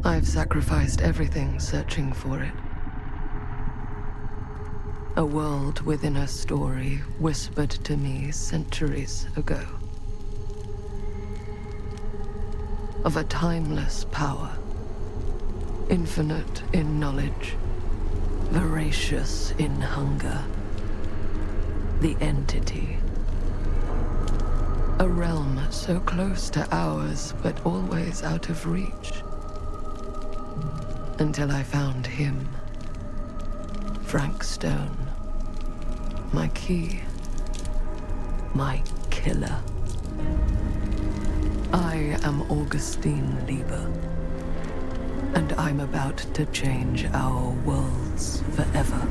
I've sacrificed everything searching for it. A world within a story whispered to me centuries ago. Of a timeless power, infinite in knowledge, voracious in hunger. The entity. A realm so close to ours, but always out of reach. Until I found him. Frank Stone. My key. My killer. I am Augustine Lieber. And I'm about to change our worlds forever.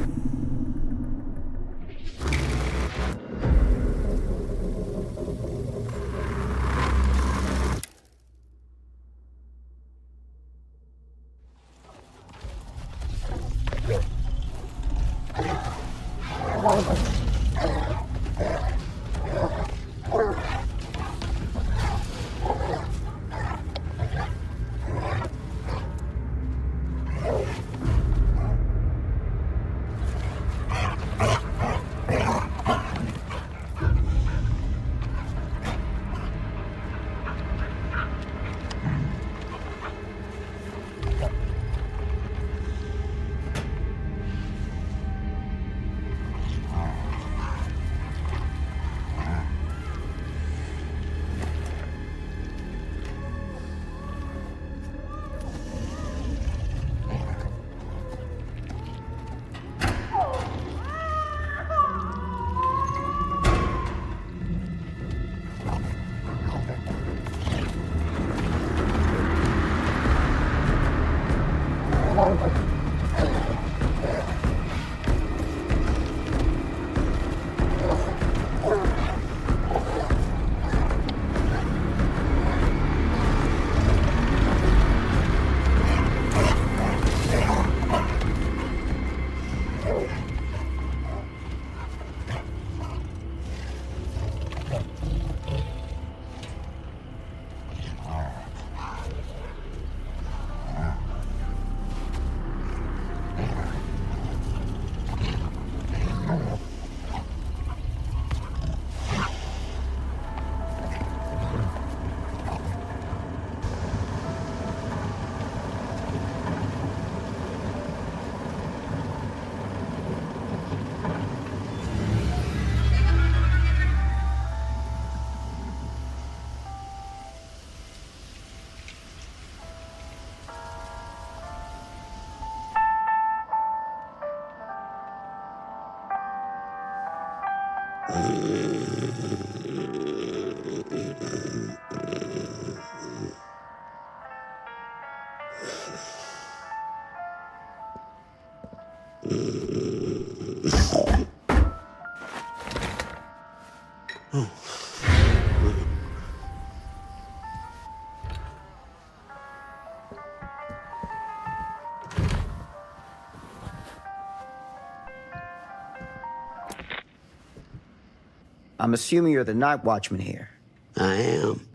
I'm assuming you're the night watchman here. I am.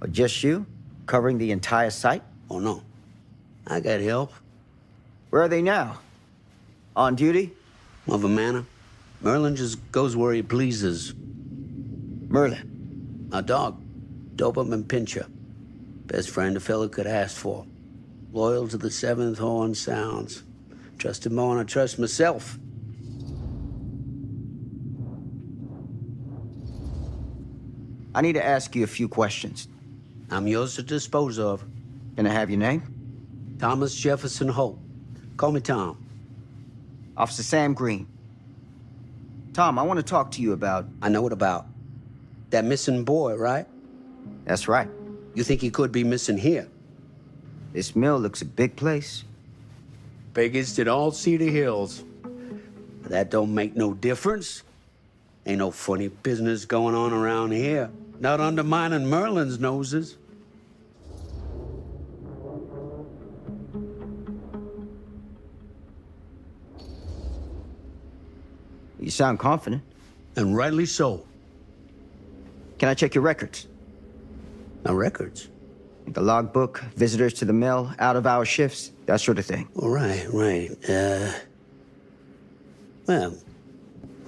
Or just you? Covering the entire site? Oh, no. I got help. Where are they now? On duty? Of a manor. Merlin just goes where he pleases. Merlin? A dog. Doberman Pinscher. Best friend a fella could ask for. Loyal to the seventh horn sounds. Trust him more than I trust myself. I need to ask you a few questions. I'm yours to dispose of. Can I have your name? Thomas Jefferson Holt. Call me Tom. Officer Sam Green. Tom, I want to talk to you about... I know what about. That missing boy, right? That's right. You think he could be missing here? This mill looks a big place. Biggest in all Cedar Hills. But that don't make no difference. Ain't no funny business going on around here. Not undermining Merlin's noses. You sound confident. And rightly so. Can I check your records? My records? The logbook, visitors to the mill, out-of-hour shifts, that sort of thing. All right, right. Well,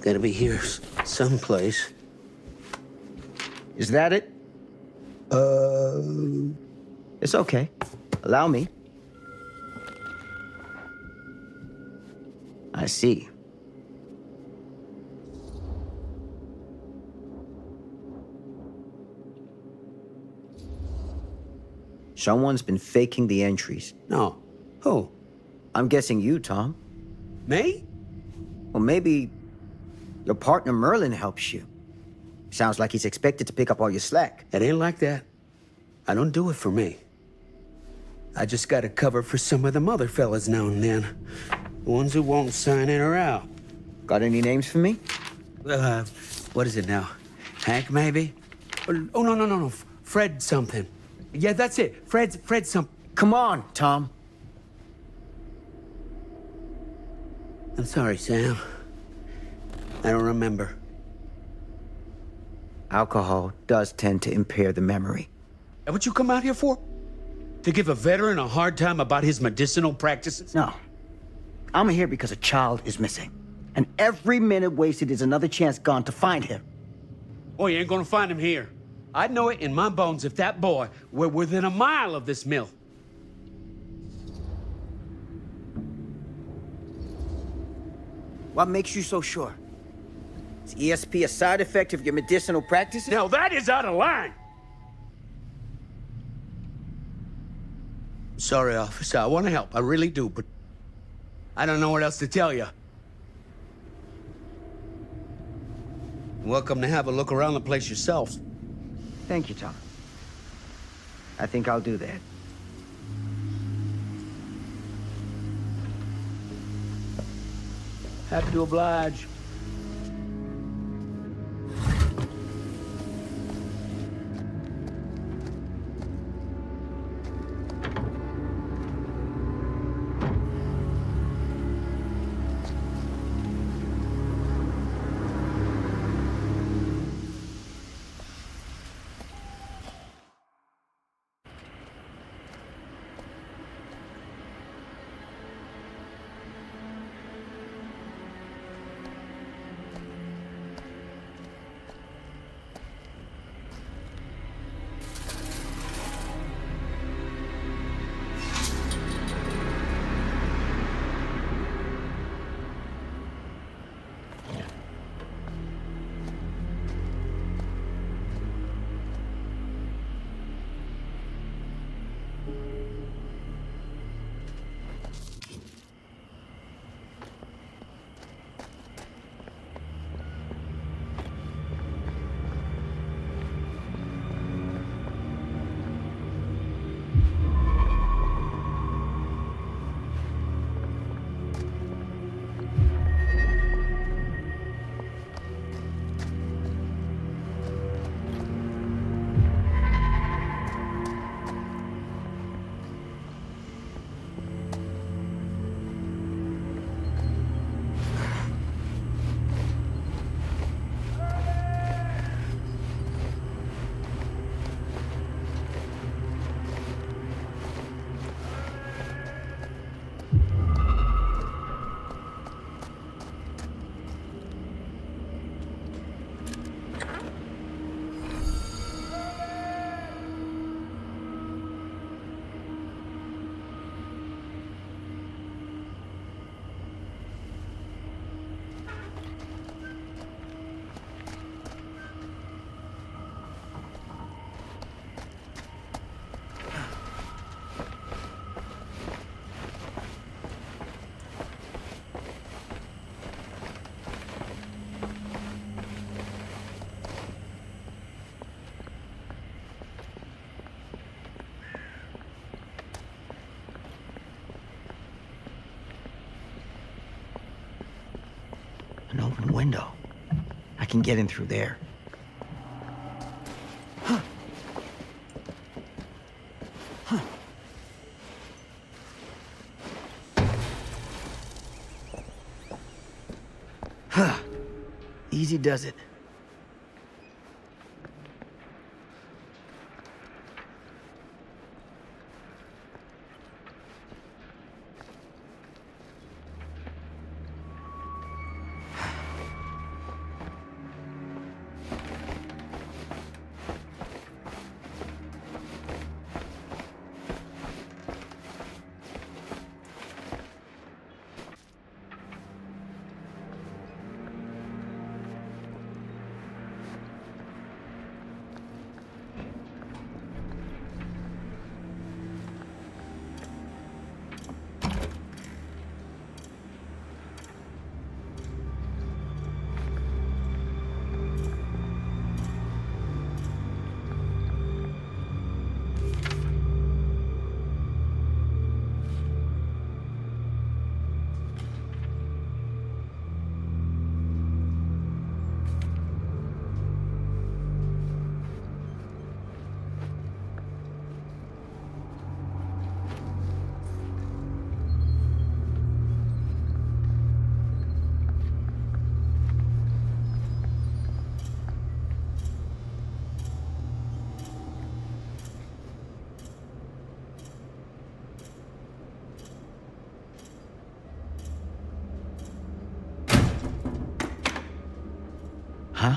gotta be here someplace. Is that it? It's okay. Allow me. I see. Someone's been faking the entries. No. Who? I'm guessing you, Tom. Me? Well, maybe your partner Merlin helps you. Sounds like he's expected to pick up all your slack. It ain't like that. I don't do it for me. I just gotta cover for some of them other fellas now and then. Ones who won't sign in or out. Got any names for me? What is it now? Hank, maybe? Oh, no. Fred something. Yeah, that's it. Fred something. Come on, Tom. I'm sorry, Sam. I don't remember. Alcohol does tend to impair the memory. And what you come out here for? To give a veteran a hard time about his medicinal practices? No. I'm here because a child is missing. And every minute wasted is another chance gone to find him. Oh, you ain't gonna find him here. I'd know it in my bones if that boy were within a mile of this mill. What makes you so sure? Is ESP a side effect of your medicinal practices? Now that is out of line! Sorry, officer. I want to help. I really do, but I don't know what else to tell you. Welcome to have a look around the place yourself. Thank you, Tom. I think I'll do that. Happy to oblige. An open window. I can get in through there. Easy does it. Huh?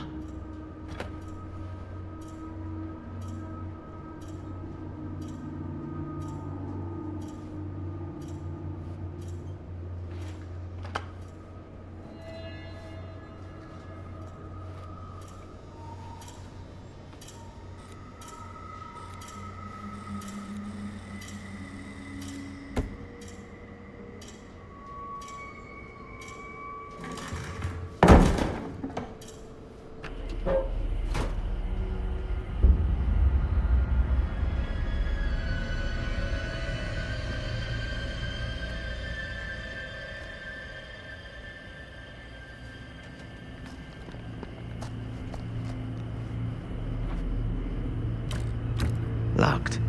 Locked.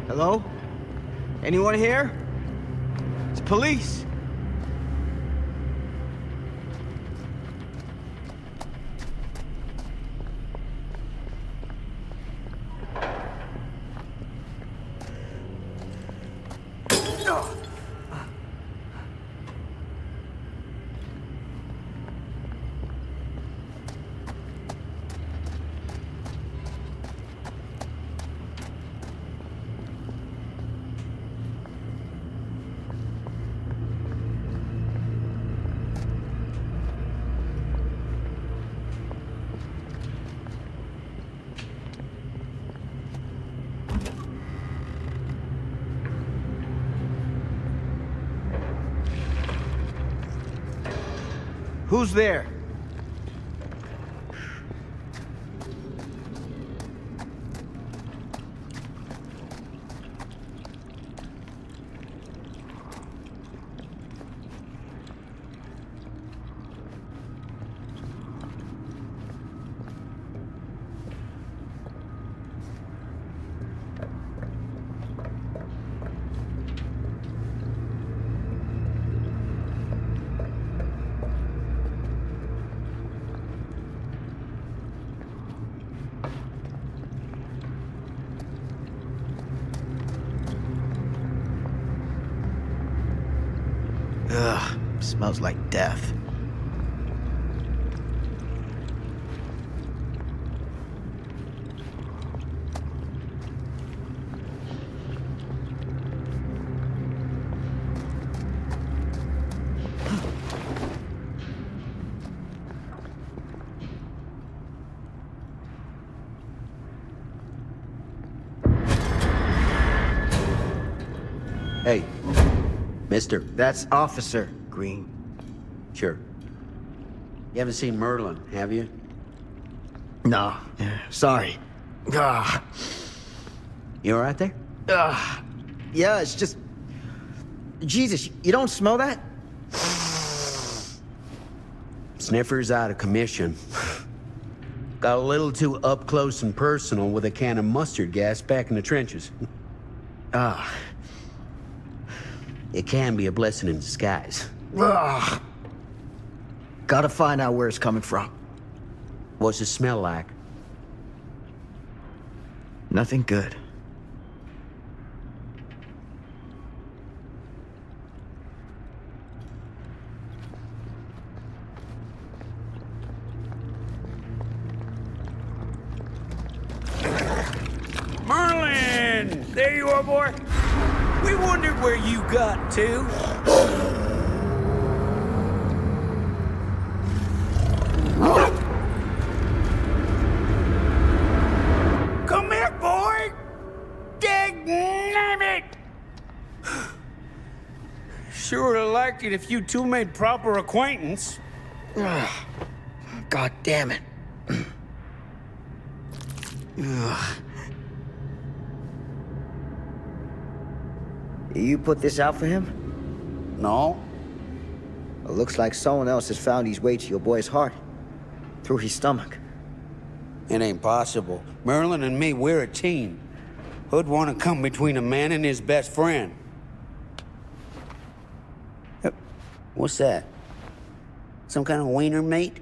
Hello? Anyone here? It's police. Who's there? Ugh, smells like death. Hey, mister. That's Officer Green. Sure. You haven't seen Merlin, have you? No, sorry. Ugh. You all right there? Yeah, it's just... Jesus, you don't smell that? Sniffer's out of commission. Got a little too up close and personal with a can of mustard gas back in the trenches. It can be a blessing in disguise. Ugh. Gotta find out where it's coming from. What's it smell like? Nothing good. Merlin! There you are, boy. We wondered where you got to. Come here, boy! Dang it! Sure like like it if you two made proper acquaintance. God damn it. You put this out for him? No? It looks like someone else has found his way to your boy's heart. Through his stomach. It ain't possible. Merlin and me, we're a team. Who'd want to come between a man and his best friend? What's that? Some kind of wiener mate?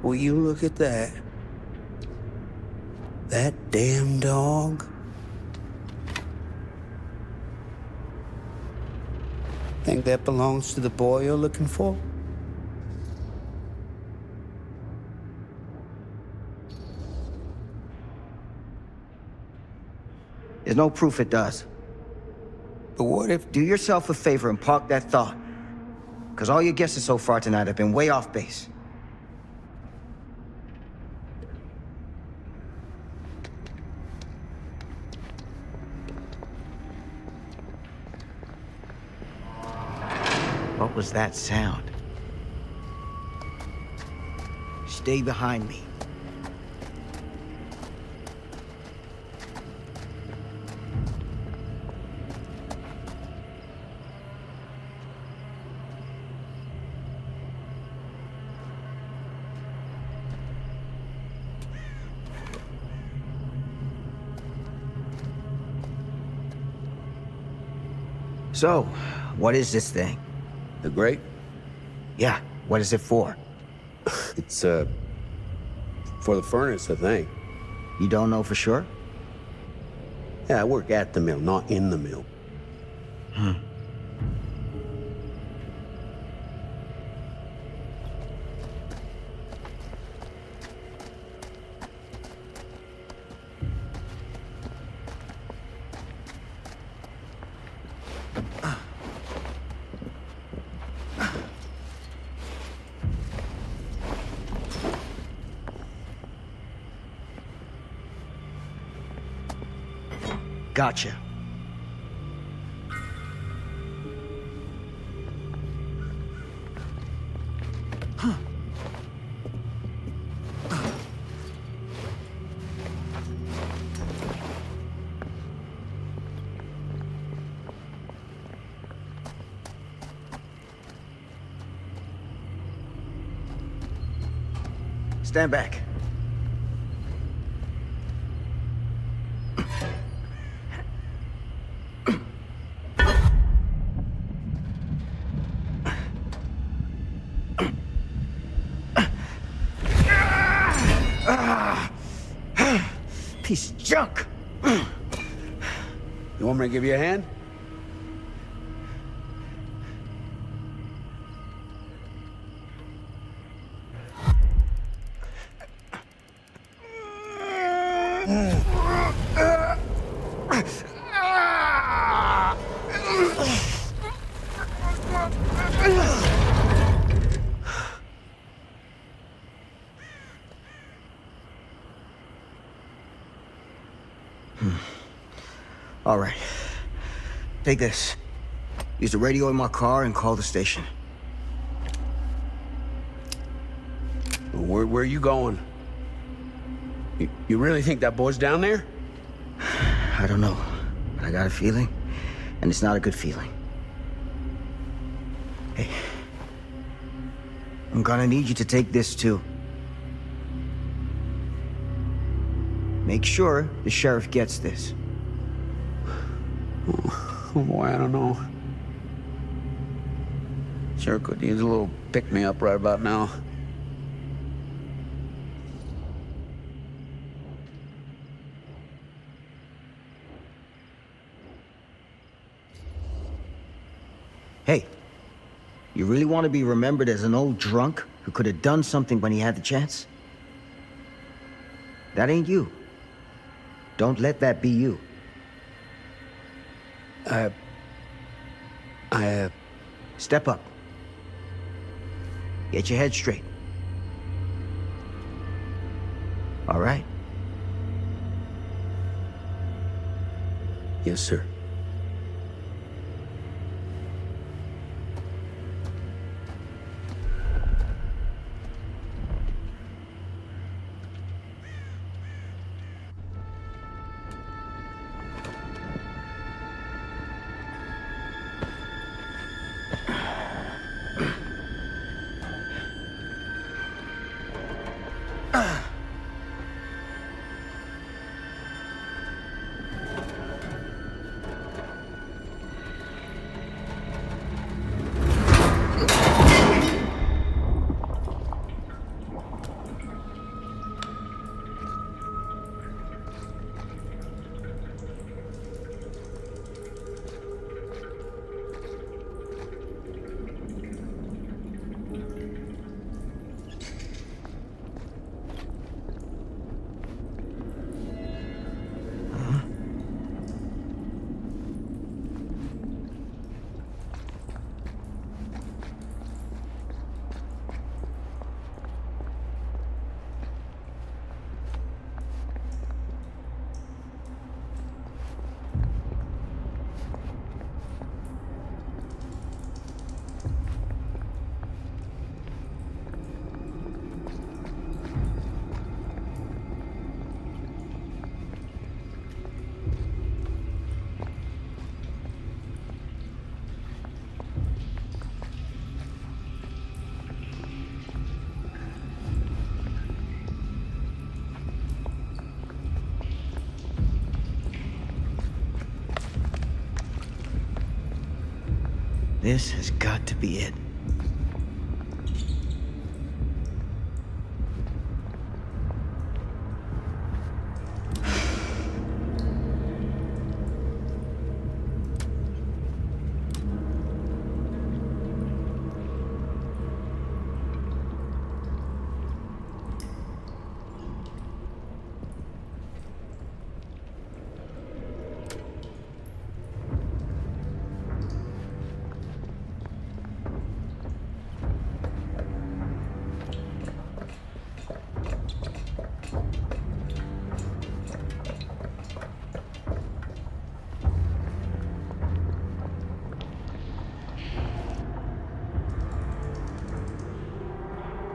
Will you look at that? That damn dog? Think that belongs to the boy you're looking for? There's no proof it does. But what if... Do yourself a favor and park that thought. Because all your guesses so far tonight have been way off base. What was that sound? Stay behind me. So, what is this thing? The grate? Yeah, what is it for? It's, for the furnace, I think. You don't know for sure? Yeah, I work at the mill, not in the mill. Gotcha. Stand back. Piece of junk. You want me to give you a hand? All right. Take this. Use the radio in my car and call the station. Where are you going? You really think that boy's down there? I don't know, but I got a feeling, and it's not a good feeling. Hey, I'm gonna need you to take this too. Make sure the sheriff gets this. Oh boy, I don't know. Sure could use a little pick-me-up right about now. Hey, you really want to be remembered as an old drunk who could have done something when he had the chance? That ain't you. Don't let that be you. I Step up. Get your head straight. All right. Yes, sir. This has got to be it.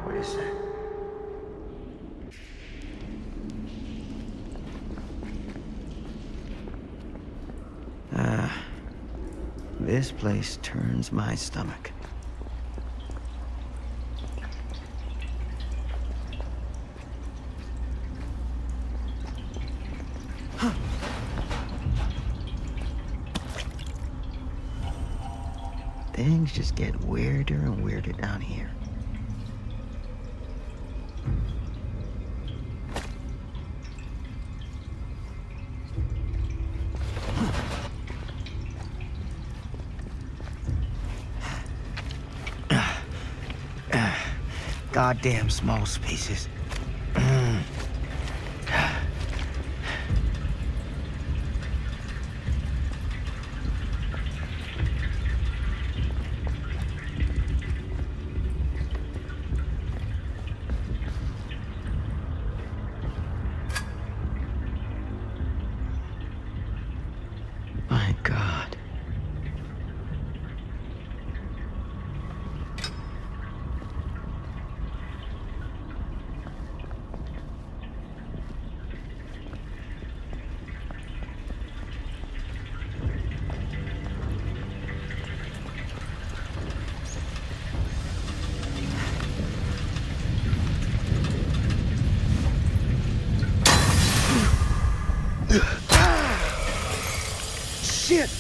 What is that? This place turns my stomach. Things just get weirder and weirder down here. Goddamn small spaces. My God. Shit!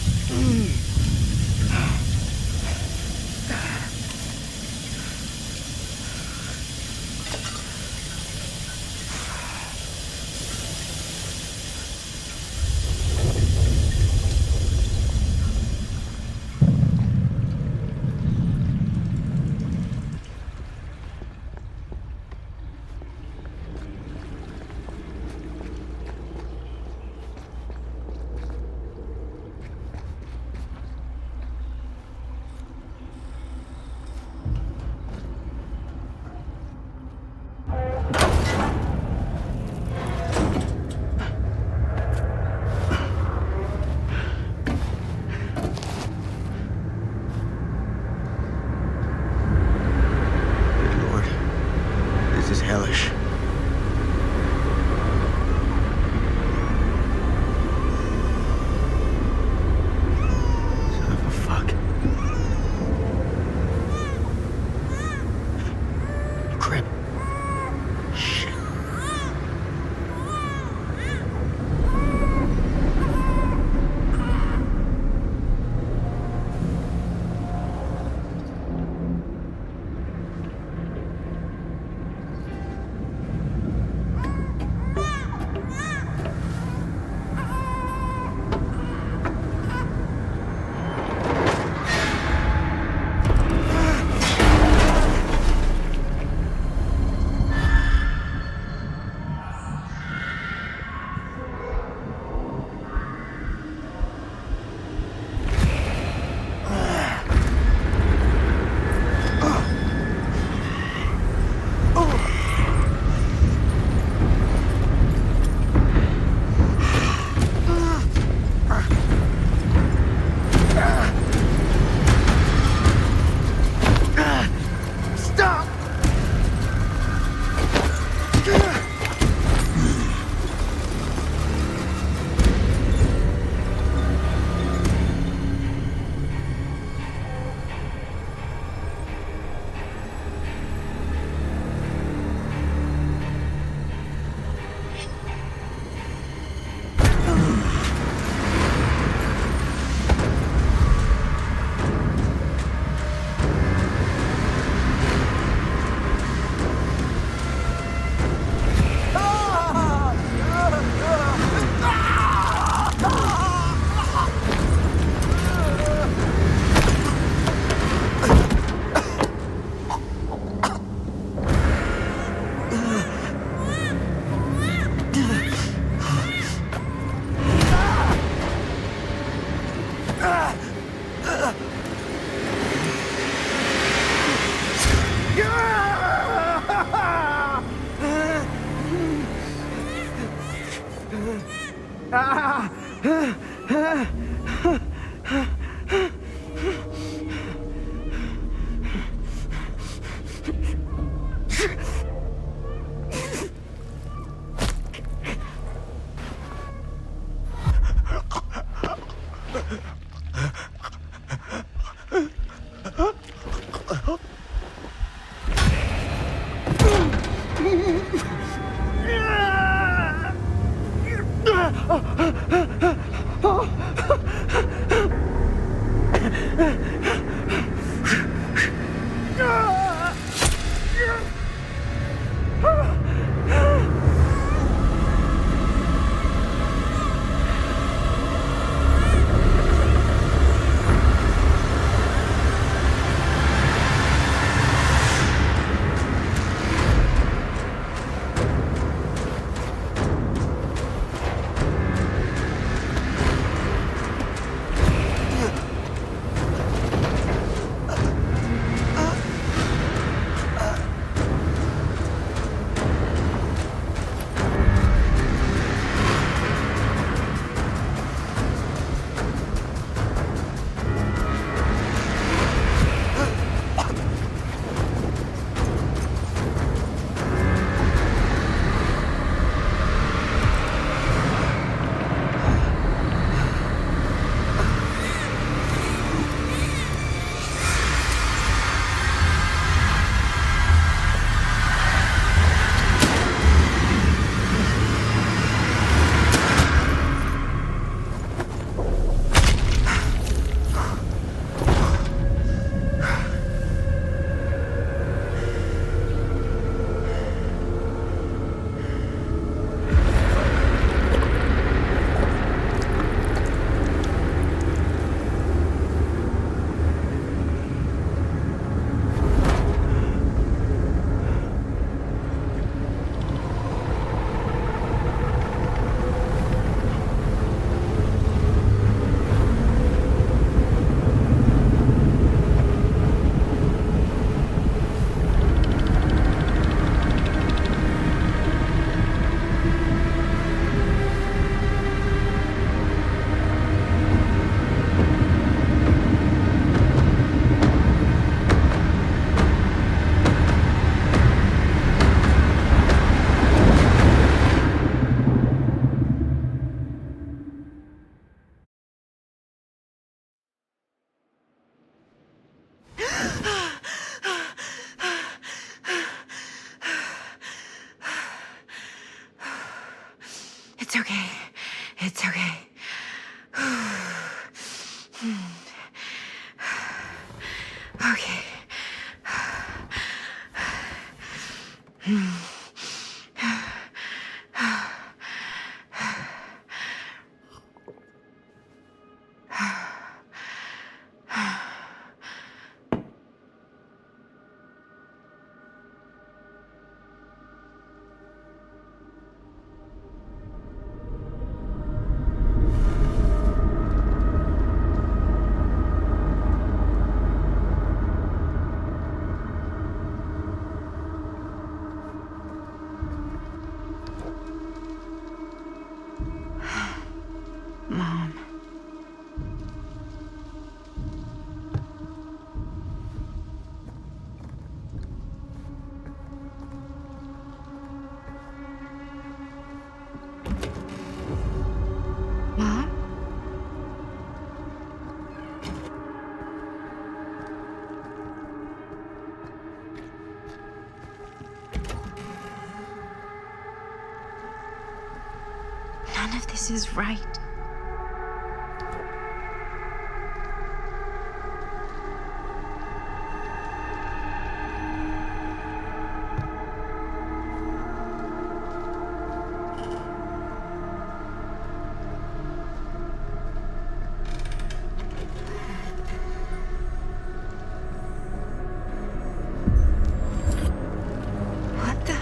It's okay. It's okay. Okay. Mom. Mom? None of this is right. What the?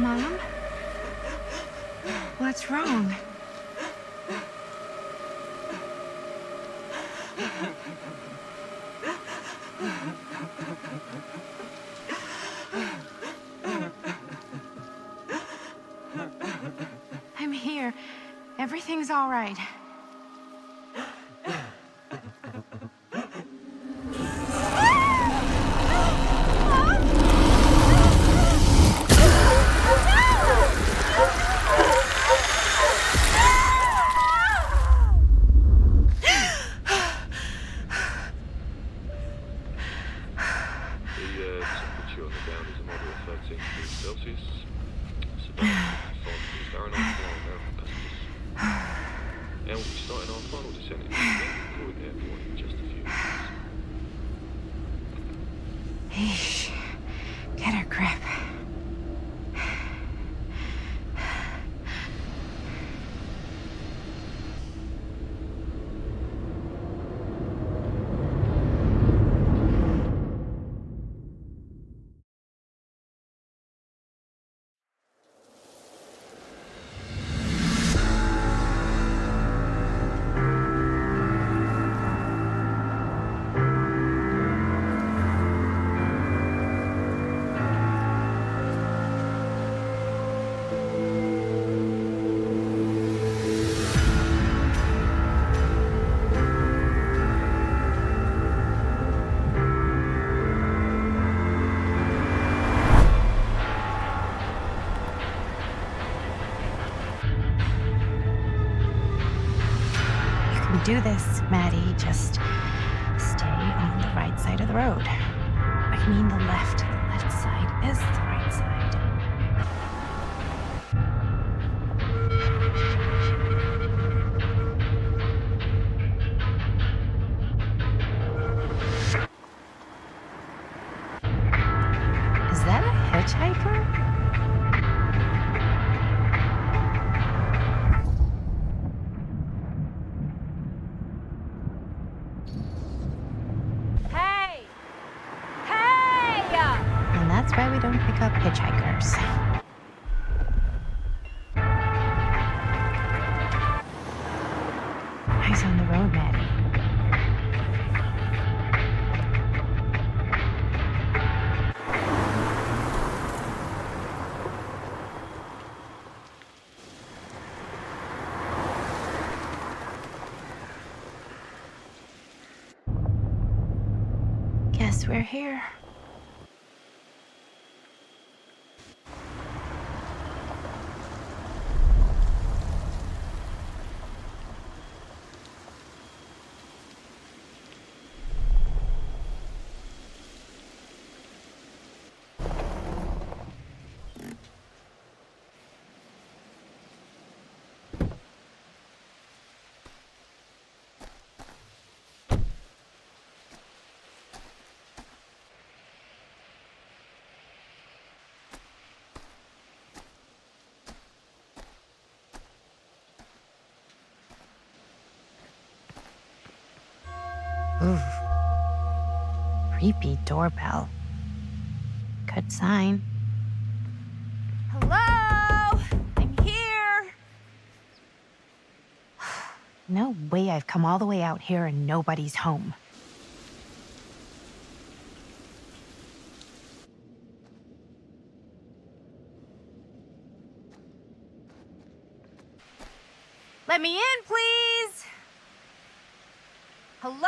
Mom? What's wrong? I'm here. Everything's all right. Temperature on the ground is a moderate 13 degrees Celsius. Sebastian, Fahrenheit, American passengers. And we'll be starting our final descent into Croydon Airport in just a few minutes. Eesh. Get a grip. Do this, Maddie. Just stay on the right side of the road. I mean the left. The left side is the right side. Is that a hitchhiker? That's why we don't pick up hitchhikers. Eyes on the road, Maddie. Guess we're here. Ooh. Creepy doorbell. Good sign. Hello? I'm here. No way I've come all the way out here and nobody's home. Let me in, please. Hello?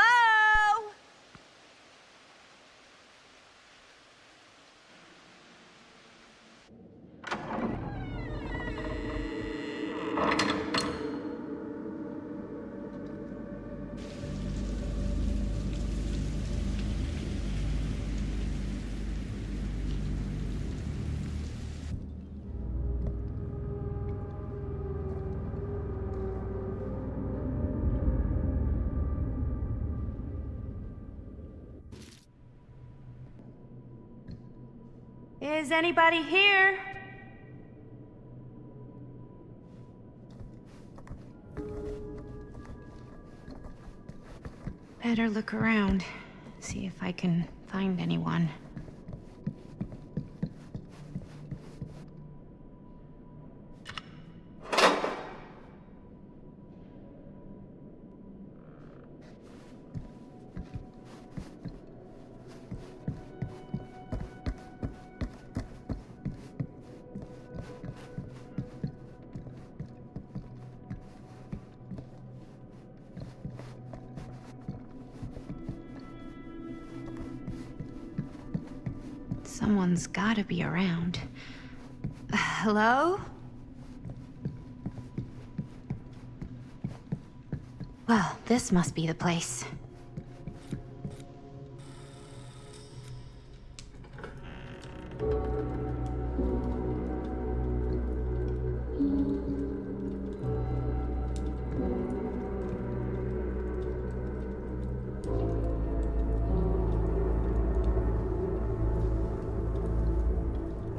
Is anybody here? Better look around, see if I can find anyone. Someone's gotta be around. Hello? Well, this must be the place.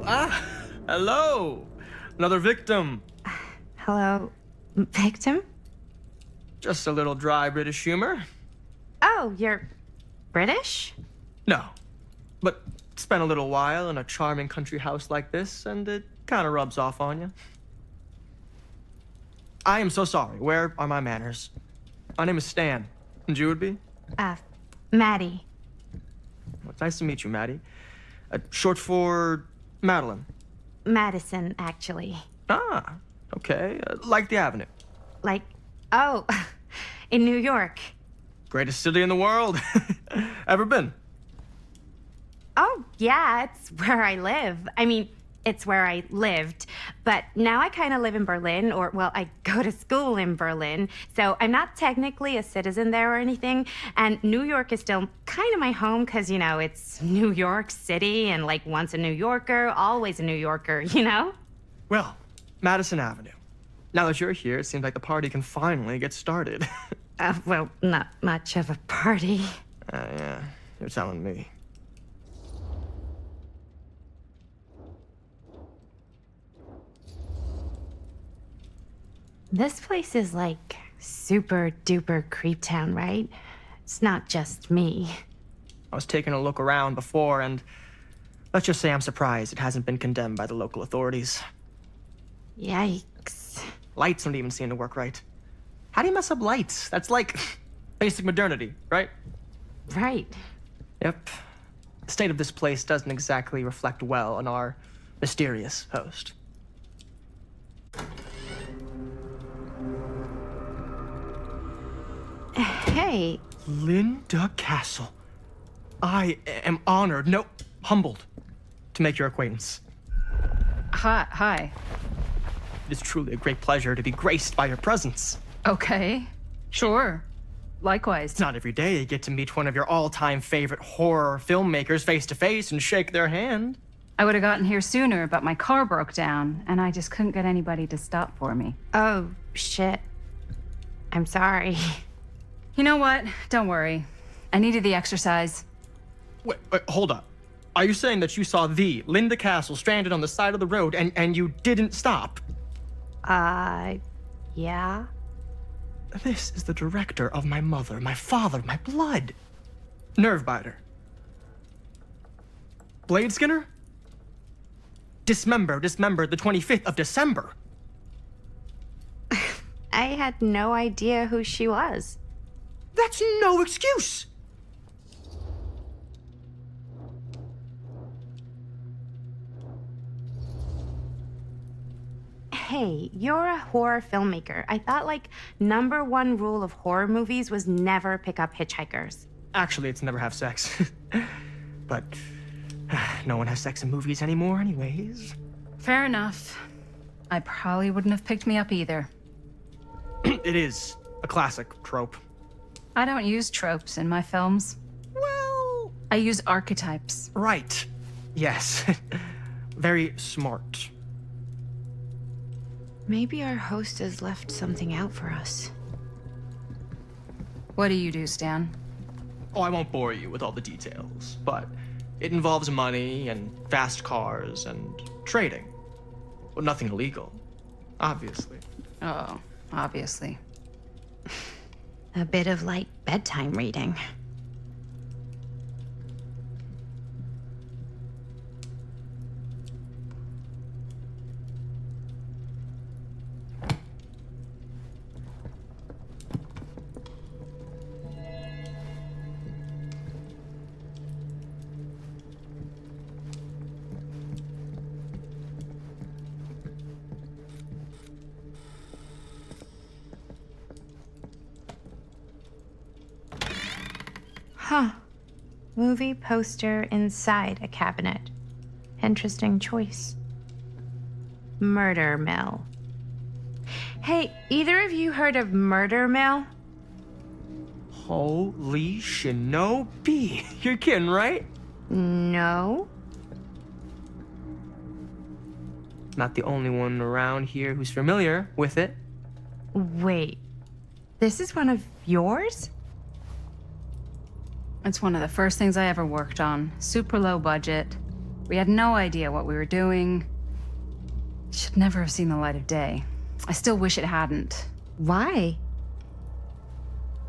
Ah, hello. Another victim. Hello? Victim? Just a little dry British humor. Oh, you're British? No, but spent a little while in a charming country house like this, and it kind of rubs off on you. I am so sorry. Where are my manners? My name is Stan. And you would be? Maddie. Well, it's nice to meet you, Maddie. Short for Madeline. Madison, actually. Ah, okay. Like the Avenue. Like, oh, in New York. Greatest city in the world. Ever been? Oh, yeah, it's where I live. I mean, it's where I lived. But now I kind of live in Berlin, or, well, I go to school in Berlin. So I'm not technically a citizen there or anything. And New York is still kind of my home because, you know, it's New York City and, like, once a New Yorker, always a New Yorker, you know? Well, Madison Avenue. Now that you're here, it seems like the party can finally get started. Well, not much of a party. Yeah, you're telling me. This place is like super duper creep town, right? It's not just me. I was taking a look around before, and let's just say I'm surprised it hasn't been condemned by the local authorities. Yikes. Lights don't even seem to work right. How do you mess up lights? That's like basic modernity, right? Right. Yep. The state of this place doesn't exactly reflect well on our mysterious host. Hey. Linda Castle. I am honored, no, humbled, to make your acquaintance. Hi. It is truly a great pleasure to be graced by your presence. Okay. Sure. Likewise. It's not every day you get to meet one of your all-time favorite horror filmmakers face to face and shake their hand. I would have gotten here sooner, but my car broke down, and I just couldn't get anybody to stop for me. Oh, shit. I'm sorry. You know what? Don't worry. I needed the exercise. Wait, hold up. Are you saying that you saw the Linda Castle stranded on the side of the road and you didn't stop? Yeah. This is the director of my mother, my father, my blood. Nerve biter. Blade skinner? Dismembered the 25th of December. I had no idea who she was. That's no excuse. Hey, you're a horror filmmaker. I thought, like, #1 rule of horror movies was never pick up hitchhikers. Actually, it's never have sex. But no one has sex in movies anymore anyways. Fair enough. I probably wouldn't have picked me up either. It is a classic trope. I don't use tropes in my films. Well, I use archetypes. right. Yes. Very smart. Maybe our host has left something out for us. What do you do, Stan? Oh, I won't bore you with all the details, but it involves money and fast cars and trading. Well, nothing illegal, obviously. Oh, obviously. A bit of, like, bedtime reading. Huh. Movie poster inside a cabinet. Interesting choice. Murder Mill. Hey, either of you heard of Murder Mill? Holy shinobi. You're kidding, right? No. Not the only one around here who's familiar with it. Wait, this is one of yours? It's one of the first things I ever worked on. Super low budget. We had no idea what we were doing. Should never have seen the light of day. I still wish it hadn't. Why?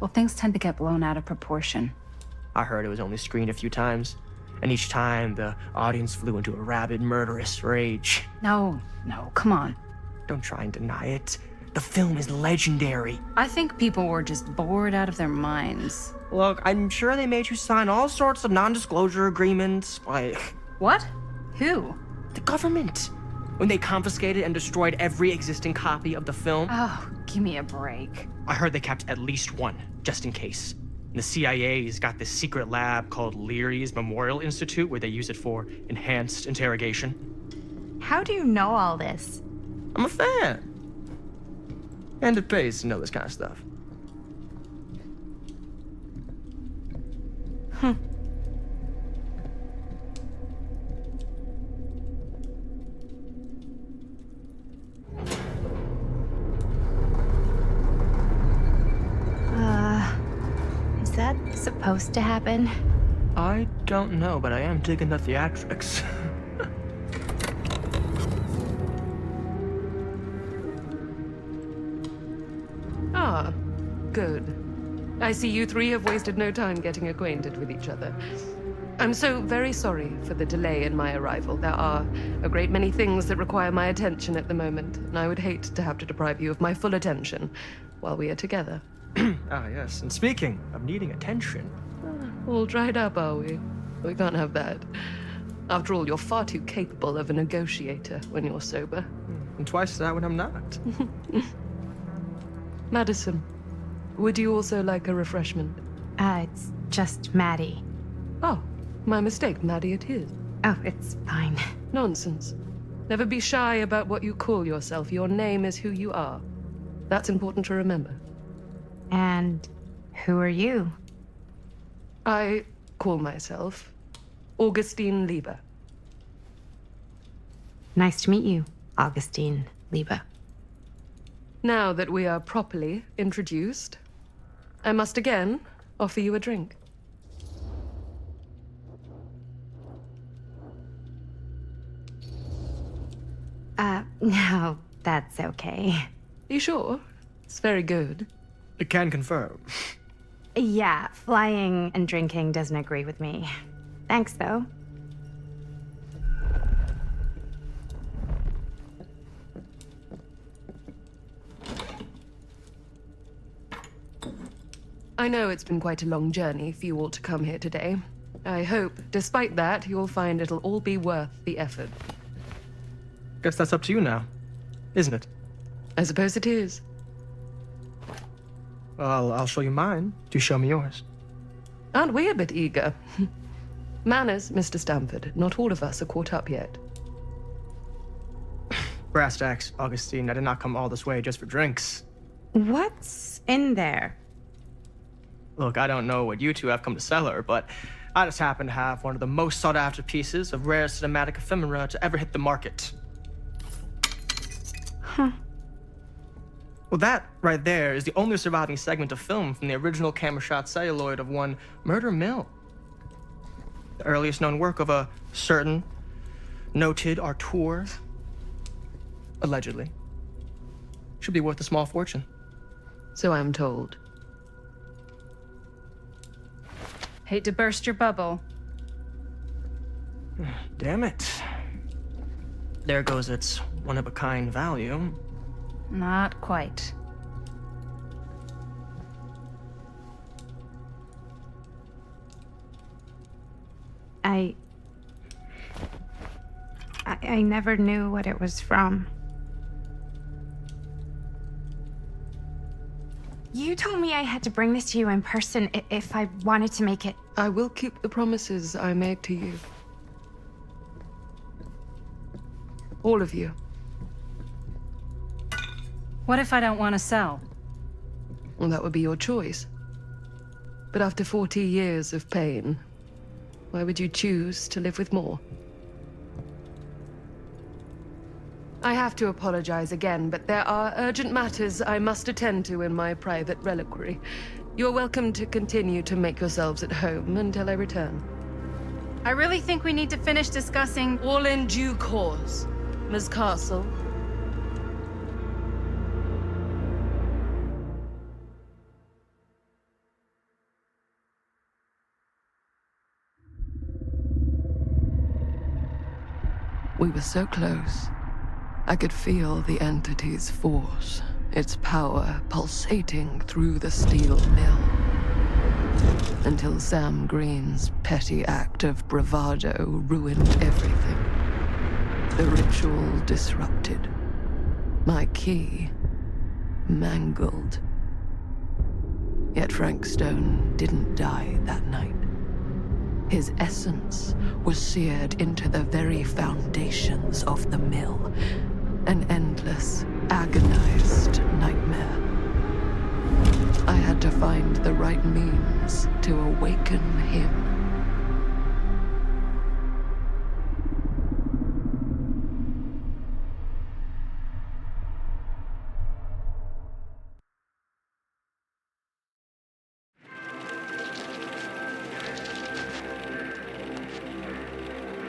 Well, things tend to get blown out of proportion. I heard it was only screened a few times, and each time the audience flew into a rabid, murderous rage. No, come on. Don't try and deny it. The film is legendary. I think people were just bored out of their minds. Look, I'm sure they made you sign all sorts of non-disclosure agreements, like... What? Who? The government. When they confiscated and destroyed every existing copy of the film. Oh, give me a break. I heard they kept at least one, just in case. The CIA's got this secret lab called Leary's Memorial Institute where they use it for enhanced interrogation. How do you know all this? I'm a fan. And it pays to know this kind of stuff. Is that supposed to happen? I don't know, but I am digging the theatrics. Ah, good. I see you three have wasted no time getting acquainted with each other. I'm so very sorry for the delay in my arrival. There are a great many things that require my attention at the moment, and I would hate to have to deprive you of my full attention while we are together. Ah, yes. And speaking of needing attention... All dried up, are we? We can't have that. After all, you're far too capable of a negotiator when you're sober. And twice that when I'm not. Madison, would you also like a refreshment? It's just Maddie. Oh, my mistake. Maddie it is. Oh, it's fine. Nonsense. Never be shy about what you call yourself. Your name is who you are. That's important to remember. And who are you? I call myself Augustine Lieber. Nice to meet you, Augustine Lieber. Now that we are properly introduced, I must again offer you a drink. No, that's okay. You sure? It's very good. I can confirm. Yeah, flying and drinking doesn't agree with me. Thanks, though. I know it's been quite a long journey for you all to come here today. I hope, despite that, you'll find it'll all be worth the effort. Guess that's up to you now, isn't it? I suppose it is. Well, I'll show you mine. Do show me yours. Aren't we a bit eager? Manners, Mr. Stamford. Not all of us are caught up yet. Brass tacks, Augustine. I did not come all this way just for drinks. What's in there? Look, I don't know what you two have come to sell her, but I just happen to have one of the most sought-after pieces of rare cinematic ephemera to ever hit the market. Huh. Well, that right there is the only surviving segment of film from the original camera shot celluloid of one Murder Mill. The earliest known work of a certain noted auteur, allegedly. Should be worth a small fortune. So I'm told. Hate to burst your bubble. Damn it. There goes its one-of-a-kind value. Not quite. I never knew what it was from. You told me I had to bring this to you in person if I wanted to make it. I will keep the promises I made to you. All of you. What if I don't want to sell? Well, that would be your choice. But after 40 years of pain, why would you choose to live with more? I have to apologize again, but there are urgent matters I must attend to in my private reliquary. You're welcome to continue to make yourselves at home until I return. I really think we need to finish discussing. All in due course, Ms. Castle. We were so close. I could feel the entity's force, its power pulsating through the steel mill. Until Sam Green's petty act of bravado ruined everything. The ritual disrupted. My key mangled. Yet Frank Stone didn't die that night. His essence was seared into the very foundations of the mill. An endless, agonized nightmare. I had to find the right means to awaken him.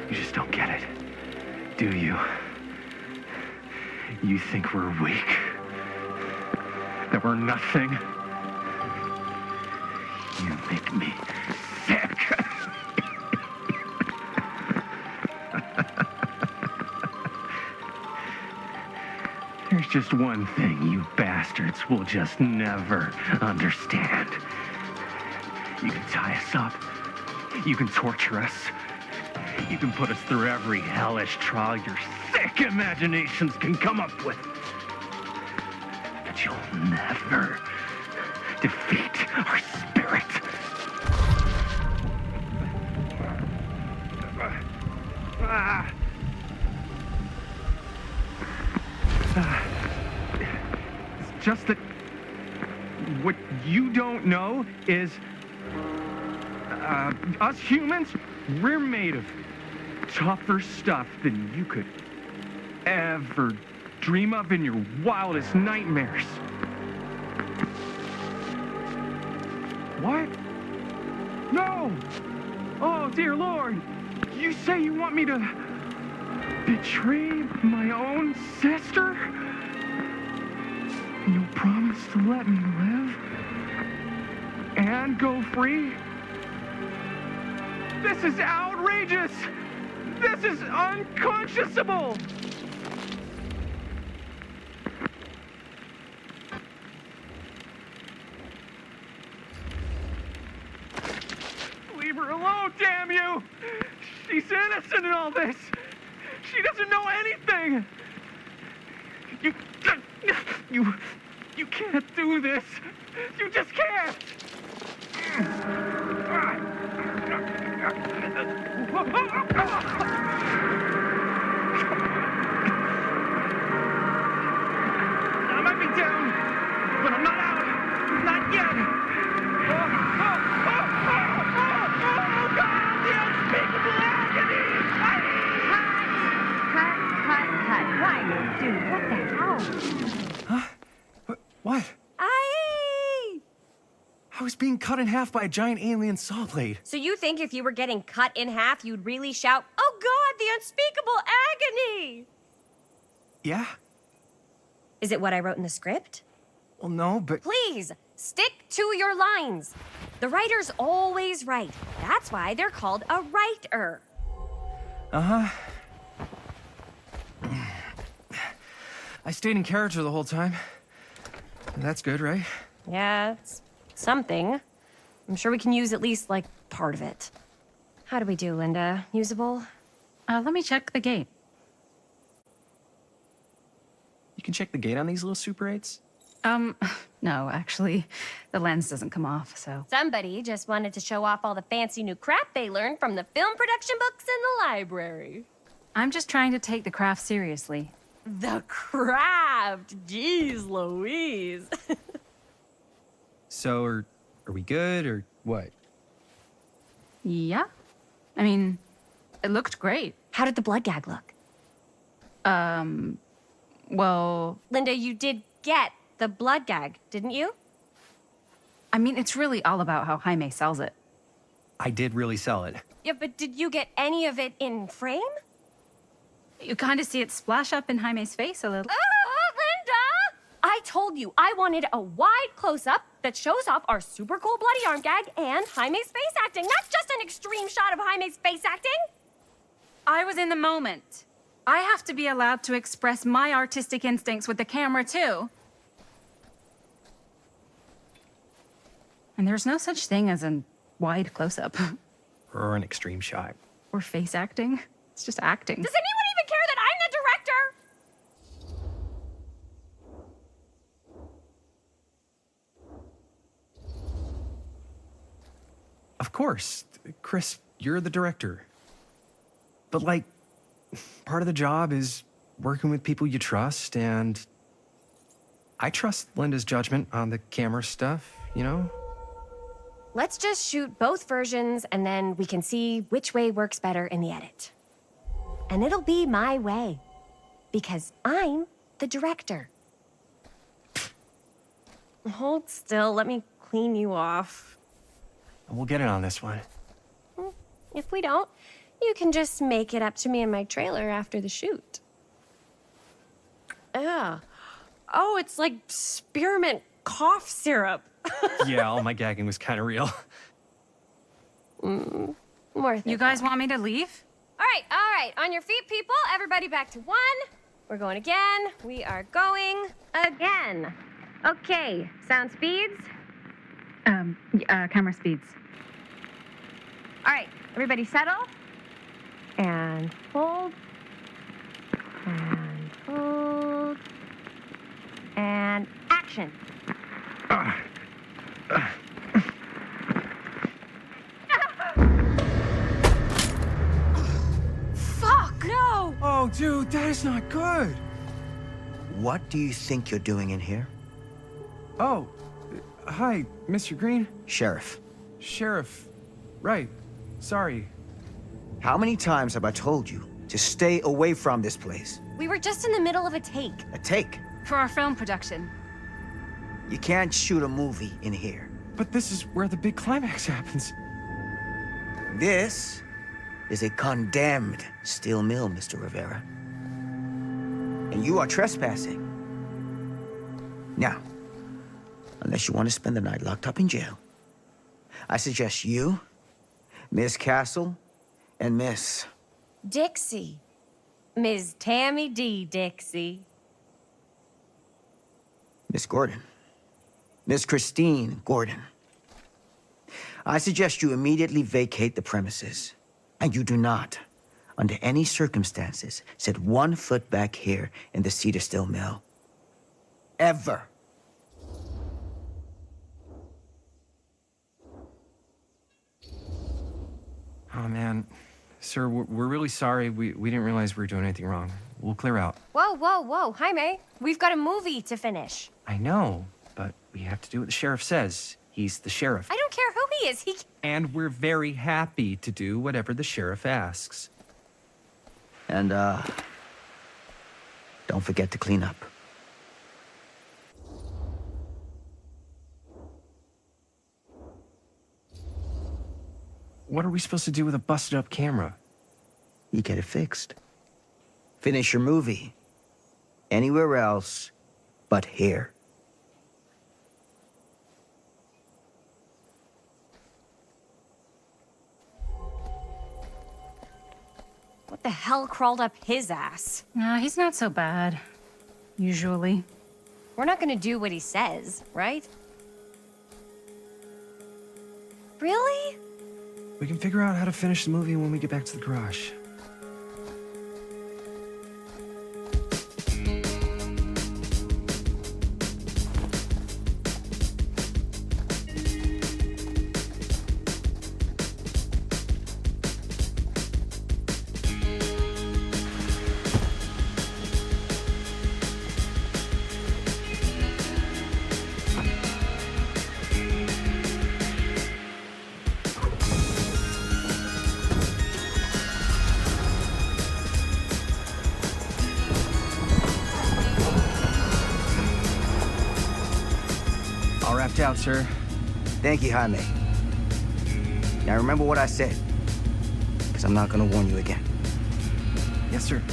You just don't get it, do you? You think we're weak? That we're nothing? You make me sick. There's just one thing you bastards will just never understand. You can tie us up. You can torture us. You can put us through every hellish trial your sick imaginations can come up with. But you'll never defeat our spirit. It's just that what you don't know is us humans, we're made of tougher stuff than you could ever dream of in your wildest nightmares. What? No! Oh, dear Lord! You say you want me to betray my own sister? And you'll promise to let me live? And go free? This is outrageous! This is unconscionable! Leave her alone, damn you! She's innocent in all this! She doesn't know anything! You can't do this! You just can't! I might be down, but I'm not out. Not yet. Oh, God, the unspeakable agony! Cut. Dude, what the hell? Huh? What? I was being cut in half by a giant alien saw blade. So you think if you were getting cut in half, you'd really shout, "Oh God, the unspeakable agony"? Yeah? Is it what I wrote in the script? Well, no, but... Please, stick to your lines. The writer's always right. That's why they're called a writer. Uh-huh. I stayed in character the whole time. That's good, right? Yeah, it's something. I'm sure we can use at least, like, part of it. How do we do, Linda? Usable? Let me check the gate. You can check the gate on these little Super 8s? No, actually. The lens doesn't come off, so... Somebody just wanted to show off all the fancy new crap they learned from the film production books in the library. I'm just trying to take the craft seriously. The craft! Jeez Louise. So, are we good, or what? Yeah. I mean, it looked great. How did the blood gag look? Well, Linda, you did get the blood gag, didn't you? I mean, it's really all about how Jaime sells it. I did really sell it. Yeah, but did you get any of it in frame? You kind of see it splash up in Jaime's face a little. Linda! I told you I wanted a wide close-up that shows off our super cool bloody arm gag and Jaime's face acting, not just an extreme shot of Jaime's face acting. I was in the moment. I have to be allowed to express my artistic instincts with the camera, too. And there's no such thing as a wide close-up. Or an extreme shot. Or face acting. It's just acting. Does anyone even care that I'm the director? Of course. Chris, you're the director. But, like, part of the job is working with people you trust, and I trust Linda's judgment on the camera stuff, you know? Let's just shoot both versions and then we can see which way works better in the edit. And it'll be my way. Because I'm the director. Hold still, let me clean you off. We'll get it on this one. If we don't, you can just make it up to me in my trailer after the shoot. Yeah. Oh, it's like spearmint cough syrup. Yeah, all my gagging was kind of real. More You guys want me to leave? All right. On your feet, people. Everybody back to 1. We're going again. We are going again. Okay, sound speeds. Camera speeds. All right, everybody settle. And hold. And hold. And action. Fuck! No! Oh, dude, that is not good. What do you think you're doing in here? Oh, hi, Mr. Green. Sheriff. Sheriff. Right. Sorry. How many times have I told you to stay away from this place? We were just in the middle of a take. A take. For our film production. You can't shoot a movie in here. But this is where the big climax happens. This is a condemned steel mill, Mr. Rivera. And you are trespassing. Now, unless you want to spend the night locked up in jail, I suggest you, Miss Castle, and Miss... Dixie. Ms. Tammy D. Dixie. Miss Gordon. Miss Christine Gordon. I suggest you immediately vacate the premises. And you do not, under any circumstances, set 1 foot back here in the Cedar Steel Mill. Ever. Oh, man. Sir, we're really sorry. We didn't realize we were doing anything wrong. We'll clear out. Whoa. Jaime, we've got a movie to finish. I know, but we have to do what the sheriff says. He's the sheriff. I don't care who he is. And we're very happy to do whatever the sheriff asks. And, don't forget to clean up. What are we supposed to do with a busted-up camera? You get it fixed. Finish your movie. Anywhere else but here. What the hell crawled up his ass? He's not so bad. Usually. We're not gonna do what he says, right? Really? We can figure out how to finish the movie when we get back to the garage. Watch out, sir. Thank you, Jaime. Now remember what I said, because I'm not gonna warn you again. Yes, sir.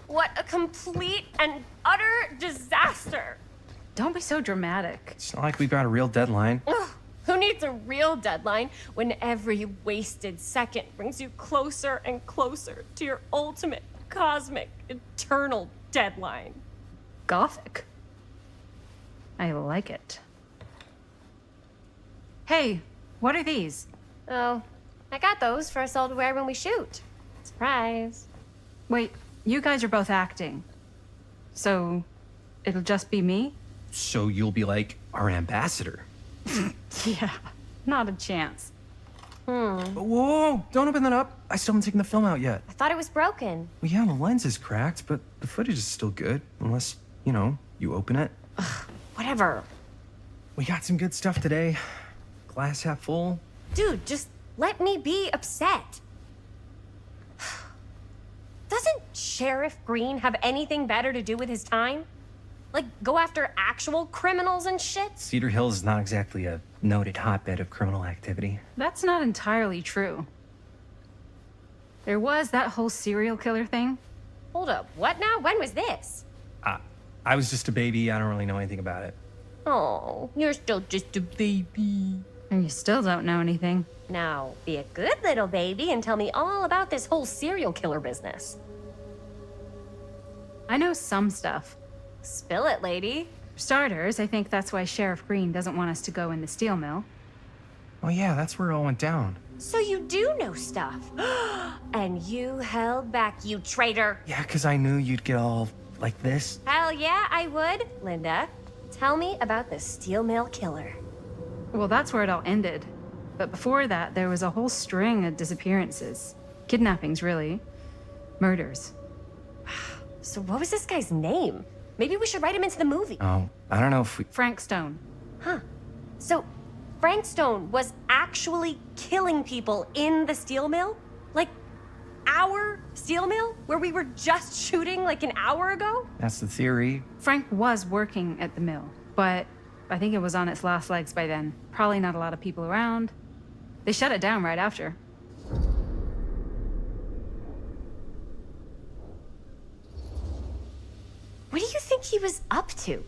What a complete and utter disaster! Don't be so dramatic. It's not like we've got a real deadline. Ugh, who needs a real deadline when every wasted second brings you closer and closer to your ultimate, cosmic, eternal deadline? Gothic. I like it. Hey, what are these? Oh, I got those for us all to wear when we shoot. Surprise. Wait, you guys are both acting. So, it'll just be me? So you'll be like our ambassador. Yeah, not a chance. Whoa, don't open that up. I still haven't taken the film out yet. I thought it was broken. Well, yeah, the lens is cracked, but the footage is still good. Unless, you open it. Whatever. We got some good stuff today. Glass half full. Dude, just let me be upset. Doesn't Sheriff Green have anything better to do with his time? Like, go after actual criminals and shit? Cedar Hills is not exactly a noted hotbed of criminal activity. That's not entirely true. There was that whole serial killer thing. Hold up, what now? When was this? I was just a baby. I don't really know anything about it. Oh, you're still just a baby. And you still don't know anything. Now, be a good little baby and tell me all about this whole serial killer business. I know some stuff. Spill it, lady. For starters, I think that's why Sheriff Green doesn't want us to go in the steel mill. Oh yeah, that's where it all went down. So you do know stuff. And you held back, you traitor. Yeah, because I knew you'd get all like this. Hell yeah, I would. Linda, tell me about the steel mill killer. Well, that's where it all ended. But before that, there was a whole string of disappearances. Kidnappings, really. Murders. So what was this guy's name? Maybe we should write him into the movie. Oh, I don't know if we... Frank Stone. Huh. So Frank Stone was actually killing people in the steel mill? Like, our steel mill? Where we were just shooting like an hour ago? That's the theory. Frank was working at the mill, but I think it was on its last legs by then. Probably not a lot of people around. They shut it down right after. What do you think he was up to?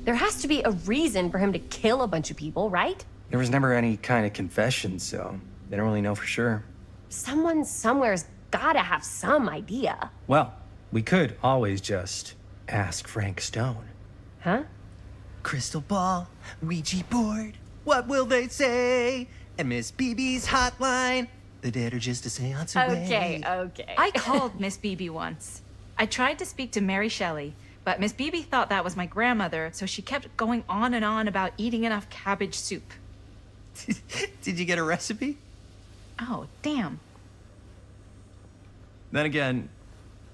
There has to be a reason for him to kill a bunch of people, right? There was never any kind of confession, so they don't really know for sure. Someone somewhere's gotta have some idea. Well, we could always just ask Frank Stone. Huh? Crystal ball, Ouija board, what will they say? And Miss BB's hotline, the dead are just a seance away. Okay. I called Miss Beebe once. I tried to speak to Mary Shelley, but Miss Beebe thought that was my grandmother, so she kept going on and on about eating enough cabbage soup. Did you get a recipe? Oh, damn. Then again,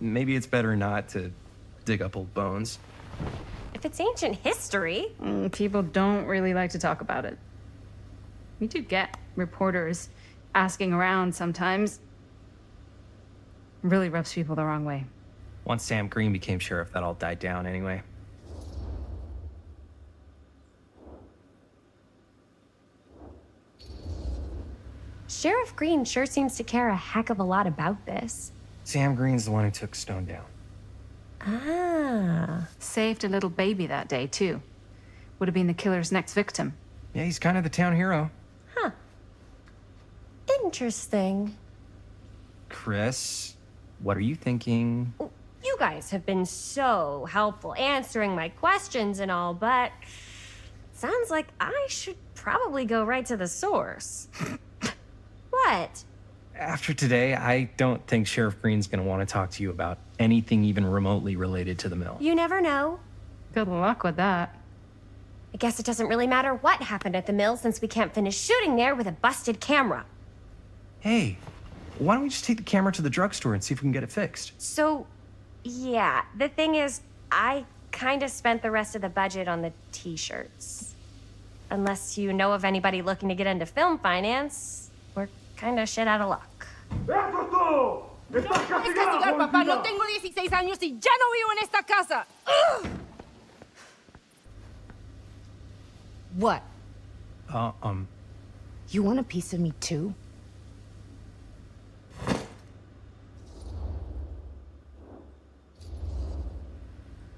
maybe it's better not to dig up old bones. If it's ancient history. People don't really like to talk about it. We do get reporters asking around sometimes. It really rubs people the wrong way. Once Sam Green became sheriff, that all died down anyway. Sheriff Green sure seems to care a heck of a lot about this. Sam Green's the one who took Stone down. Ah. Saved a little baby that day, too. Would have been the killer's next victim. Yeah, he's kind of the town hero. Huh. Interesting. Chris, what are you thinking? You guys have been so helpful answering my questions and all, but sounds like I should probably go right to the source. What? After today, I don't think Sheriff Green's gonna want to talk to you about anything even remotely related to the mill. You never know. Good luck with that. I guess it doesn't really matter what happened at the mill since we can't finish shooting there with a busted camera. Hey, why don't we just take the camera to the drugstore and see if we can get it fixed? So, yeah, the thing is, I kind of spent the rest of the budget on the t-shirts. Unless you know of anybody looking to get into film finance, we're kind of shit out of luck. Es castigar, papá. No tengo 16 años y ya no vivo en esta casa. Ugh. What? You want a piece of me too?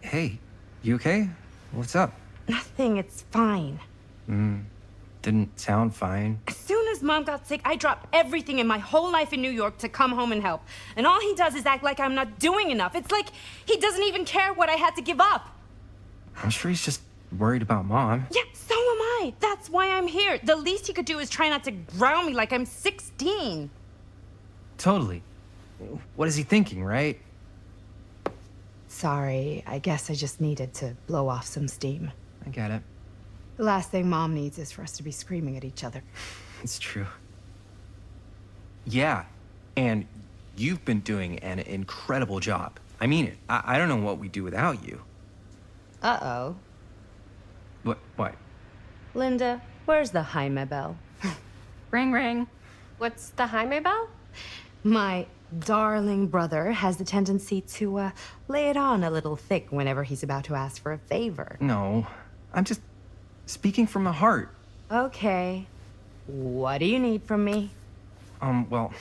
Hey, you okay? What's up? Nothing, it's fine. Didn't sound fine. As soon as Mom got sick, I dropped everything in my whole life in New York to come home and help. And all he does is act like I'm not doing enough. It's like he doesn't even care what I had to give up. I'm sure he's just worried about Mom. Yeah, so am I. That's why I'm here. The least he could do is try not to ground me like I'm 16. Totally. What is he thinking, right? Sorry, I guess I just needed to blow off some steam. I get it. The last thing Mom needs is for us to be screaming at each other. It's true. Yeah, and you've been doing an incredible job. I mean it. I don't know what we'd do without you. Uh-oh. What? Linda, where's the Jaime bell? Ring, ring. What's the Jaime bell? My darling brother has the tendency to, lay it on a little thick whenever he's about to ask for a favor. No, I'm just speaking from the heart. Okay. What do you need from me? Well,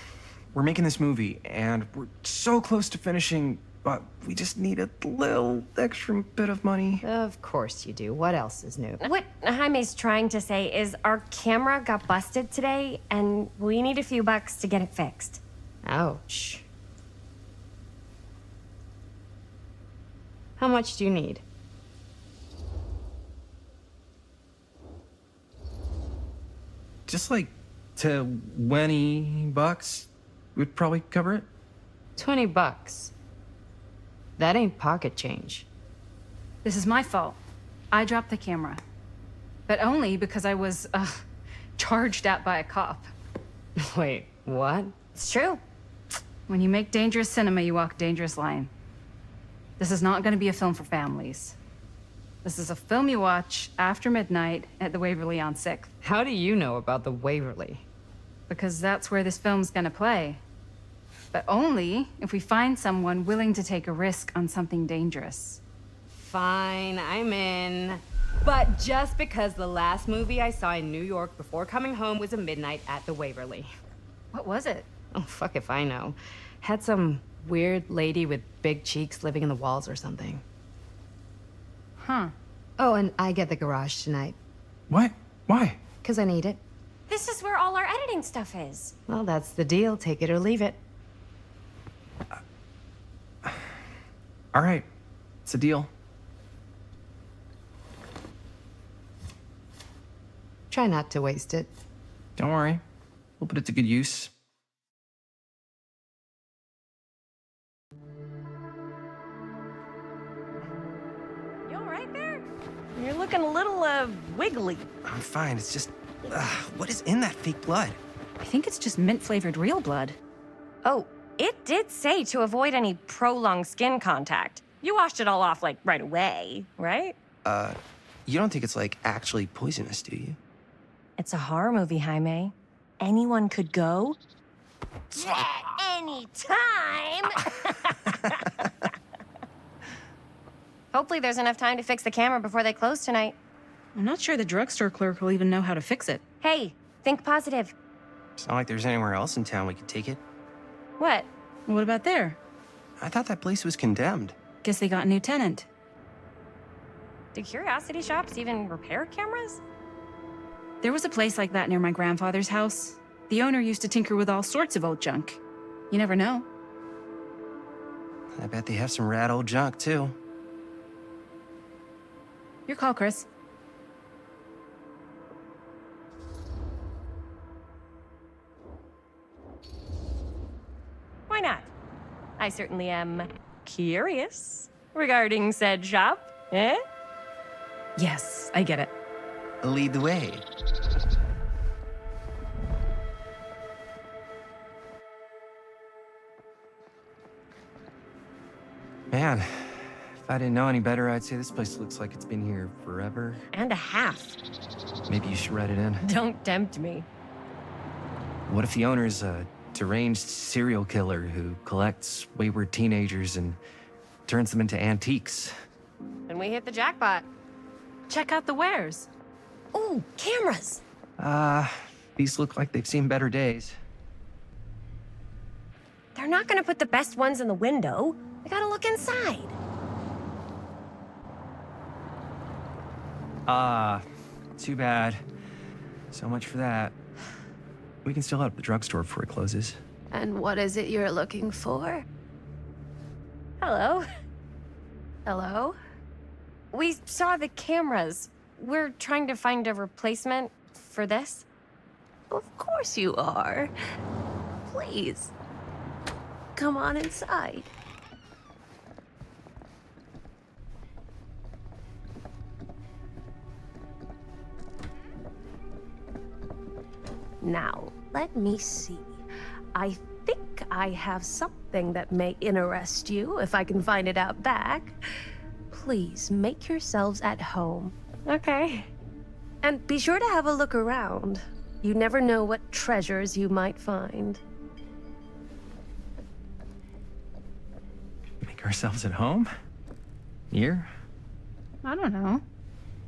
we're making this movie, and we're so close to finishing, but we just need a little extra bit of money. Of course you do. What else is new? What Jaime's trying to say is our camera got busted today, and we need a few bucks to get it fixed. Ouch. How much do you need? Just like $20 would probably cover it. $20. That ain't pocket change. This is my fault. I dropped the camera. But only because I was, charged at by a cop. Wait, what? It's true. When you make dangerous cinema, you walk a dangerous line. This is not going to be a film for families. This is a film you watch after midnight at the Waverly on 6th. How do you know about the Waverly? Because that's where this film's going to play. But only if we find someone willing to take a risk on something dangerous. Fine, I'm in. But just because the last movie I saw in New York before coming home was a midnight at the Waverly. What was it? Oh, fuck if I know. Had some weird lady with big cheeks living in the walls or something. Huh. Oh, and I get the garage tonight. What? Why? 'Cause I need it. This is where all our editing stuff is. Well, that's the deal. Take it or leave it. All right. It's a deal. Try not to waste it. Don't worry. We'll put it to good use. You all right there? You're looking a little, wiggly. I'm fine. It's just, what is in that fake blood? I think it's just mint-flavored real blood. Oh, it did say to avoid any prolonged skin contact. You washed it all off, like, right away, right? You don't think it's, like, actually poisonous, do you? It's a horror movie, Jaime. Anyone could go. Anytime! Hopefully there's enough time to fix the camera before they close tonight. I'm not sure the drugstore clerk will even know how to fix it. Hey, think positive. It's not like there's anywhere else in town we could take it. What? What about there? I thought that place was condemned. Guess they got a new tenant. Do curiosity shops even repair cameras? There was a place like that near my grandfather's house. The owner used to tinker with all sorts of old junk. You never know. I bet they have some rad old junk, too. Your call, Chris. Why not? I certainly am curious regarding said shop, eh? Yes, I get it. Lead the way. Man, if I didn't know any better, I'd say this place looks like it's been here forever. And a half. Maybe you should write it in. Don't tempt me. What if the owner's a deranged serial killer who collects wayward teenagers and turns them into antiques? Then we hit the jackpot. Check out the wares. Ooh, cameras! These look like they've seen better days. They're not gonna put the best ones in the window. We gotta look inside. Too bad. So much for that. We can still head up the drugstore before it closes. And what is it you're looking for? Hello. Hello? We saw the cameras. We're trying to find a replacement for this. Of course you are. Please. Come on inside. Now, let me see. I think I have something that may interest you, if I can find it out back. Please make yourselves at home. Okay. And be sure to have a look around. You never know what treasures you might find. Make ourselves at home? Here? I don't know.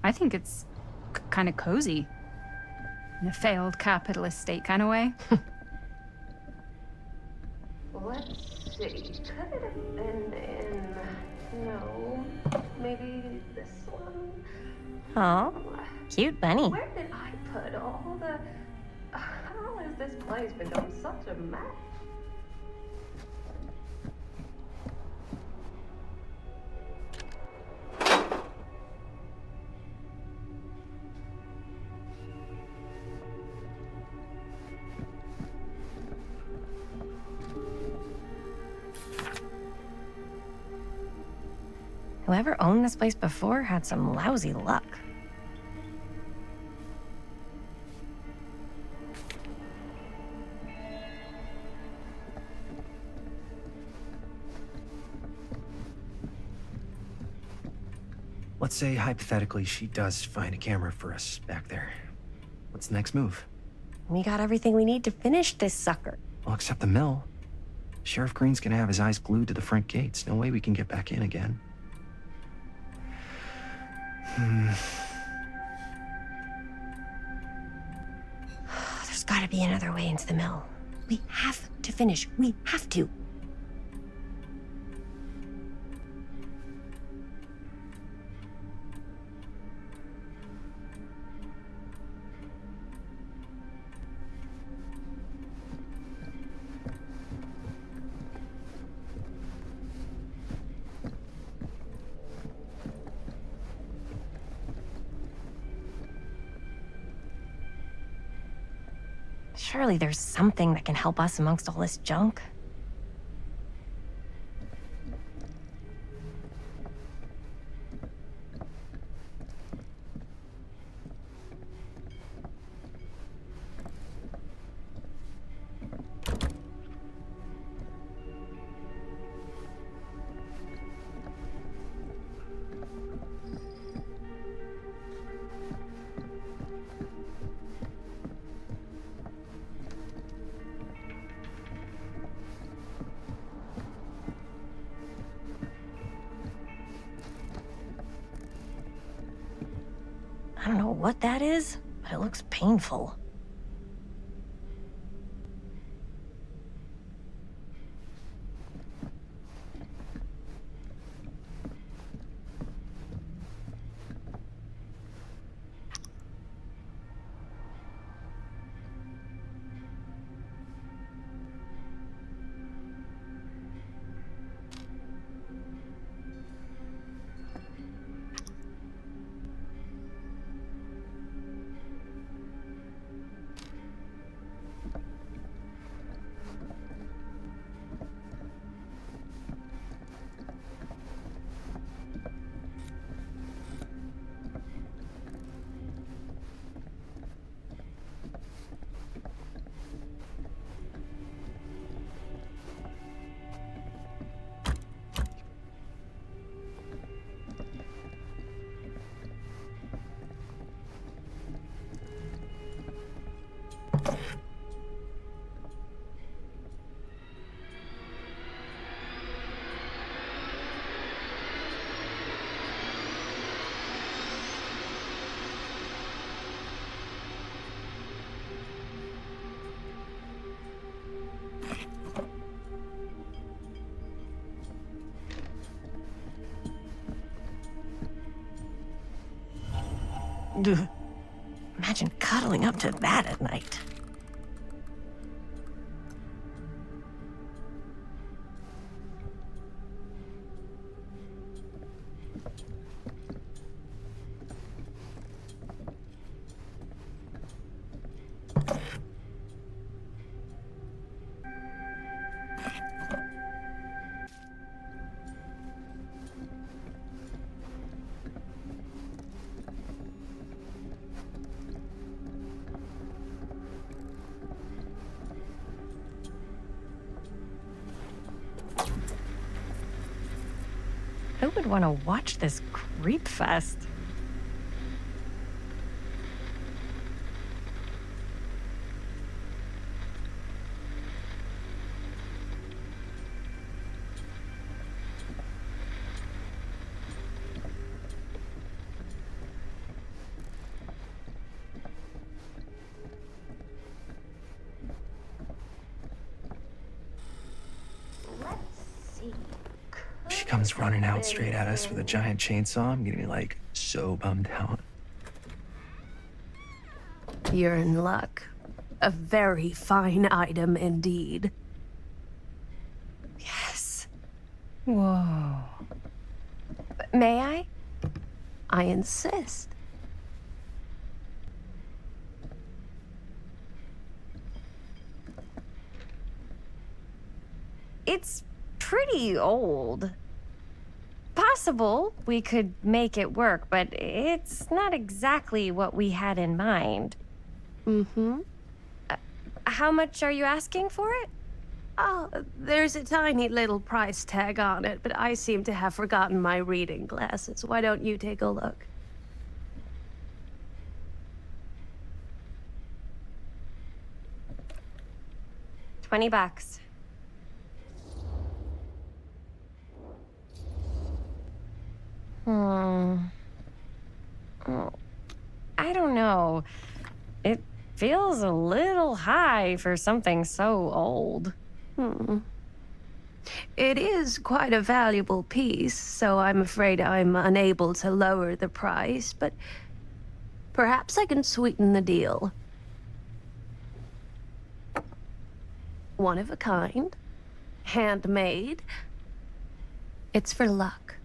I think it's kind of cozy. In a failed capitalist state kind of way. Let's see. Could it have been in... No. Maybe this one? Oh, cute bunny. Where did I put all the... How has this place become such a mess? Whoever owned this place before had some lousy luck. Let's say, hypothetically, she does find a camera for us back there. What's the next move? We got everything we need to finish this sucker. Well, except the mill. Sheriff Green's gonna have his eyes glued to the front gates. No way we can get back in again. There's gotta be another way into the mill. We have to finish. We have to. Surely there's something that can help us amongst all this junk. I don't know what that is, but it looks painful. Ugh. Imagine cuddling up to that at night. Who would want to watch this creep fest? She comes running out straight at us with a giant chainsaw. I'm gonna be like so bummed out. You're in luck. A very fine item indeed. Yes. Whoa. May I? I insist. It's pretty old. Possible we could make it work, but it's not exactly what we had in mind. Mm-hmm. How much are you asking for it? Oh, there's a tiny little price tag on it, but I seem to have forgotten my reading glasses. Why don't you take a look? $20. I don't know. It feels a little high for something so old. It is quite a valuable piece, so I'm afraid I'm unable to lower the price, but perhaps I can sweeten the deal. One of a kind, handmade. It's for luck.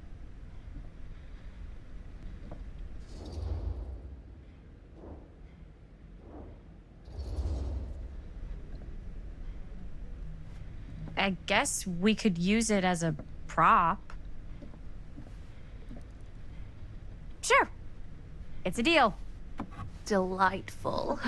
I guess we could use it as a prop. Sure. It's a deal. Delightful.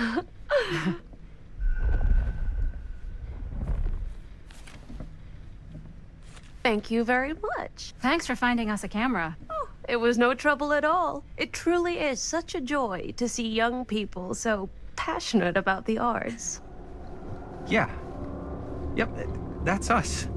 Thank you very much. Thanks for finding us a camera. Oh, it was no trouble at all. It truly is such a joy to see young people so passionate about the arts. Yeah. Yep, that's us.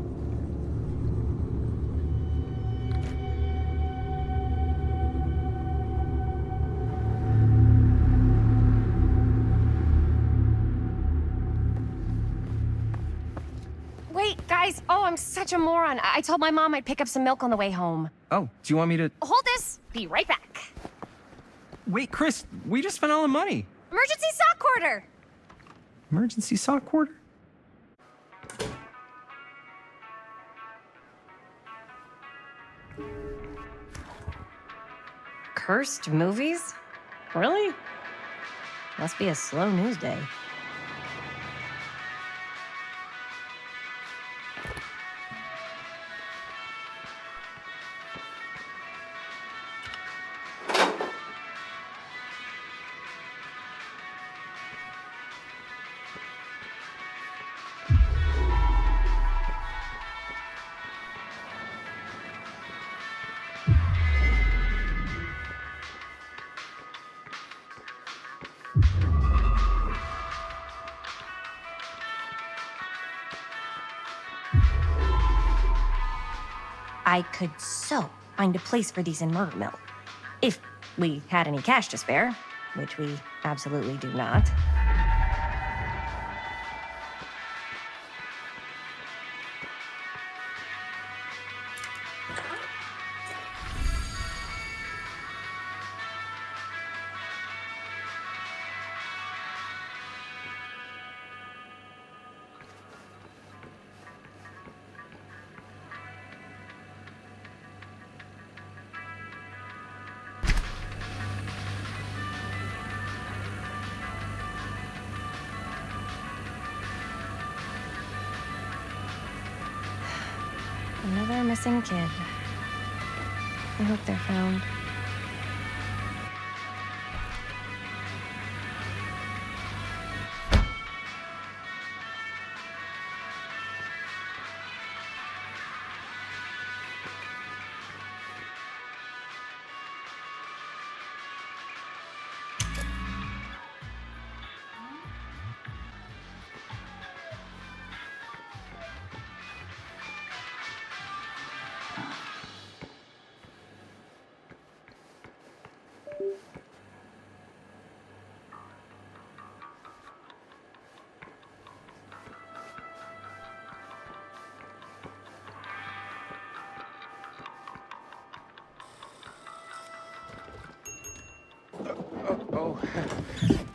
Wait, guys. Oh, I'm such a moron. I told my mom I'd pick up some milk on the way home. Oh, do you want me to... Hold this. Be right back. Wait, Chris, we just spent all the money. Emergency sock quarter. Emergency sock quarter? Cursed movies? Really? Must be a slow news day. I could so find a place for these in Murder Mill. If we had any cash to spare, which we absolutely do not. Another missing kid. I hope they're found.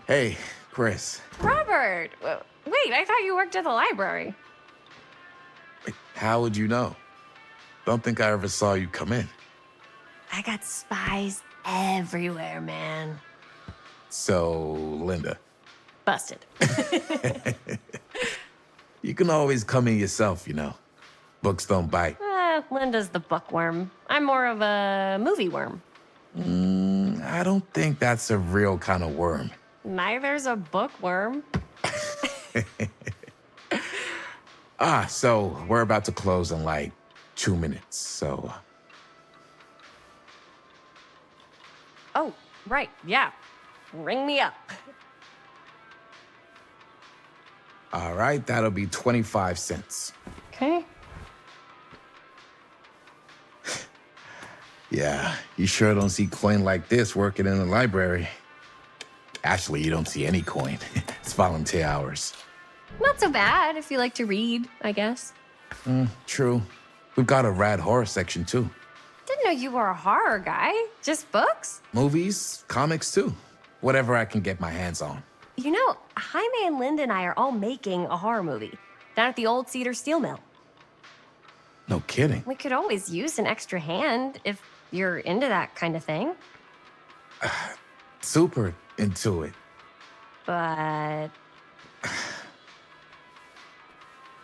Hey, Chris. Robert! Wait, I thought you worked at the library. How would you know? Don't think I ever saw you come in. I got spies everywhere, man. So, Linda. Busted. You can always come in yourself, you know. Books don't bite. Linda's the bookworm. I'm more of a movie worm. I don't think that's a real kind of worm. Neither's a bookworm. So we're about to close in like 2 minutes, so... Oh, right, yeah. Ring me up. All right, that'll be 25 cents. Okay. Yeah, you sure don't see coin like this working in the library. Actually, you don't see any coin. It's volunteer hours. Not so bad if you like to read, I guess. True. We've got a rad horror section, too. Didn't know you were a horror guy. Just books? Movies, comics, too. Whatever I can get my hands on. You know, Jaime and Linda and I are all making a horror movie down at the old Cedar Steel Mill. No kidding. We could always use an extra hand if you're into that kind of thing. Super into it. But...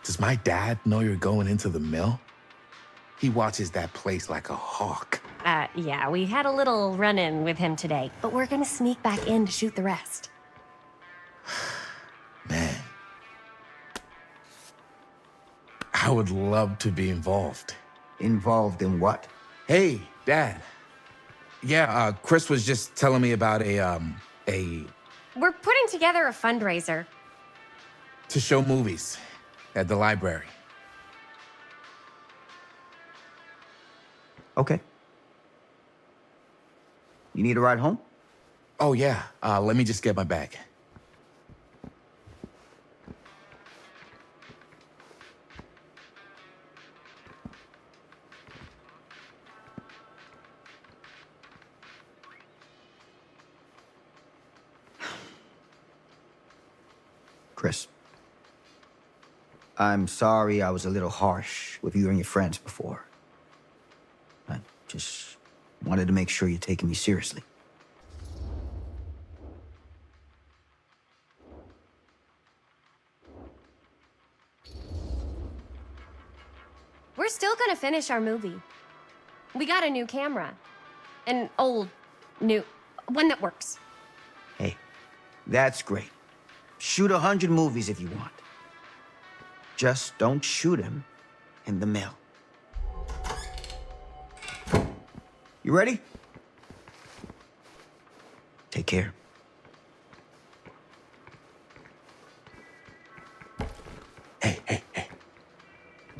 Does my dad know you're going into the mill? He watches that place like a hawk. Yeah, we had a little run-in with him today, but we're gonna sneak back in to shoot the rest. Man. I would love to be involved. Involved in what? Hey, Dad. Yeah, Chris was just telling me about a... We're putting together a fundraiser. to show movies at the library. Okay. You need a ride home? Oh, yeah. Let me just get my bag. Chris, I'm sorry I was a little harsh with you and your friends before. I just wanted to make sure you're taking me seriously. We're still gonna finish our movie. We got a new camera. An old, new, one that works. Hey, that's great. Shoot 100 movies if you want. Just don't shoot him in the mill. You ready? Take care. Hey.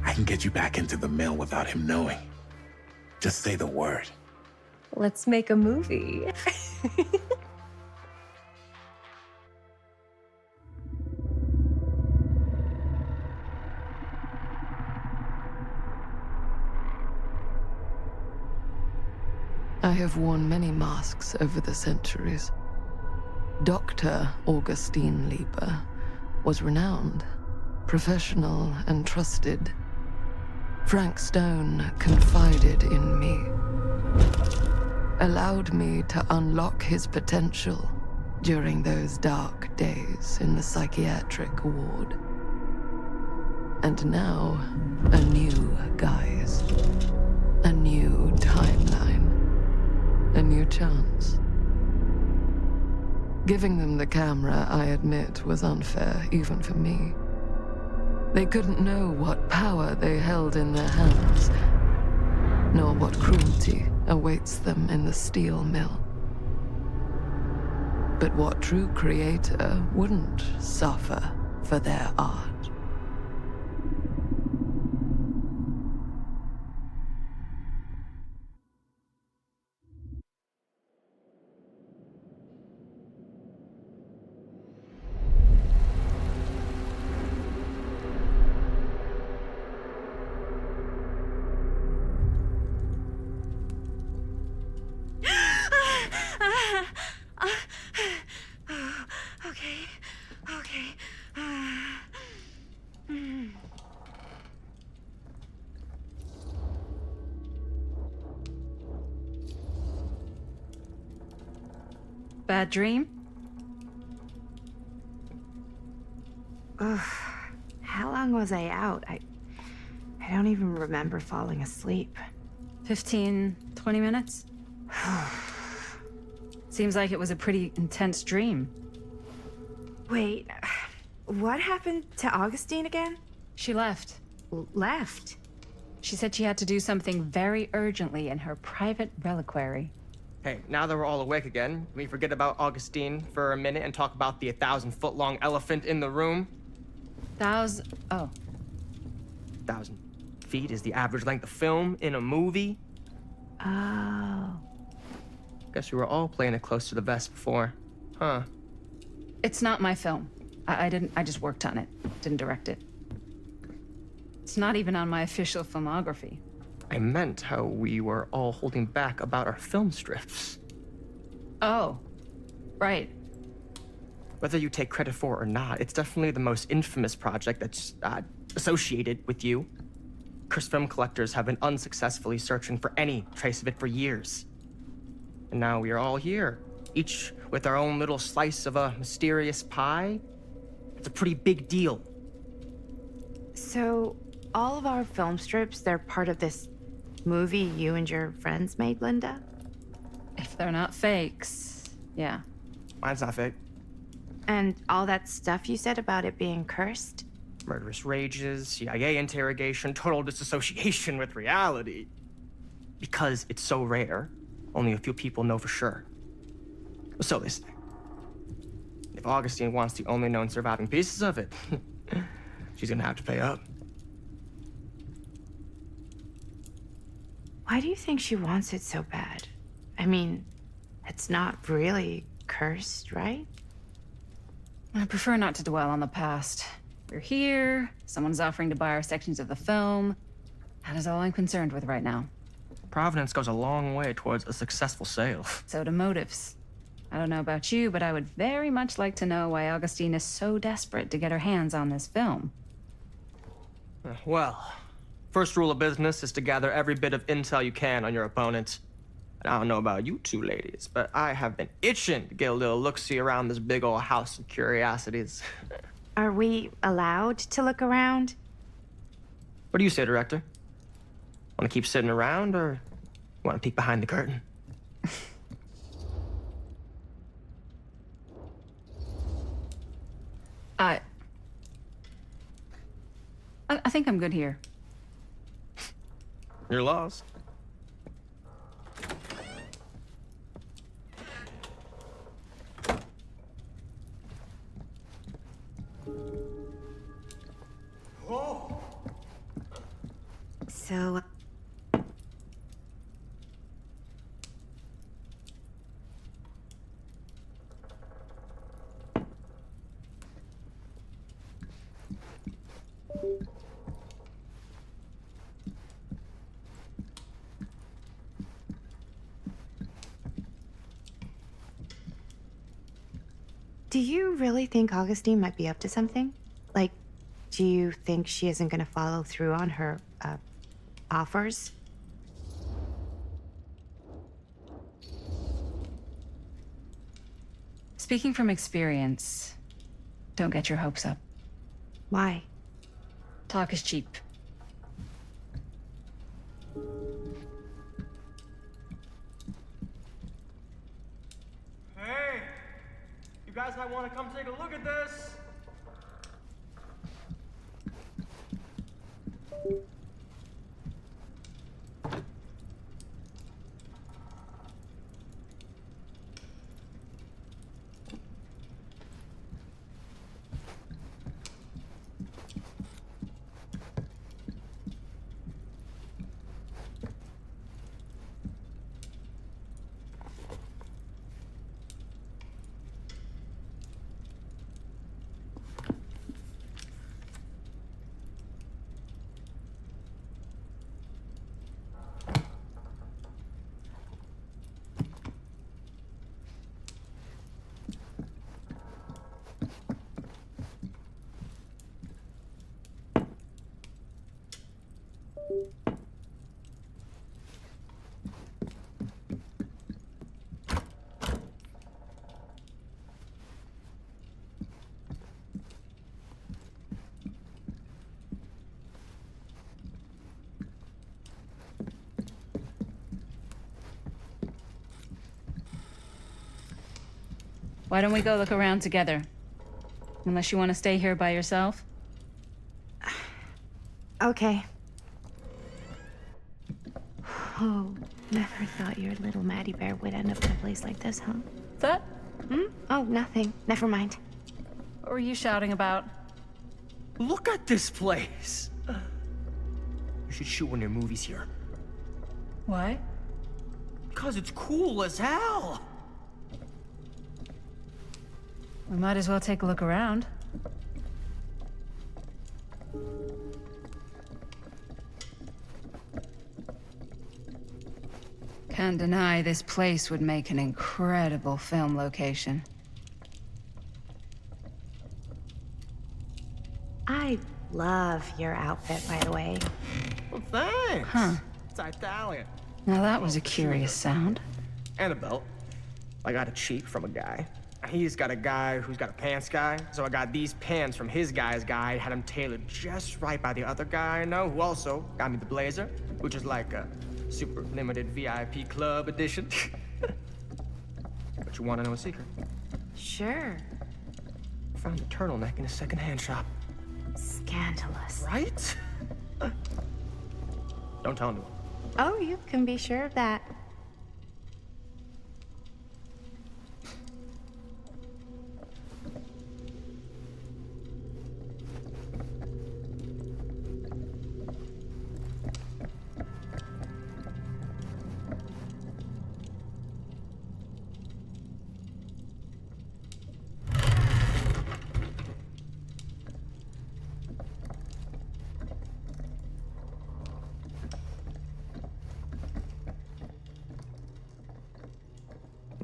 I can get you back into the mill without him knowing. Just say the word. Let's make a movie. I have worn many masks over the centuries. Dr. Augustine Lieber was renowned, professional, and trusted. Frank Stone confided in me, allowed me to unlock his potential during those dark days in the psychiatric ward. And now, a new guise. A new timeline. A new chance. Giving them the camera, I admit, was unfair, even for me. They couldn't know what power they held in their hands, nor what cruelty awaits them in the steel mill. But what true creator wouldn't suffer for their art? Bad dream? Ugh. How long was I out? I don't even remember falling asleep. 15, 20 minutes? Seems like it was a pretty intense dream. Wait, what happened to Augustine again? She left. Left? She said she had to do something very urgently in her private reliquary. Hey, now that we're all awake again, can we forget about Augustine for a minute and talk about the 1,000-foot-long elephant in the room? Oh. 1,000 feet is the average length of film in a movie. Oh. Guess we were all playing it close to the vest before, huh? It's not my film. I just worked on it, didn't direct it. It's not even on my official filmography. I meant how we were all holding back about our film strips. Oh, right. Whether you take credit for it or not, it's definitely the most infamous project that's associated with you. Cursed film collectors have been unsuccessfully searching for any trace of it for years. And now we are all here, each with our own little slice of a mysterious pie. It's a pretty big deal. So, all of our film strips, they're part of this movie you and your friends made, Linda? If they're not fakes, yeah. Mine's not fake. And all that stuff you said about it being cursed? Murderous rages, CIA interrogation, total disassociation with reality. Because it's so rare, only a few people know for sure. So they say. If Augustine wants the only known surviving pieces of it, she's gonna have to pay up. Why do you think she wants it so bad? I mean, it's not really cursed, right? I prefer not to dwell on the past. We're here, someone's offering to buy our sections of the film. That is all I'm concerned with right now. Providence goes a long way towards a successful sale. So do motives. I don't know about you, but I would very much like to know why Augustine is so desperate to get her hands on this film. Well, first rule of business is to gather every bit of intel you can on your opponent. And I don't know about you two ladies, but I have been itching to get a little look-see around this big old house of curiosities. Are we allowed to look around? What do you say, director? Want to keep sitting around, or want to peek behind the curtain? I think I'm good here. You're lost. So... Do you really think Augustine might be up to something? Like, do you think she isn't gonna follow through on her, offers? Speaking from experience, don't get your hopes up. Why? Talk is cheap. guys might want to come take a look at this. Why don't we go look around together? Unless you want to stay here by yourself? Okay. Oh, never thought your little Maddie Bear would end up in a place like this, huh? That? Oh, nothing. Never mind. What were you shouting about? Look at this place. You should shoot one of your movies here. Why? Because it's cool as hell. We might as well take a look around. Can't deny this place would make an incredible film location. I love your outfit, by the way. Well, thanks. Huh. It's Italian. Now that was a curious sound. And a belt. I got a cheap from a guy. He's got a guy who's got a pants guy, so I got these pants from his guy's guy, had them tailored just right by the other guy I know, who also got me the blazer, which is like a super limited VIP club edition. But you want to know a secret? Sure. I found a turtleneck in a secondhand shop. Scandalous. Right? Don't tell anyone. Oh, you can be sure of that.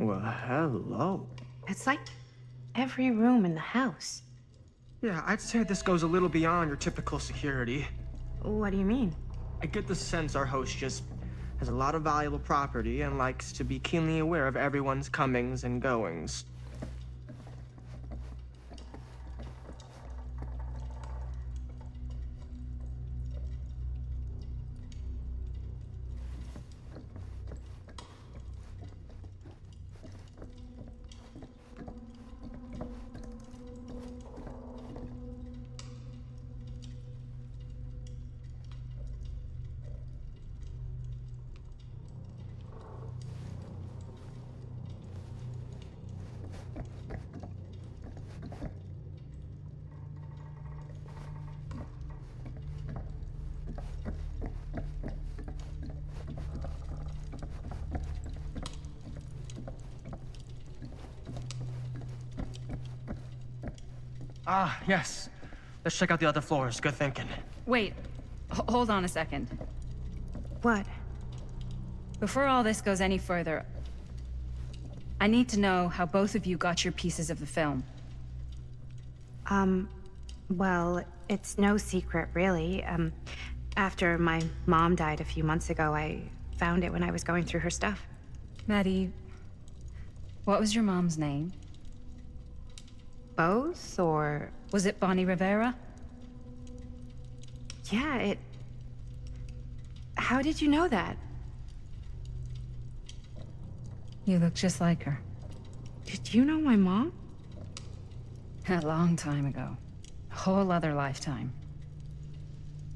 Well, hello. It's like every room in the house. Yeah, I'd say this goes a little beyond your typical security. What do you mean? I get the sense our host just has a lot of valuable property and likes to be keenly aware of everyone's comings and goings. Ah, yes. Let's check out the other floors. Good thinking. Wait, hold on a second. What? Before all this goes any further, I need to know how both of you got your pieces of the film. Well, it's no secret, really. After my mom died a few months ago, I found it when I was going through her stuff. Maddie, what was your mom's name? Both, or... Was it Bonnie Rivera? Yeah, How did you know that? You look just like her. Did you know my mom? A long time ago. A whole other lifetime.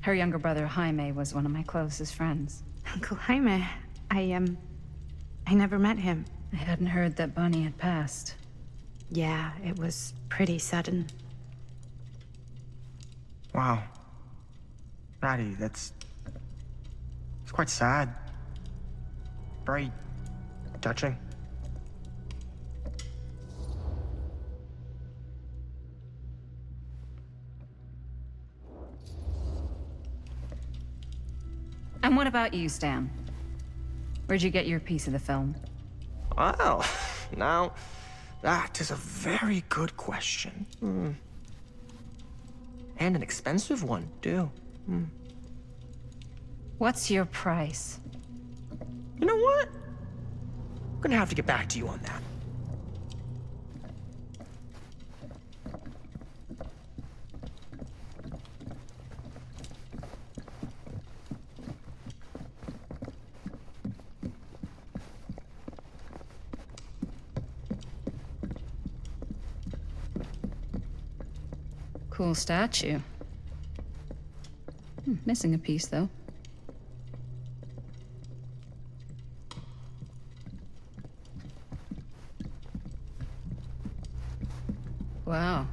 Her younger brother, Jaime, was one of my closest friends. Uncle Jaime, I never met him. I hadn't heard that Bunny had passed. Yeah, it was pretty sudden. Wow. Maddie, it's quite sad. Very touching. And what about you, Stan? Where'd you get your piece of the film? Well, now, that is a very good question. And an expensive one, too. What's your price? You know what? I'm gonna have to get back to you on that. Cool statue. Missing a piece, though. Wow.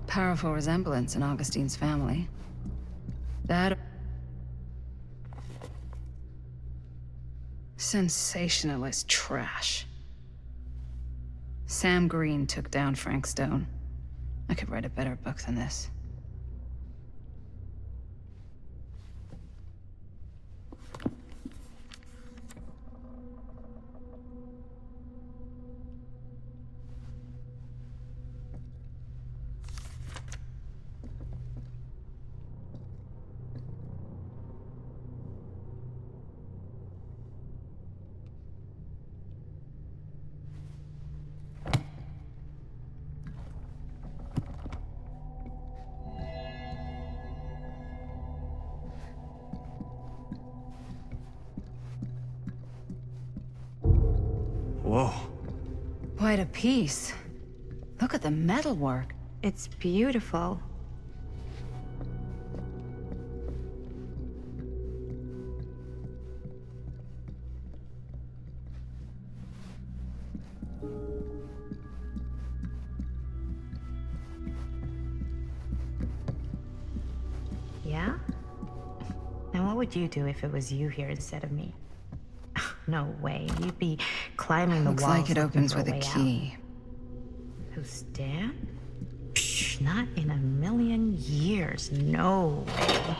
Powerful resemblance in Augustine's family. That... sensationalist trash. Sam Green took down Frank Stone. I could write a better book than this. Whoa. Quite a piece. Look at the metalwork. It's beautiful. Yeah? And what would you do if it was you here instead of me? No way. You'd be climbing the Looks walls. like it opens with a way key. Out. Who's Stan? Psh, not in a million years. No way.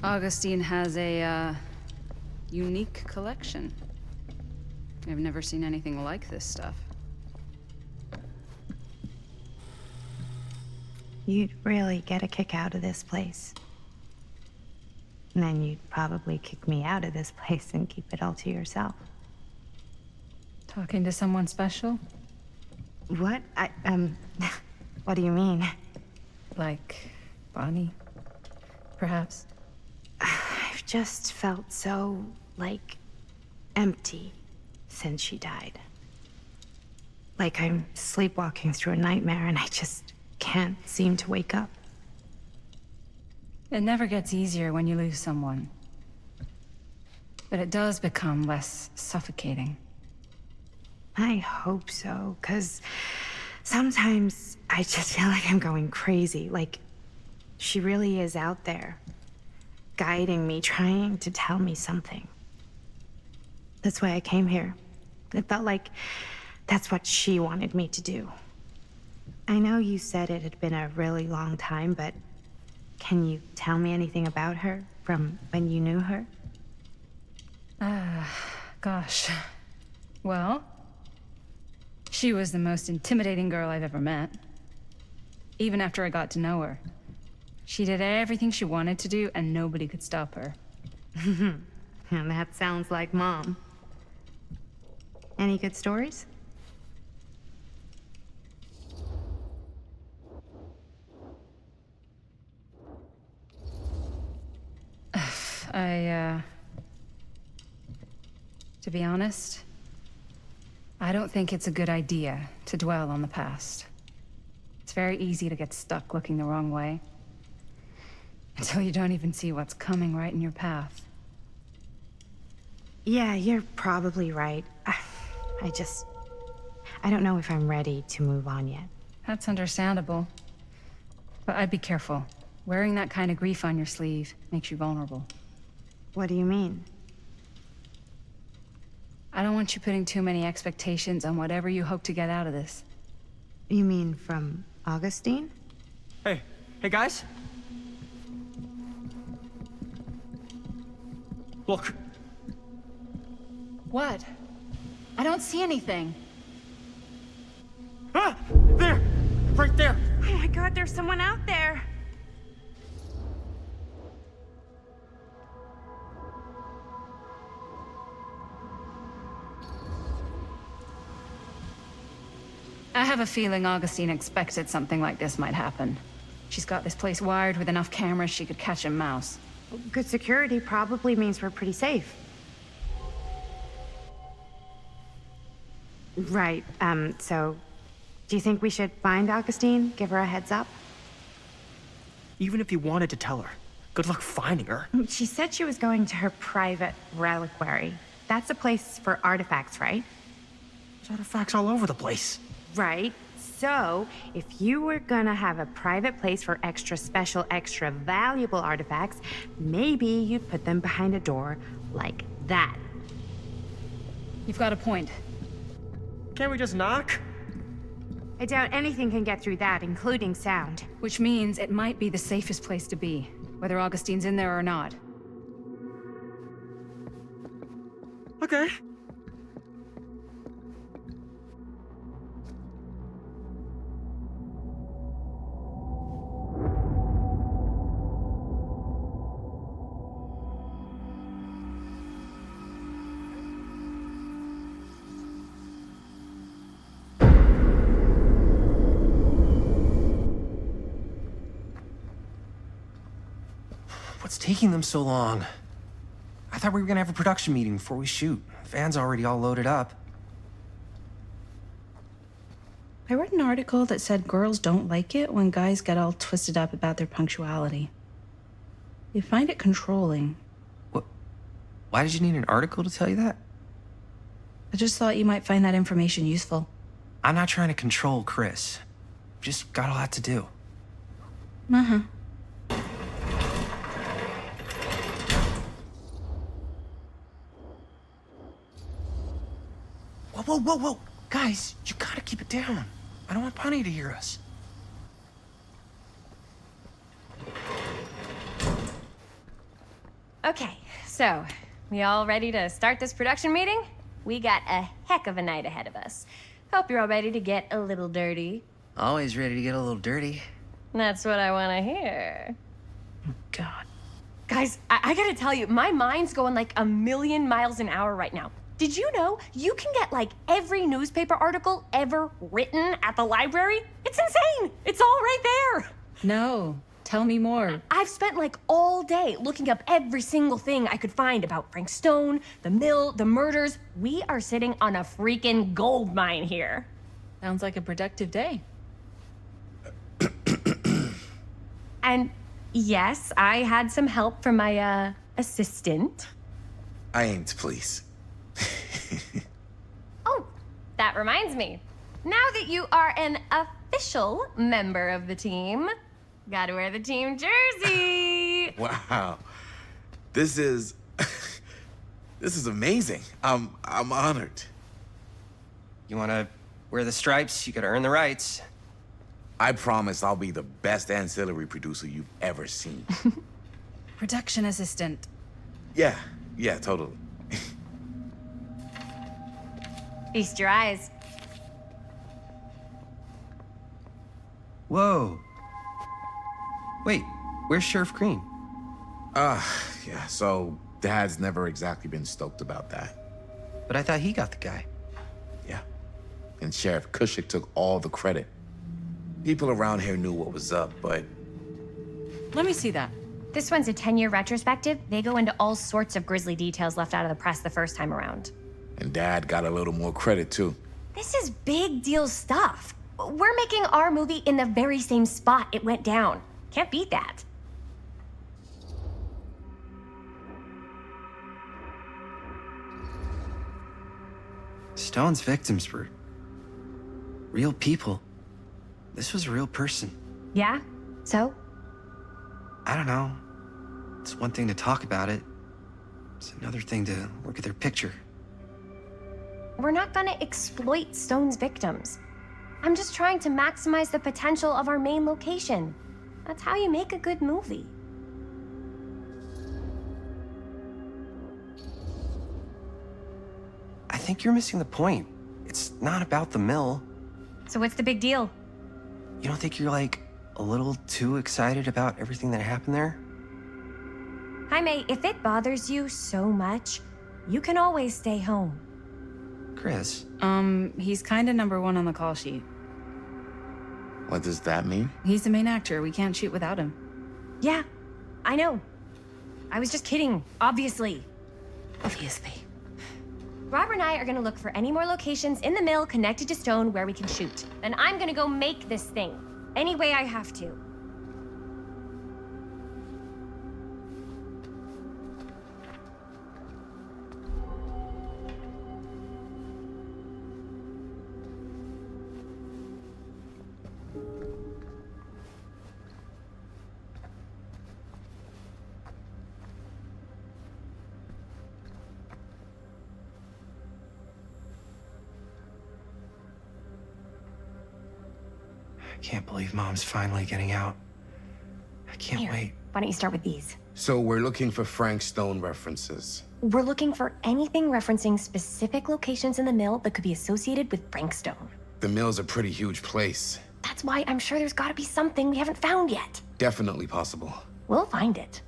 Augustine has a, unique collection. I've never seen anything like this stuff. You'd really get a kick out of this place. And then you'd probably kick me out of this place and keep it all to yourself. Talking to someone special? What? What do you mean? Like Bonnie, perhaps? I've just felt so, like, empty since she died. Like I'm sleepwalking through a nightmare and I just can't seem to wake up. It never gets easier when you lose someone. But it does become less suffocating. I hope so, 'cause sometimes I just feel like I'm going crazy. Like, she really is out there, guiding me, trying to tell me something. That's why I came here. It felt like that's what she wanted me to do. I know you said it had been a really long time, but can you tell me anything about her from when you knew her? Gosh. Well, she was the most intimidating girl I've ever met. Even after I got to know her. She did everything she wanted to do, and nobody could stop her. And that sounds like Mom. Any good stories? To be honest, I don't think it's a good idea to dwell on the past. It's very easy to get stuck looking the wrong way. Until you don't even see what's coming right in your path. Yeah, you're probably right. I don't know if I'm ready to move on yet. That's understandable. But I'd be careful. Wearing that kind of grief on your sleeve makes you vulnerable. What do you mean? I don't want you putting too many expectations on whatever you hope to get out of this. You mean from Augustine? Hey guys. Look. What? I don't see anything. Ah! There! Right there! Oh my god, there's someone out there! I have a feeling Augustine expected something like this might happen. She's got this place wired with enough cameras she could catch a mouse. Good security probably means we're pretty safe. Right, so... Do you think we should find Augustine? Give her a heads up? Even if you wanted to tell her, good luck finding her. She said she was going to her private reliquary. That's a place for artifacts, right? There's artifacts all over the place. Right. So, if you were gonna have a private place for extra special, extra valuable artifacts, maybe you'd put them behind a door like that. You've got a point. Can't we just knock? I doubt anything can get through that, including sound. Which means it might be the safest place to be, whether Augustine's in there or not. Okay. What's taking them so long? I thought we were gonna have a production meeting before we shoot. The van's already all loaded up. I read an article that said girls don't like it when guys get all twisted up about their punctuality. They find it controlling. What? Why did you need an article to tell you that? I just thought you might find that information useful. I'm not trying to control Chris. Just got a lot to do. Uh-huh. Whoa. Guys, you gotta keep it down. I don't want Bunny to hear us. Okay, so, we all ready to start this production meeting? We got a heck of a night ahead of us. Hope you're all ready to get a little dirty. Always ready to get a little dirty. That's what I want to hear. Oh, God. Guys, I gotta tell you, my mind's going like a million miles an hour right now. Did you know you can get like every newspaper article ever written at the library? It's insane! It's all right there! No. Tell me more. I've spent like all day looking up every single thing I could find about Frank Stone, the mill, the murders. We are sitting on a freaking gold mine here. Sounds like a productive day. And yes, I had some help from my, assistant. I ain't please. Oh, that reminds me. Now that you are an official member of the team, gotta wear the team jersey. Wow. This is amazing. I'm honored. You wanna wear the stripes? You gotta earn the rights. I promise I'll be the best ancillary producer you've ever seen. Production assistant. Yeah, totally. Feast your eyes. Whoa. Wait, where's Sheriff Green? Yeah, so Dad's never exactly been stoked about that. But I thought he got the guy. Yeah. And Sheriff Cushik took all the credit. People around here knew what was up, but... Let me see that. This one's a 10-year retrospective. They go into all sorts of grisly details left out of the press the first time around. And Dad got a little more credit, too. This is big deal stuff. We're making our movie in the very same spot it went down. Can't beat that. Stone's victims were real people. This was a real person. Yeah? So? I don't know. It's one thing to talk about it. It's another thing to look at their picture. We're not gonna exploit Stone's victims. I'm just trying to maximize the potential of our main location. That's how you make a good movie. I think you're missing the point. It's not about the mill. So what's the big deal? You don't think you're like a little too excited about everything that happened there? Jaime, if it bothers you so much, you can always stay home. Chris? He's kinda number one on the call sheet. What does that mean? He's the main actor. We can't shoot without him. Yeah, I know. I was just kidding, obviously. Obviously. Robert and I are gonna look for any more locations in the mill connected to Stone where we can shoot. Then I'm gonna go make this thing, any way I have to. I can't believe Mom's finally getting out. I can't Here, wait. why don't you start with these? So we're looking for Frank Stone references. We're looking for anything referencing specific locations in the mill that could be associated with Frank Stone. The mill's a pretty huge place. That's why I'm sure there's gotta be something we haven't found yet. Definitely possible. We'll find it.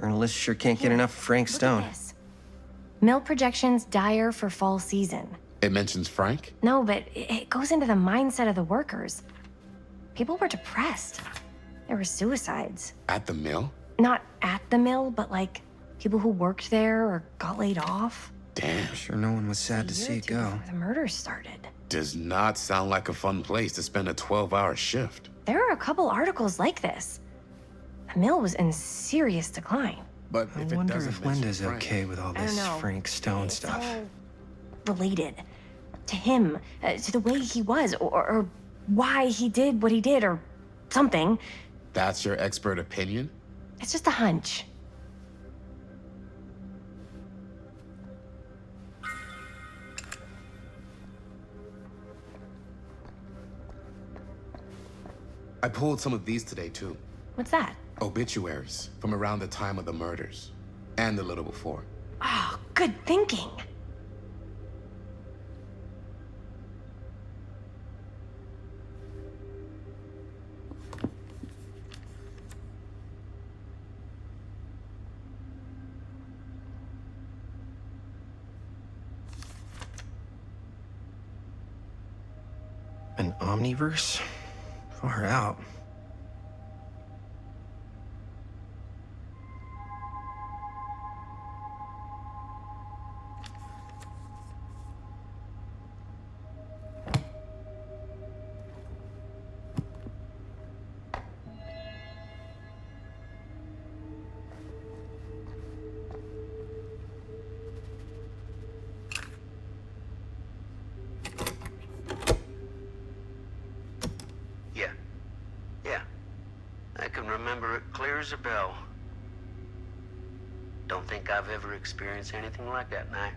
Journalists sure can't get enough of Frank Stone. Mill projections dire for fall season. It mentions Frank? No, but it goes into the mindset of the workers. People were depressed. There were suicides. At the mill? Not at the mill, but like people who worked there or got laid off. Damn. I'm sure no one was sad to see it go. Before the murders started. Does not sound like a fun place to spend a 12-hour shift. There are a couple articles like this. The mill was in serious decline. But I if it wonder doesn't if mention Linda's Frank- okay with all I don't this know. Frank Stone It's stuff. all related to him, to the way he was, or why he did what he did, or something. That's your expert opinion? It's just a hunch. I pulled some of these today, too. What's that? Obituaries from around the time of the murders. And a little before. Oh, good thinking. An omniverse? Far out. I can remember it clear as a bell. Don't think I've ever experienced anything like that night.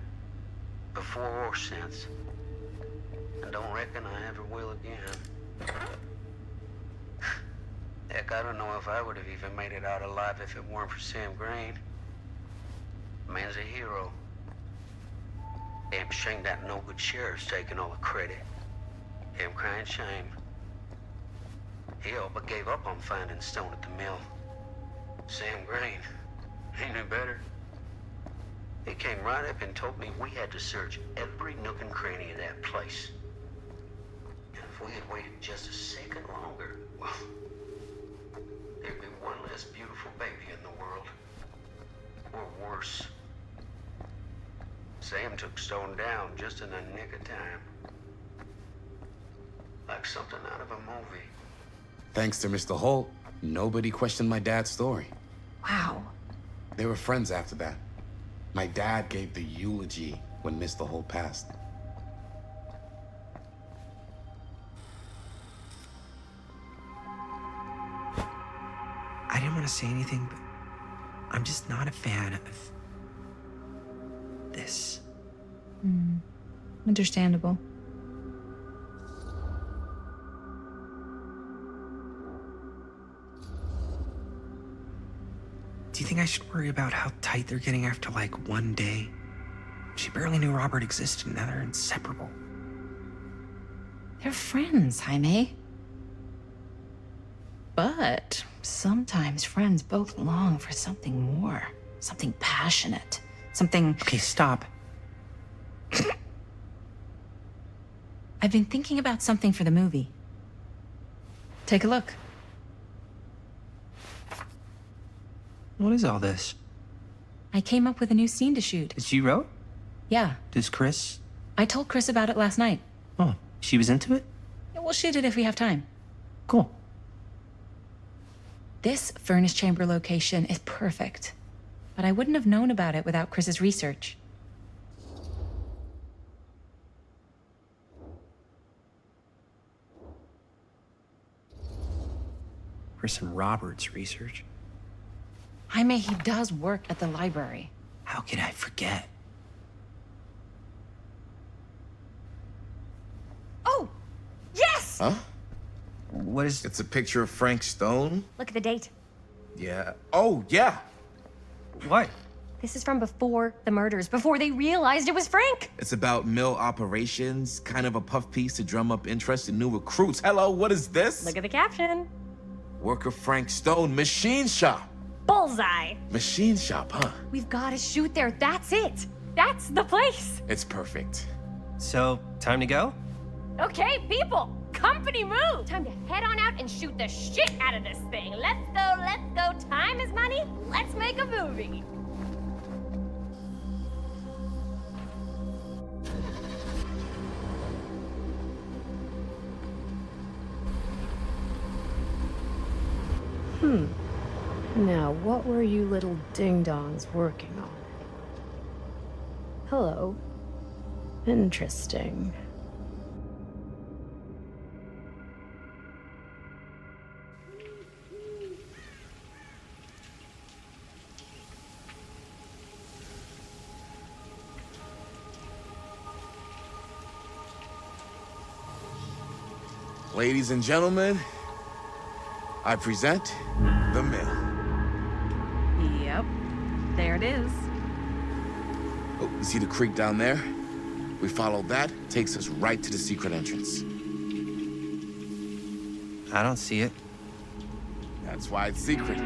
Before or since. And don't reckon I ever will again. Heck, I don't know if I would have even made it out alive if it weren't for Sam Green. Man's a hero. Damn shame that no-good sheriff's taking all the credit. Damn crying shame. He all but gave up on finding Stone at the mill. Sam Green. He knew better. He came right up and told me we had to search every nook and cranny of that place. And if we had waited just a second longer, well, there'd be one less beautiful baby in the world. Or worse. Sam took Stone down just in the nick of time. Like something out of a movie. Thanks to Mr. Holt, nobody questioned my dad's story. Wow. They were friends after that. My dad gave the eulogy when Mr. Holt passed. I didn't want to say anything, but I'm just not a fan of this. Understandable. Do you think I should worry about how tight they're getting after, like, one day? She barely knew Robert existed, and now they're inseparable. They're friends, Jaime. But sometimes friends both long for something more, something passionate, something. Okay, stop. I've been thinking about something for the movie. Take a look. What is all this? I came up with a new scene to shoot. That you wrote? Yeah. Does Chris? I told Chris about it last night. Oh, she was into it? Yeah, we'll shoot it if we have time. Cool. This furnace chamber location is perfect. But I wouldn't have known about it without Chris's research. Chris and Robert's research? Jaime, he does work at the library. How could I forget? Oh! Yes! Huh? What is... It's a picture of Frank Stone? Look at the date. Yeah. Oh, yeah. What? This is from before the murders, before they realized it was Frank. It's about mill operations, kind of a puff piece to drum up interest in new recruits. Hello, what is this? Look at the caption. Work of Frank Stone, machine shop. Bullseye. Machine shop, huh? We've got to shoot there. That's it. That's the place. It's perfect. So, time to go? Okay, people. Company move. Time to head on out and shoot the shit out of this thing. Let's go, let's go. Time is money. Let's make a movie. Now, what were you little ding-dongs working on? Hello. Interesting. Ladies and gentlemen, I present the mill. Yep. There it is. Oh, you see the creek down there? We follow that, takes us right to the secret entrance. I don't see it. That's why it's secret.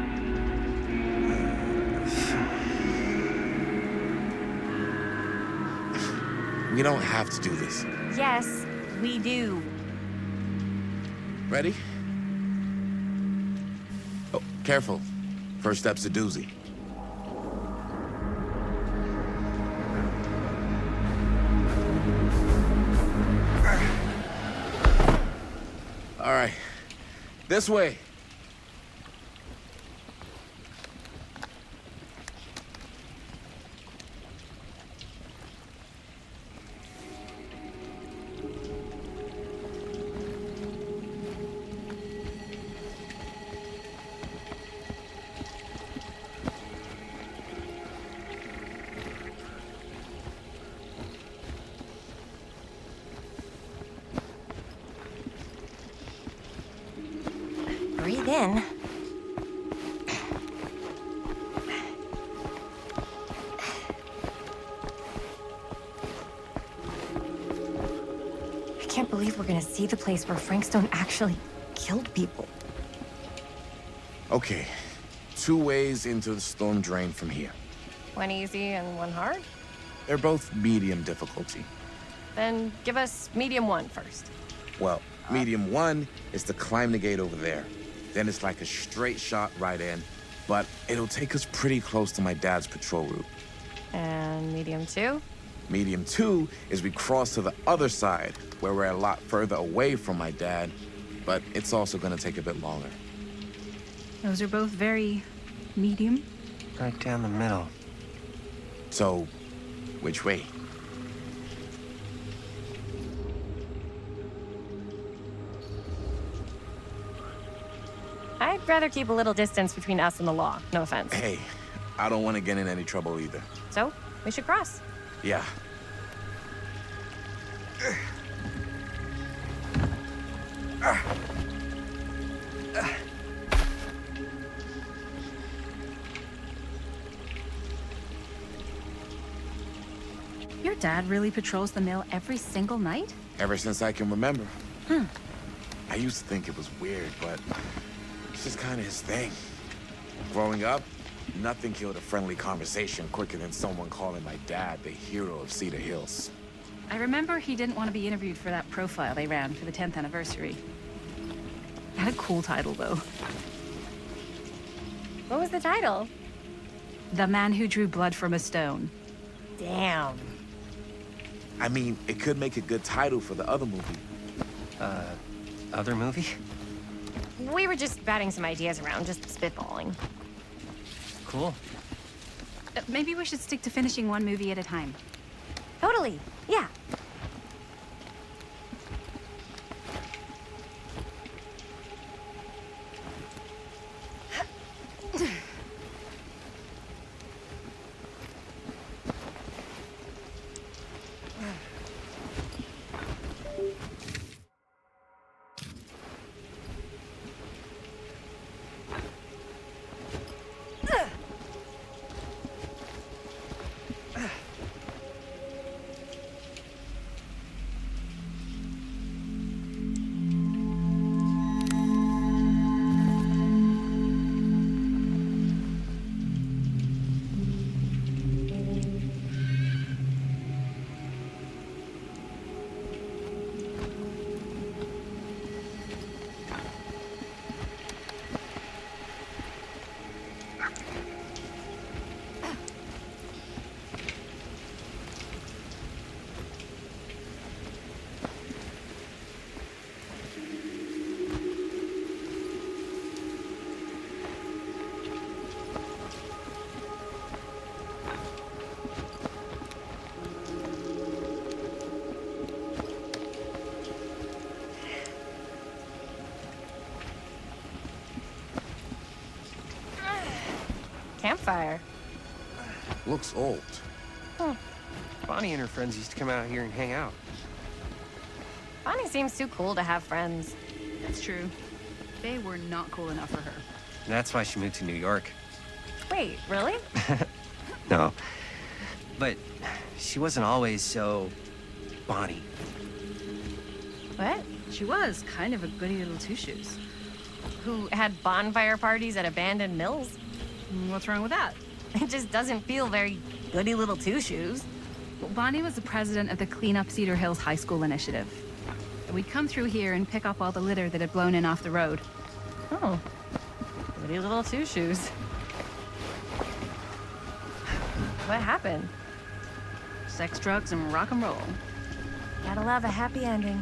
We don't have to do this. Yes, we do. Ready? Oh, careful. First step's a doozy. All right, this way. Breathe in. I can't believe we're gonna see the place where Frank Stone actually killed people. Okay, 2 ways into the storm drain from here. One easy and one hard? They're both medium difficulty. Then give us medium 1 first. Well, medium 1 is to climb the gate over there. Then it's like a straight shot right in, but it'll take us pretty close to my dad's patrol route. And medium 2? Medium 2 is we cross to the other side, where we're a lot further away from my dad, but it's also gonna take a bit longer. Those are both very medium. Right down the middle. So, which way? I'd rather keep a little distance between us and the law. No offense. Hey, I don't want to get in any trouble either. So, we should cross. Yeah. Your dad really patrols the mill every single night? Ever since I can remember. I used to think it was weird, but it's just kind of his thing. Growing up, nothing killed a friendly conversation quicker than someone calling my dad the hero of Cedar Hills. I remember he didn't want to be interviewed for that profile they ran for the 10th anniversary. Had a cool title, though. What was the title? The Man Who Drew Blood from a Stone. Damn. I mean, it could make a good title for the other movie. Other movie? We were just batting some ideas around, just spitballing. Cool. Maybe we should stick to finishing one movie at a time. Totally. Yeah. Campfire. Looks old. Huh. Bonnie and her friends used to come out here and hang out. Bonnie seems too cool to have friends. That's true. They were not cool enough for her. That's why she moved to New York. Wait, really? No. But she wasn't always so Bonnie. What? She was kind of a goody little two-shoes. Who had bonfire parties at abandoned mills? What's wrong with that? It just doesn't feel very goody little two-shoes. Well, Bonnie was the president of the Clean Up Cedar Hills High School initiative. We'd come through here and pick up all the litter that had blown in off the road. Oh. Goody little two-shoes. What happened? Sex, drugs, and rock and roll. Gotta love a happy ending.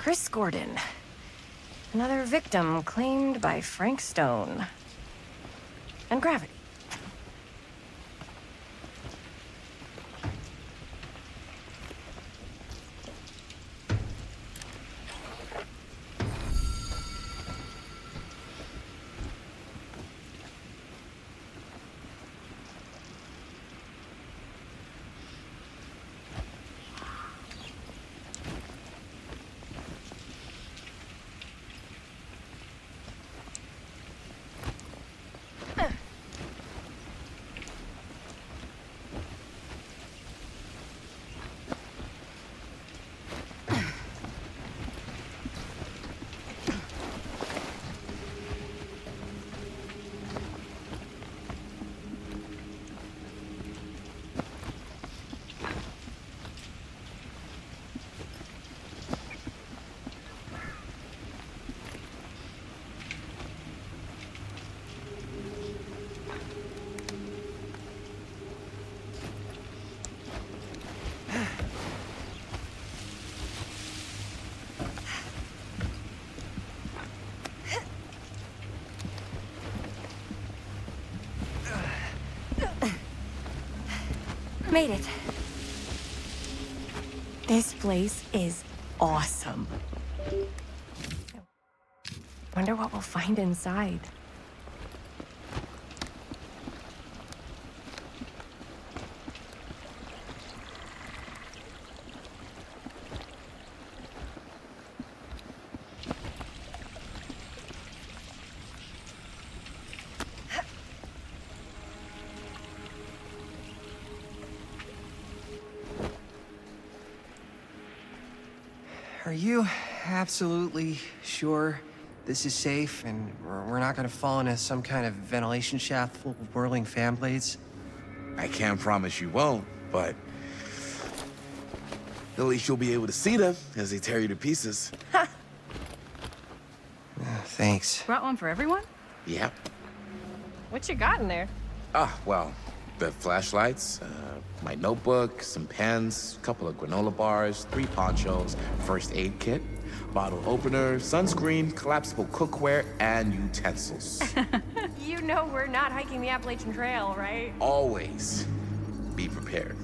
Chris Gordon. Another victim claimed by Frank Stone. And gravity. Made it. This place is awesome. Wonder what we'll find inside. Are you absolutely sure this is safe and we're not gonna fall into some kind of ventilation shaft full of whirling fan blades? I can't promise you won't, but at least you'll be able to see them as they tear you to pieces. Thanks. Brought one for everyone? Yep. What you got in there? Well, the flashlights, my notebook, some pens, a couple of granola bars, 3 ponchos, first aid kit, bottle opener, sunscreen, collapsible cookware, and utensils. You know we're not hiking the Appalachian Trail, right? Always be prepared.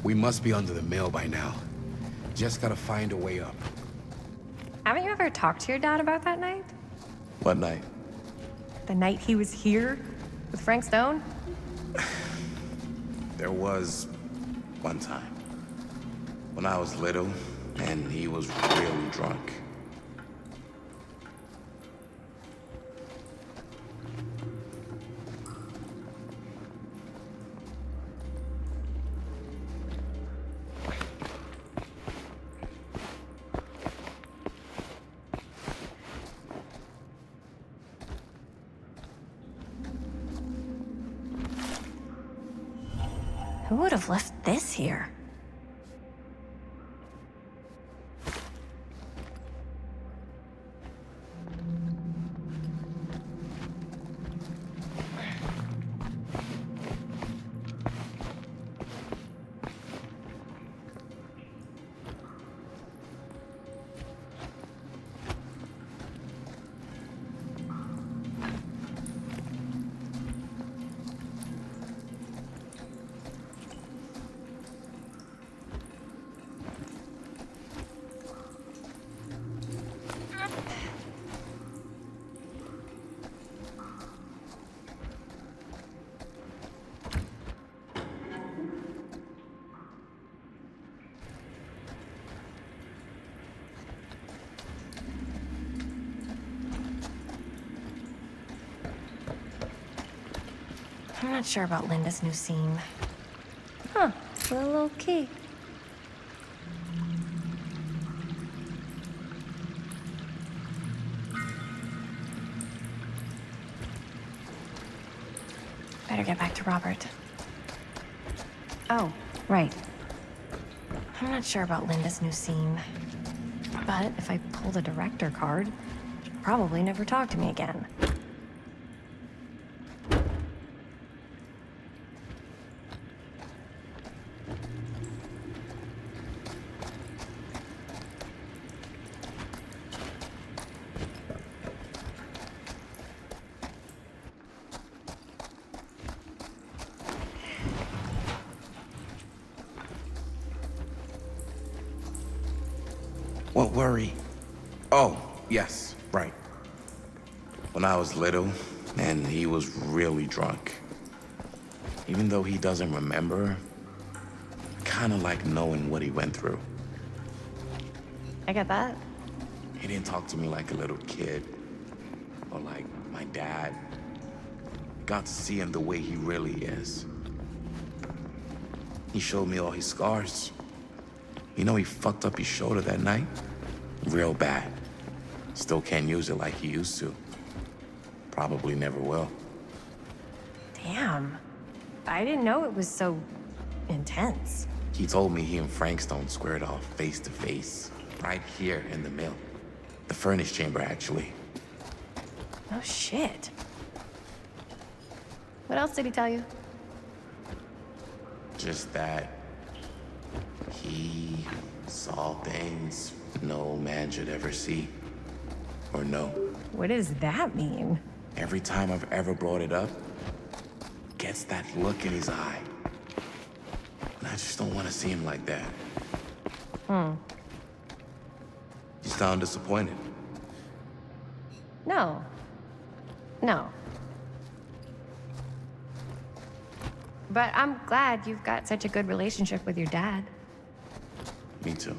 We must be under the mill by now. Just gotta find a way up. Haven't you ever talked to your dad about that night? What night? The night he was here with Frank Stone? There was one time when I was little and he was really drunk. Who would have left this here? I'm not sure about Linda's new scene. Huh, a little key. better get back to Robert. Oh, right. I'm not sure about Linda's new scene. But if I pull the director card, she'll probably never talk to me again. What worry? Oh, yes, right. When I was little, and he was really drunk. Even though he doesn't remember, I kinda like knowing what he went through. I get that. He didn't talk to me like a little kid, or like my dad. I got to see him the way he really is. He showed me all his scars. You know, he fucked up his shoulder that night? Real bad. Still can't use it like he used to. Probably never will. Damn. I didn't know it was so intense. He told me he and Frankstone squared off face to face, right here in the mill. The furnace chamber, actually. Oh, shit. What else did he tell you? Just that he saw things no man should ever see or know. What does that mean? Every time I've ever brought it up, gets that look in his eye. And I just don't want to see him like that. Hmm. You sound disappointed. No. No. But I'm glad you've got such a good relationship with your dad. Me too.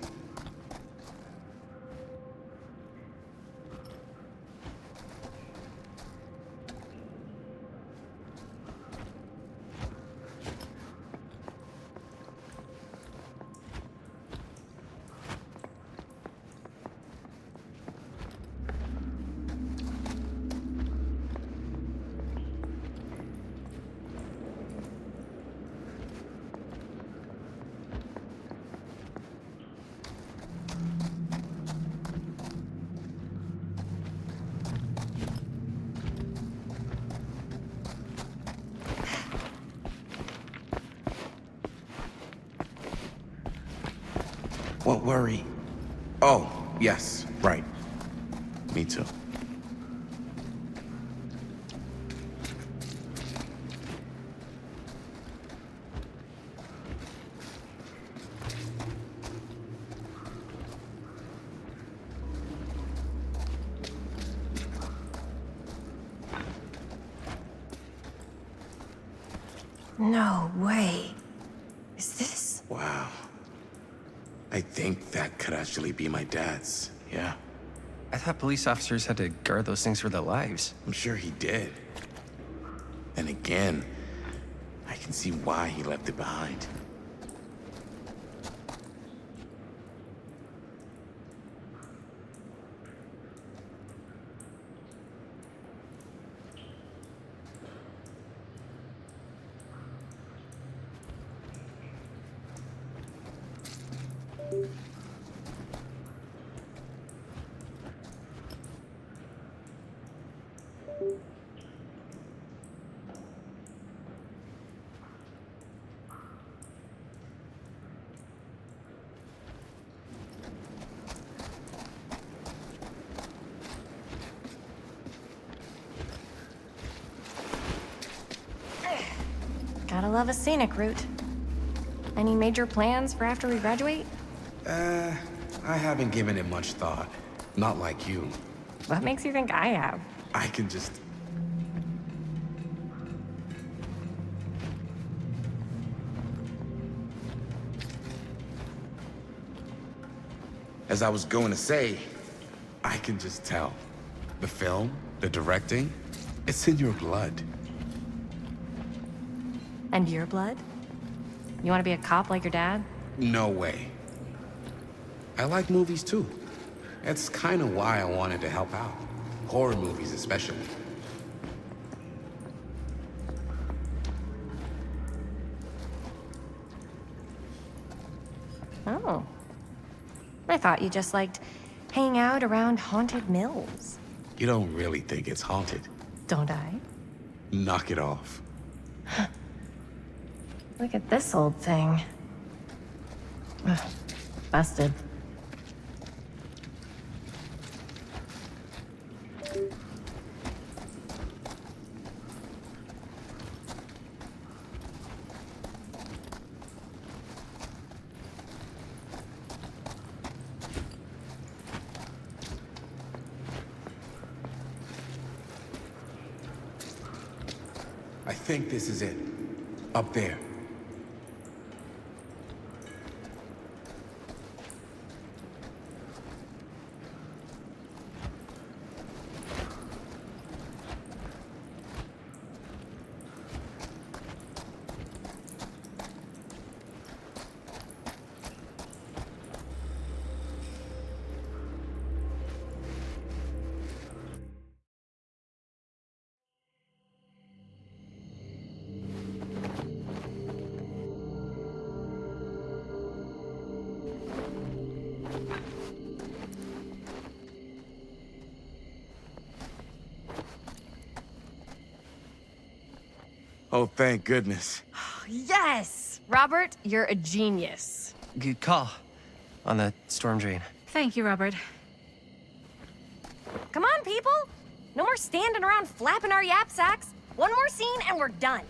What worry? Oh, yes, right. Me too. No way. Is this? Wow. I think that could actually be my dad's, yeah. I thought police officers had to guard those things for their lives. I'm sure he did. And again, I can see why he left it behind. Gotta love a scenic route. Any major plans for after we graduate? I haven't given it much thought. Not like you. What makes you think I have? I can just... As I was going to say, I can just tell. The film, the directing, it's in your blood. And your blood? You want to be a cop like your dad? No way. I like movies too. That's kind of why I wanted to help out. Horror movies especially. Oh. I thought you just liked hanging out around haunted mills. You don't really think it's haunted. Don't I? Knock it off. Look at this old thing. Ugh, busted. I think this is it. Up there. Oh, thank goodness. Yes! Robert, you're a genius. Good call on the storm drain. Thank you, Robert. Come on, people! No more standing around flapping our yap sacks. One more scene and we're done.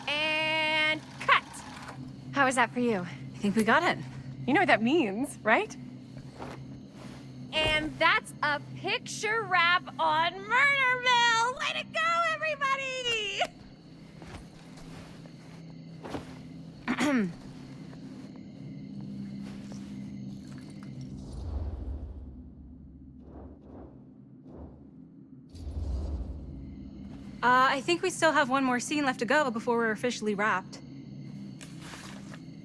And cut! How was that for you? I think we got it. You know what that means, right? And that's a picture wrap on Murder Mill! Way to go, everybody! I think we still have one more scene left to go before we're officially wrapped.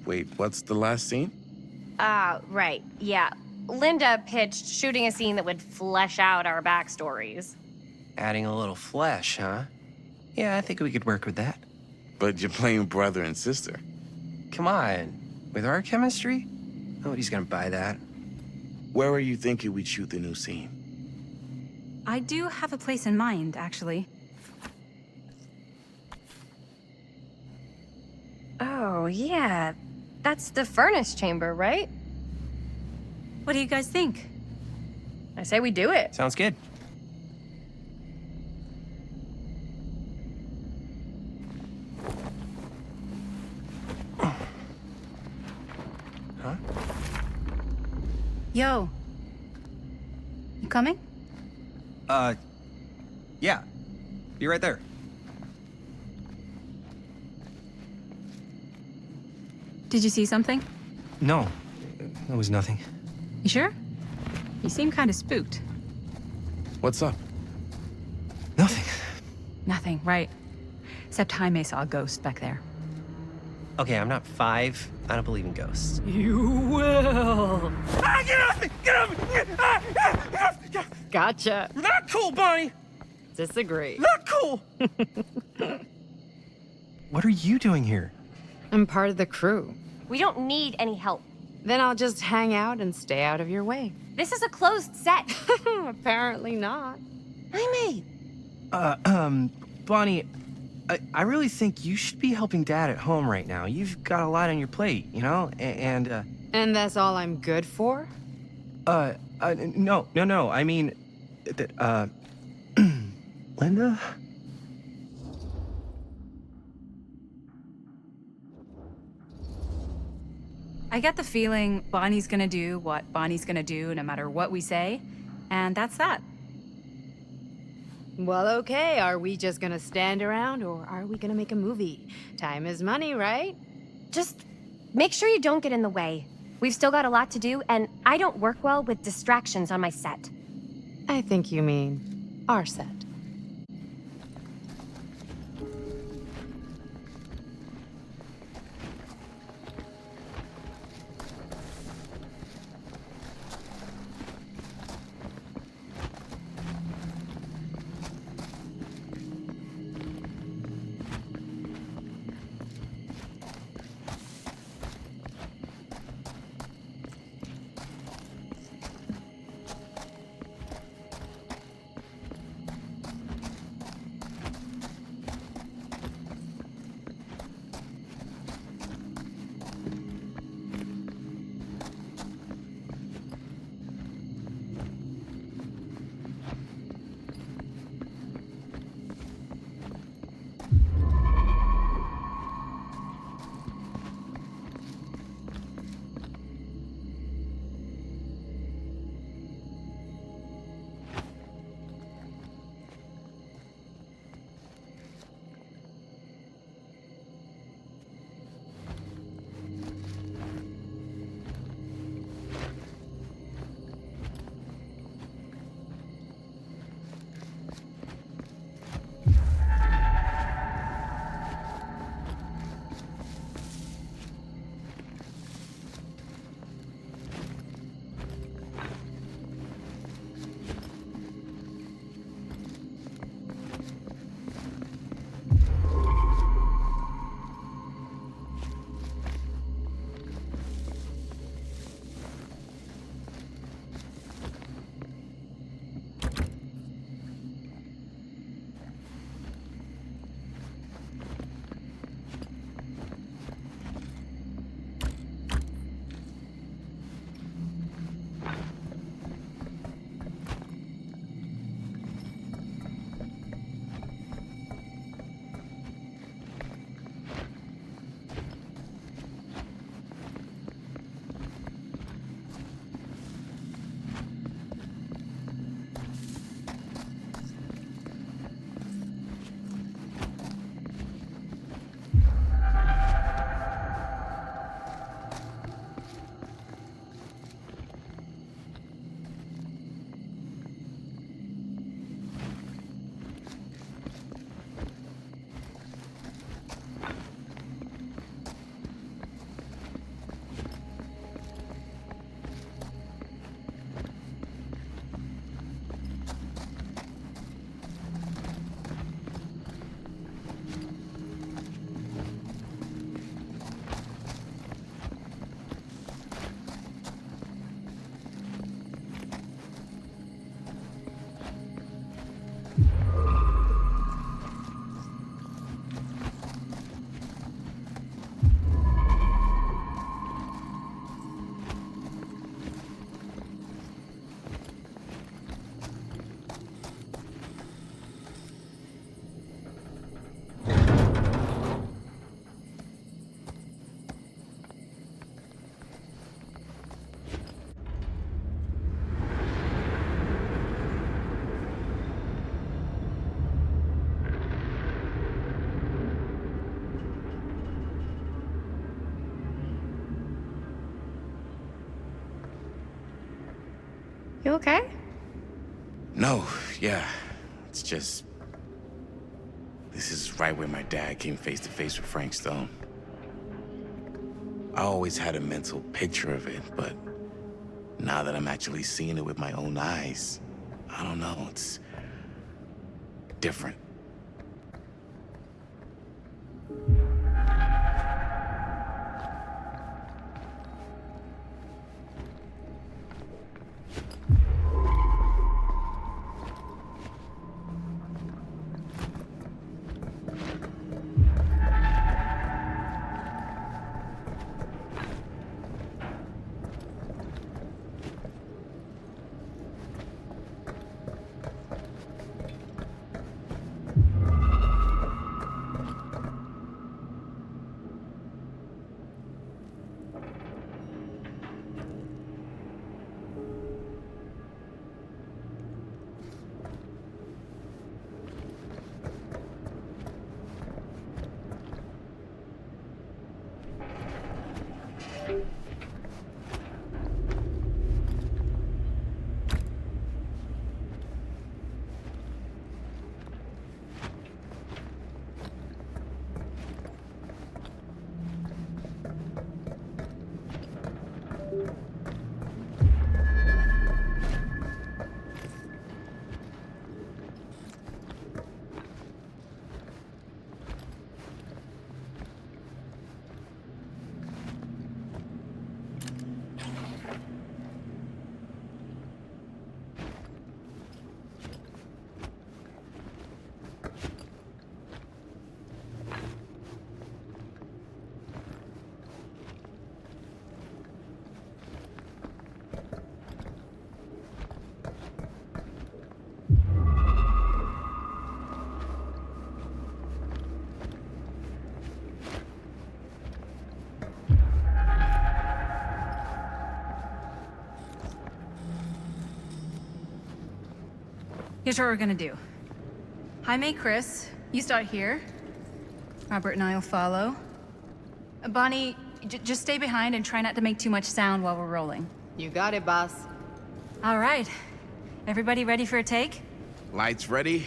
Wait, what's the last scene? Right, yeah. Linda pitched shooting a scene that would flesh out our backstories. Adding a little flesh, huh? Yeah, I think we could work with that. But you're playing brother and sister. Come on. With our chemistry? Nobody's gonna buy that. Where are you thinking we'd shoot the new scene? I do have a place in mind, actually. Oh, yeah. That's the furnace chamber, right? What do you guys think? I say we do it. Sounds good. Huh? Yo. You coming? Yeah. Be right there. Did you see something? No, that was nothing. You sure? You seem kind of spooked. What's up? Nothing. Nothing, right. Except Jaime saw a ghost back there. Okay, I'm not 5. I don't believe in ghosts. You will. Ah, get off me! Get off me! Gotcha. Not cool, Bonnie! Disagree. Not cool! What are you doing here? I'm part of the crew. We don't need any help. Then I'll just hang out and stay out of your way. This is a closed set. Apparently not. Jaime! Bonnie, I really think you should be helping Dad at home right now. You've got a lot on your plate, you know? And that's all I'm good for? No. I mean, Linda? I get the feeling Bonnie's gonna do what Bonnie's gonna do no matter what we say, and that's that. Well, okay. Are we just gonna stand around or are we gonna make a movie? Time is money, right? just make sure you don't get in the way. We've still got a lot to do, and I don't work well with distractions on my set. I think you mean our set. You okay? No, yeah. It's just... This is right where my dad came face to face with Frank Stone. I always had a mental picture of it, but now that I'm actually seeing it with my own eyes, I don't know, it's different. Here's what we're gonna do. Jaime, Chris, you start here. Robert and I will follow. Bonnie, just stay behind and try not to make too much sound while we're rolling. You got it, boss. All right. Everybody ready for a take? Lights ready,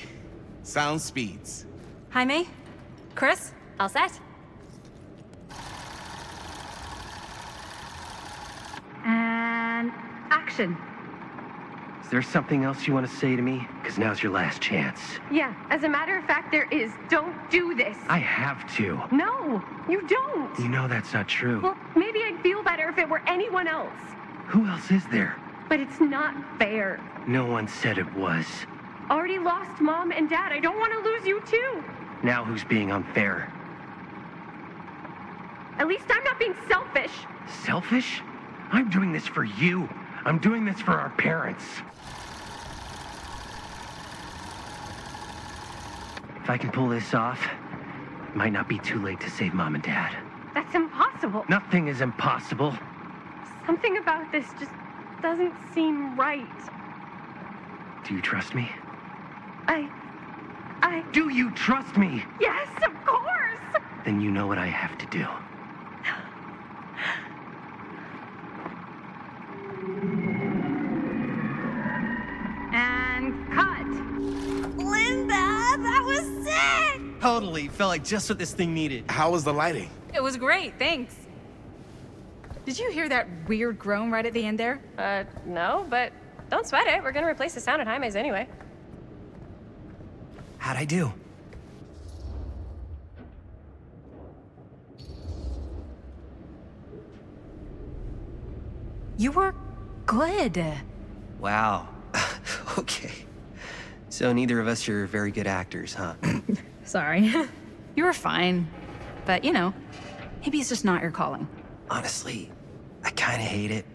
sound speeds. Jaime? Chris? All set? And action. Is there something else you want to say to me? Because now's your last chance. Yeah, as a matter of fact, there is. Don't do this. I have to. No, you don't. You know that's not true. Well, maybe I'd feel better if it were anyone else. Who else is there? But it's not fair. No one said it was. Already lost Mom and Dad. I don't want to lose you too. Now who's being unfair? At least I'm not being selfish. Selfish? I'm doing this for you. I'm doing this for our parents. If I can pull this off, it might not be too late to save Mom and Dad. That's impossible. Nothing is impossible. Something about this just doesn't seem right. Do you trust me? I... Do you trust me? Yes, of course! Then you know what I have to do. And cut. Linda, that was sick! Totally. Felt like just what this thing needed. How was the lighting? It was great, thanks. Did you hear that weird groan right at the end there? No, but don't sweat it. We're gonna replace the sound at Jaime's anyway. How'd I do? You were good. Wow. Okay. So neither of us are very good actors, huh? Sorry. You were fine. But, you know, maybe it's just not your calling. Honestly, I kind of hate it.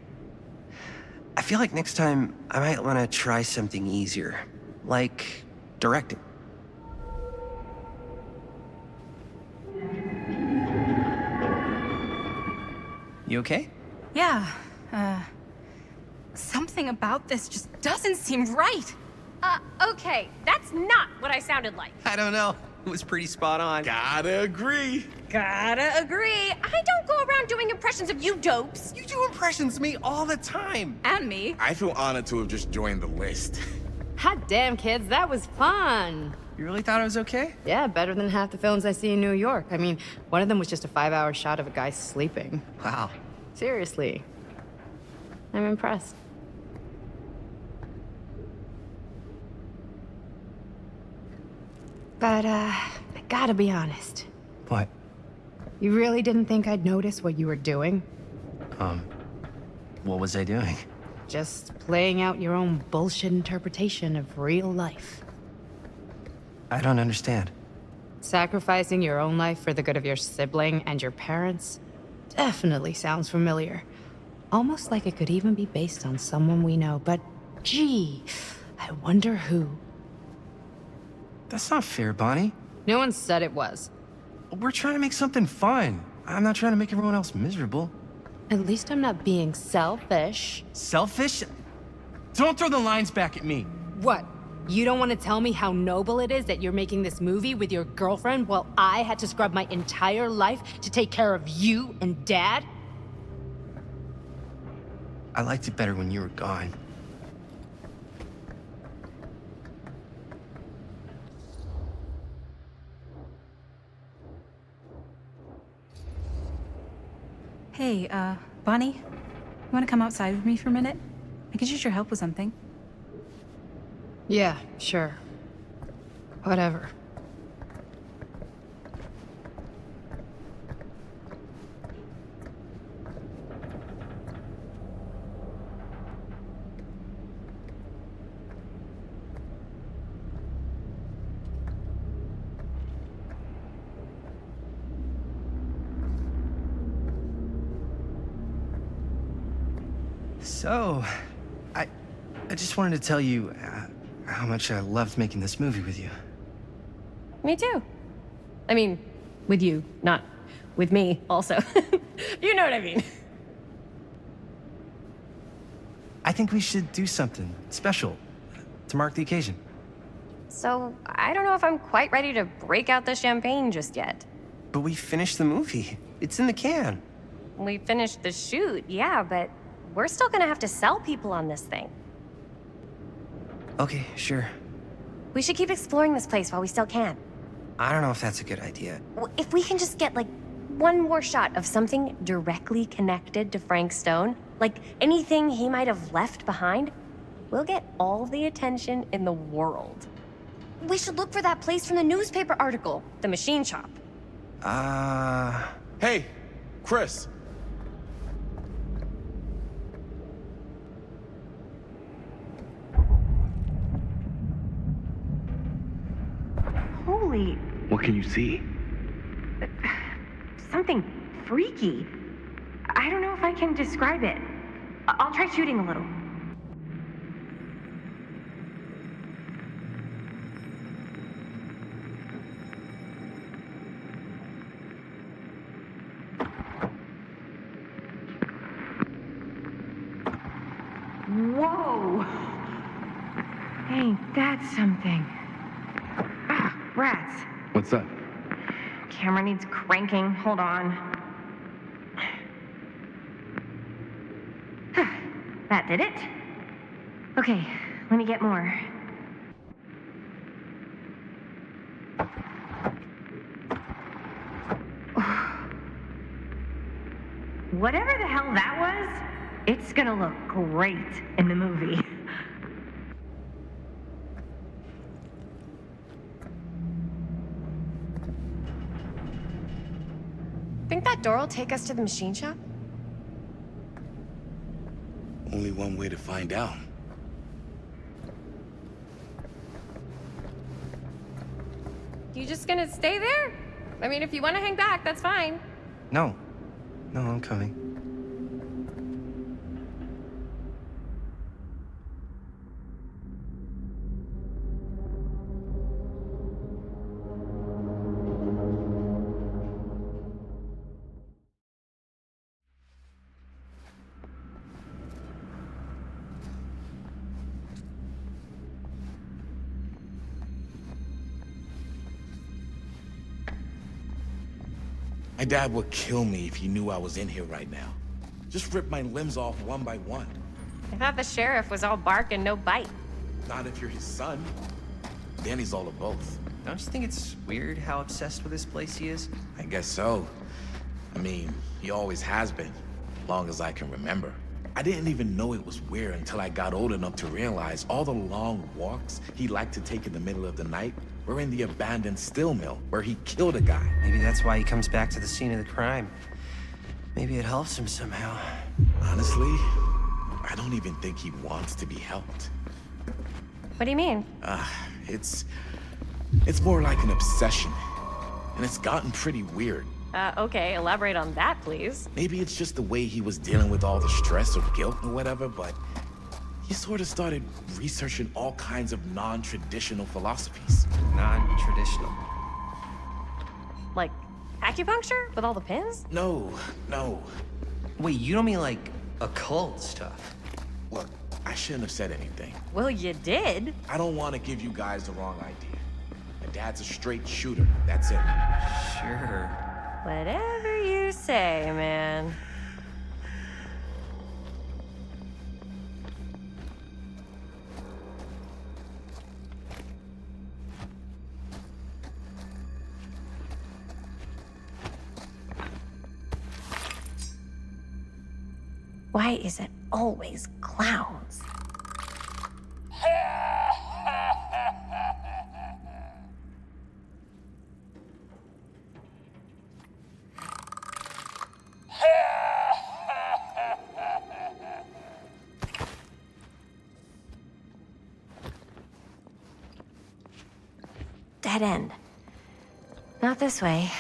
I feel like next time I might want to try something easier, like directing. You okay? Yeah, something about this just doesn't seem right. Okay, that's not what I sounded like. I don't know. It was pretty spot on. Gotta agree. Gotta agree. I don't go around doing impressions of you dopes. You do impressions of me all the time. And me. I feel honored to have just joined the list. Hot damn, kids, that was fun. You really thought I was okay? Yeah, better than half the films I see in New York. I mean, one of them was just a 5-hour shot of a guy sleeping. Wow. Seriously. I'm impressed. But, I gotta be honest. What? You really didn't think I'd notice what you were doing? What was I doing? Just playing out your own bullshit interpretation of real life. I don't understand. Sacrificing your own life for the good of your sibling and your parents definitely sounds familiar. Almost like it could even be based on someone we know, but gee, I wonder who. That's not fair, Bonnie. No one said it was. We're trying to make something fun. I'm not trying to make everyone else miserable. At least I'm not being selfish. Selfish? Don't throw the lines back at me. What? You don't want to tell me how noble it is that you're making this movie with your girlfriend while I had to scrub my entire life to take care of you and Dad? I liked it better when you were gone. Hey, Bonnie, you want to come outside with me for a minute? I could use your help with something. Yeah, sure. Whatever. So, I just wanted to tell you how much I loved making this movie with you. Me too. I mean, with you, not with me, also. You know what I mean. I think we should do something special to mark the occasion. So, I don't know if I'm quite ready to break out the champagne just yet. But we finished the movie. It's in the can. We finished the shoot, yeah, but we're still gonna have to sell people on this thing. Okay, sure. We should keep exploring this place while we still can. I don't know if that's a good idea. If we can just get, like, one more shot of something directly connected to Frank Stone, like anything he might have left behind, we'll get all the attention in the world. We should look for that place from the newspaper article, the machine shop. Hey, Chris. Holy... What can you see? something freaky. I don't know if I can describe it. I'll try shooting a little. Whoa! Ain't that something? Ah, rats. What's up? Camera needs cranking. Hold on. That did it? Okay, let me get more. Whatever the hell that was, it's gonna look great in the movie. Think that door will take us to the machine shop? Only one way to find out. You just gonna stay there? I mean, if you want to hang back, that's fine. No, I'm coming. My dad would kill me if he knew I was in here right now. Just rip my limbs off one by one. I thought the sheriff was all bark and no bite. Not if you're his son. Then he's all of both. Don't you think it's weird how obsessed with this place he is? I guess so. I mean, he always has been, long as I can remember. I didn't even know it was weird until I got old enough to realize all the long walks he liked to take in the middle of the night were in the abandoned steel mill where he killed a guy. Maybe that's why he comes back to the scene of the crime. Maybe it helps him somehow. Honestly, I don't even think he wants to be helped. What do you mean? It's more like an obsession. And it's gotten pretty weird. Okay, elaborate on that, please. Maybe it's just the way he was dealing with all the stress or guilt or whatever, but he sort of started researching all kinds of non-traditional philosophies. Non-traditional? Like acupuncture with all the pins? No. Wait, you don't mean like occult stuff? Look, I shouldn't have said anything. Well, you did. I don't want to give you guys the wrong idea. My dad's a straight shooter, that's it. Sure. Whatever you say, man. Why is it always clowns? Dead end. Not this way.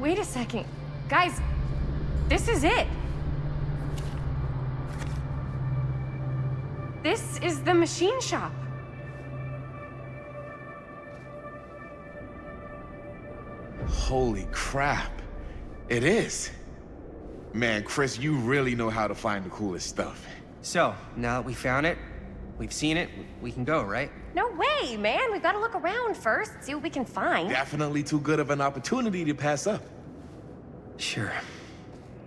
Wait a second. Guys, this is it. This is the machine shop. Holy crap. It is. Man, Chris, you really know how to find the coolest stuff. So, now that we found it, we've seen it, we can go, right? No way, man. We've got to look around first, see what we can find. Definitely too good of an opportunity to pass up. Sure.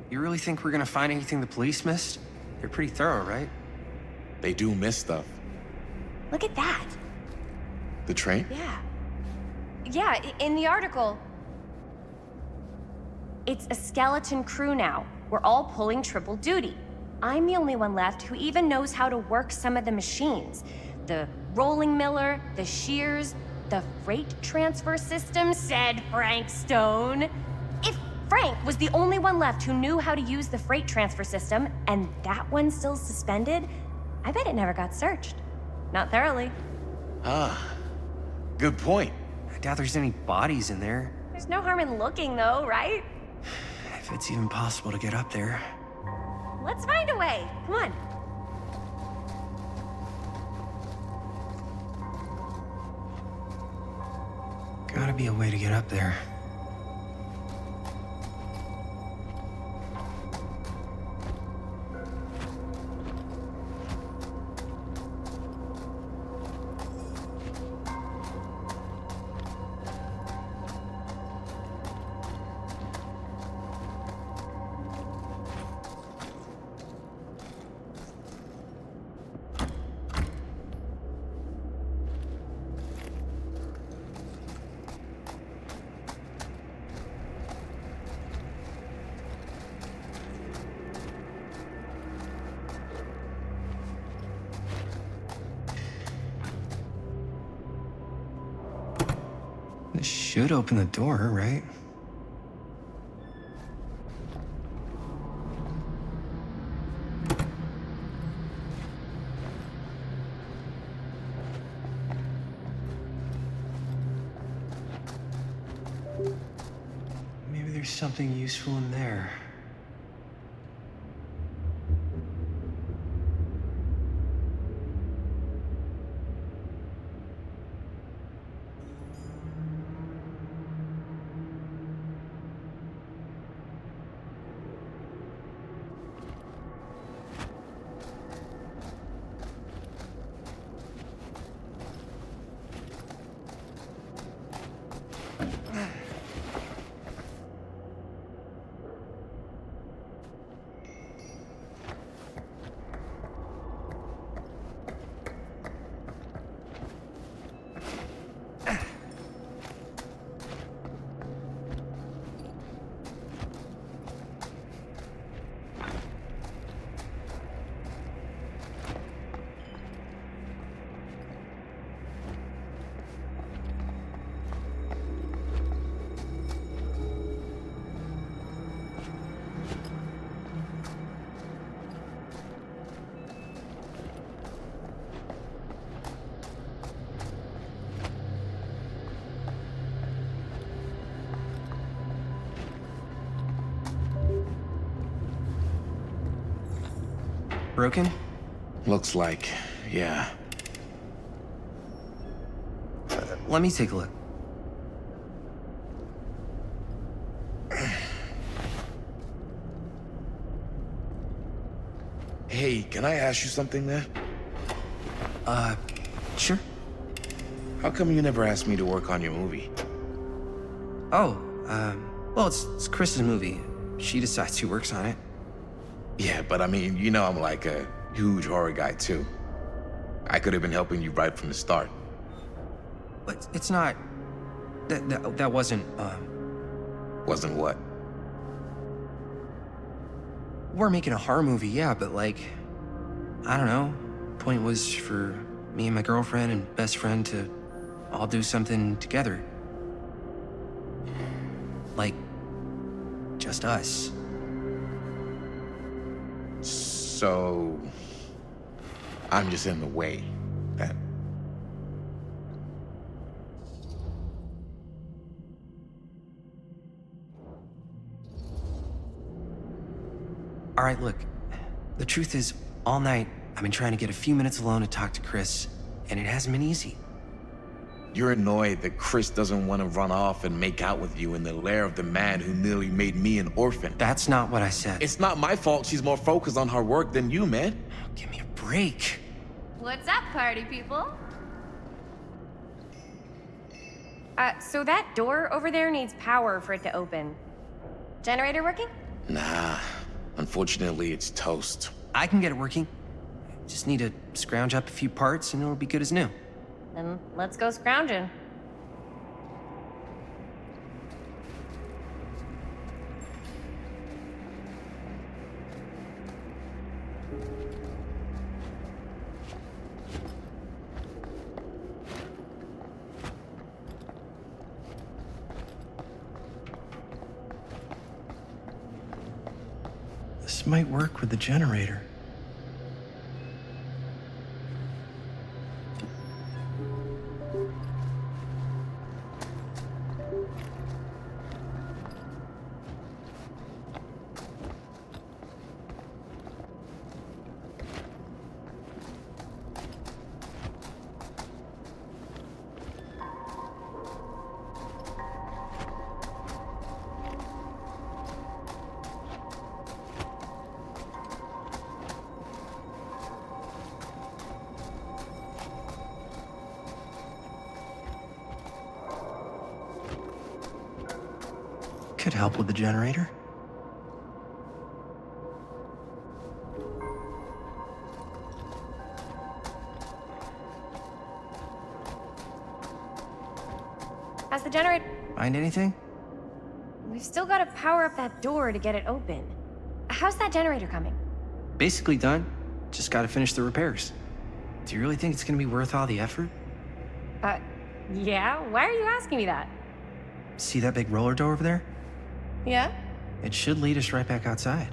You really think we're gonna find anything the police missed? They're pretty thorough, right? They do miss stuff. Look at that. The train? Yeah. Yeah, in the article, it's a skeleton crew now. We're all pulling triple duty. I'm the only one left who even knows how to work some of the machines. The rolling miller, the shears, the freight transfer system, said Frank Stone. If Frank was the only one left who knew how to use the freight transfer system, and that one's still suspended, I bet it never got searched. Not thoroughly. Ah, good point. I doubt there's any bodies in there. There's no harm in looking, though, right? If it's even possible to get up there. Let's find a way. Come on. Gotta be a way to get up there. This should open the door, right? Maybe there's something useful in there. Broken? Looks like, yeah. Let me take a look. Hey, can I ask you something, man? Sure. How come you never asked me to work on your movie? Oh, well, it's Chris's movie. She decides who works on it. Yeah, but I mean, you know I'm like a huge horror guy, too. I could have been helping you right from the start. But it's not... That wasn't, Wasn't what? We're making a horror movie, yeah, but like... I don't know. Point was for me and my girlfriend and best friend to all do something together. Like... just us. So... I'm just in the way. That... All right, look. The truth is, all night, I've been trying to get a few minutes alone to talk to Chris, and it hasn't been easy. You're annoyed that Chris doesn't want to run off and make out with you in the lair of the man who nearly made me an orphan. That's not what I said. It's not my fault she's more focused on her work than you, man. Give me a break. What's up, party people? So that door over there needs power for it to open. Generator working? Nah, unfortunately it's toast. I can get it working. Just need to scrounge up a few parts and it'll be good as new. Then let's go scrounging. This might work with the generator. Could help with the generator. Has the generator... Find anything? We've still got to power up that door to get it open. How's that generator coming? Basically done. Just gotta finish the repairs. Do you really think it's gonna be worth all the effort? Yeah? Why are you asking me that? See that big roller door over there? Yeah? It should lead us right back outside.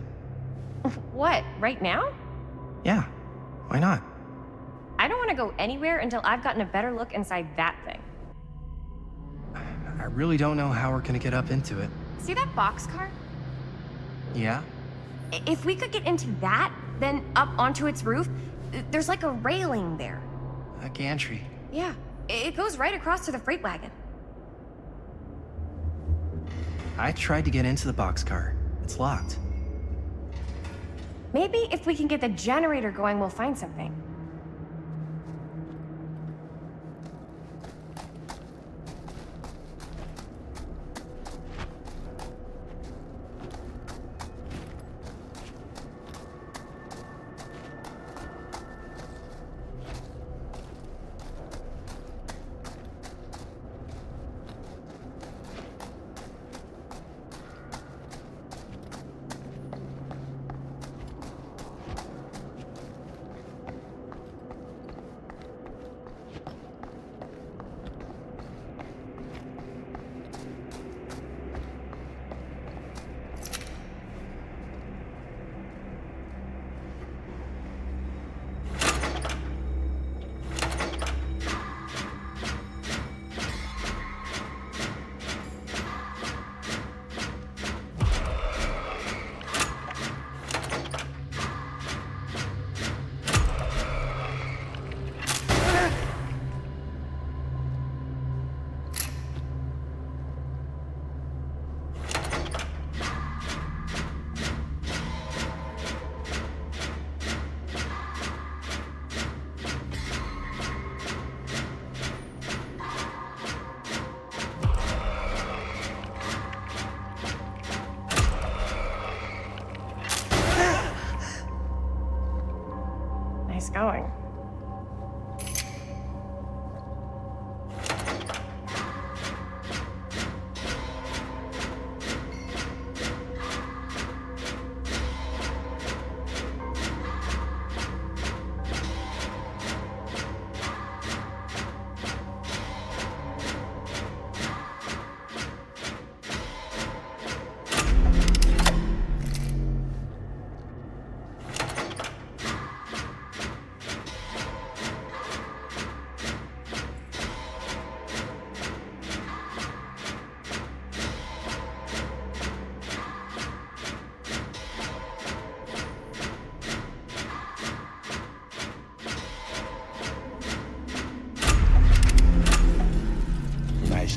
What, right now? Yeah, why not? I don't want to go anywhere until I've gotten a better look inside that thing. I really don't know how we're gonna get up into it. See that boxcar? Yeah? If we could get into that, then up onto its roof, there's like a railing there. A gantry. Yeah, it goes right across to the freight wagon. I tried to get into the boxcar. It's locked. Maybe if we can get the generator going, we'll find something.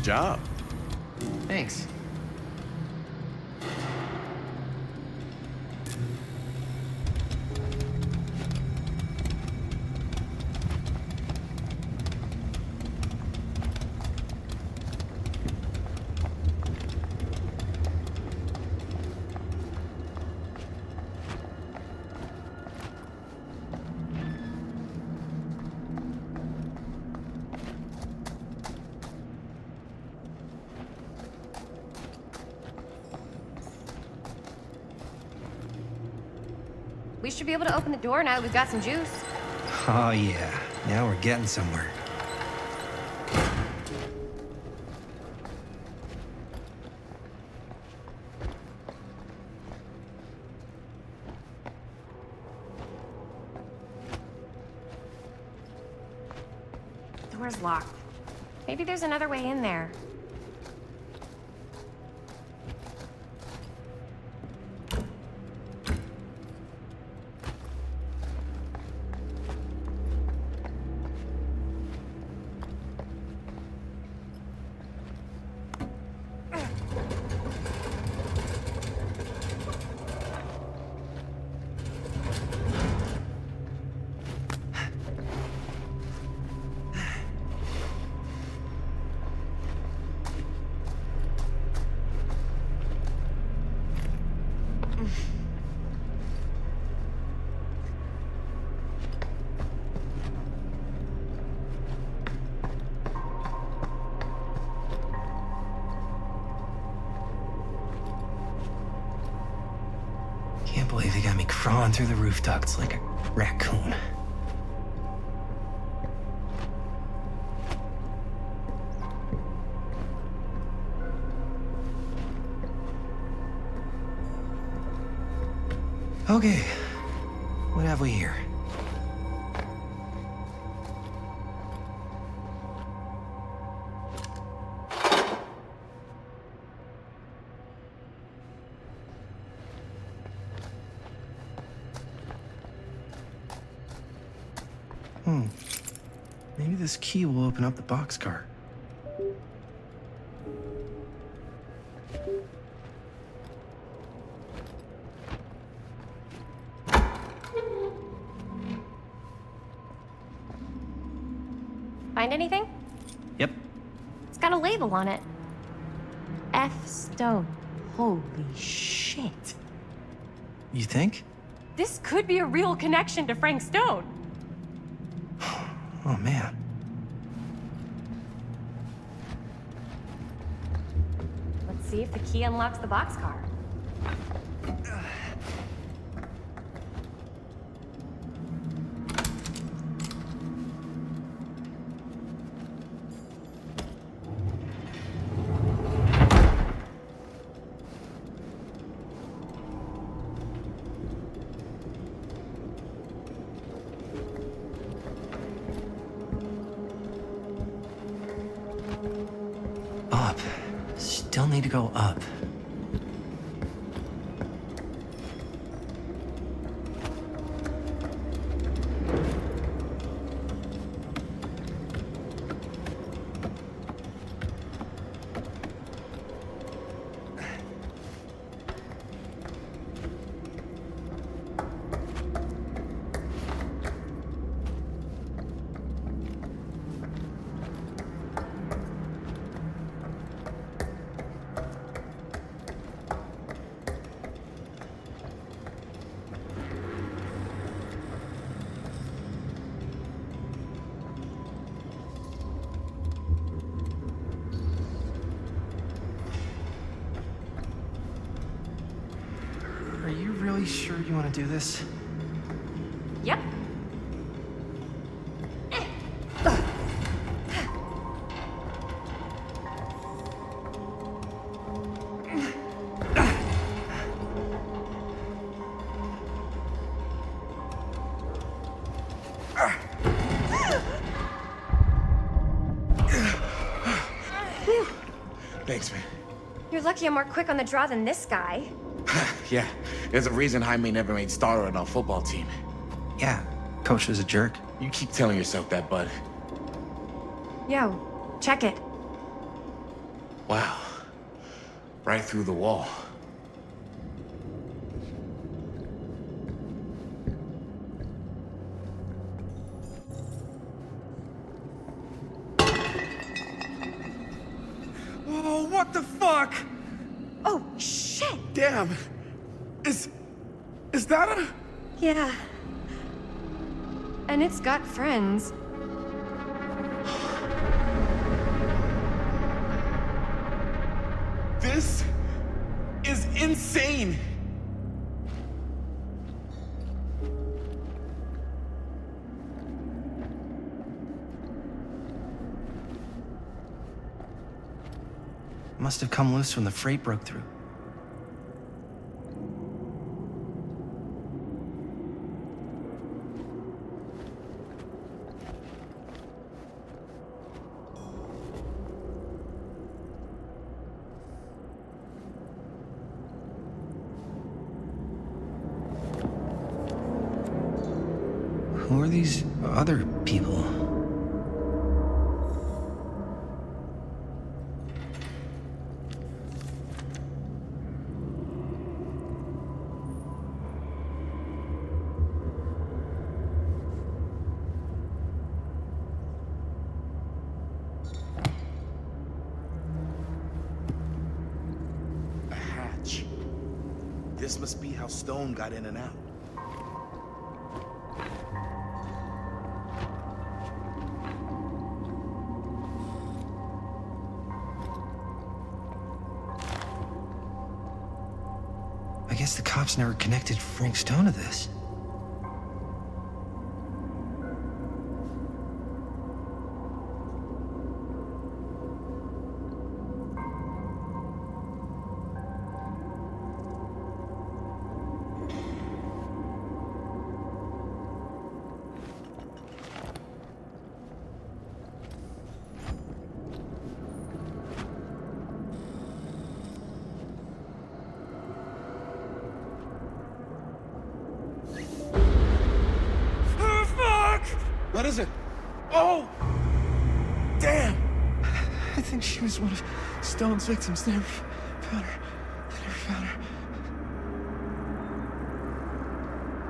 job. Thanks. We should be able to open the door now that we've got some juice. Oh, yeah. Now we're getting somewhere. Door's locked. Maybe there's another way in there. Can't believe they got me crawling through the roof ducts like a raccoon. Okay, what have we here? Maybe this key will open up the boxcar. Find anything? Yep. It's got a label on it. F. Stone. Holy shit. You think? This could be a real connection to Frank Stone. Oh, man. Let's see if the key unlocks the boxcar. Up. Still need to go up. Are you really sure you want to do this? Yep. Thanks, man. You're lucky I'm more quick on the draw than this guy. Yeah, there's a reason Jaime never made starter on our football team. Yeah, coach was a jerk. You keep telling yourself that, bud. Yo, check it. Wow. Right through the wall. Oh, what the fuck? Oh, shit! Damn. Is that a... Yeah. And it's got friends. This is insane. Must have come loose when the freight broke through. Who are these other people? A hatch. This must be how Stone got in and out. I guess the cops never connected Frank Stone to this. What is it? Oh! Damn! I think she was one of Stone's victims. They never found her.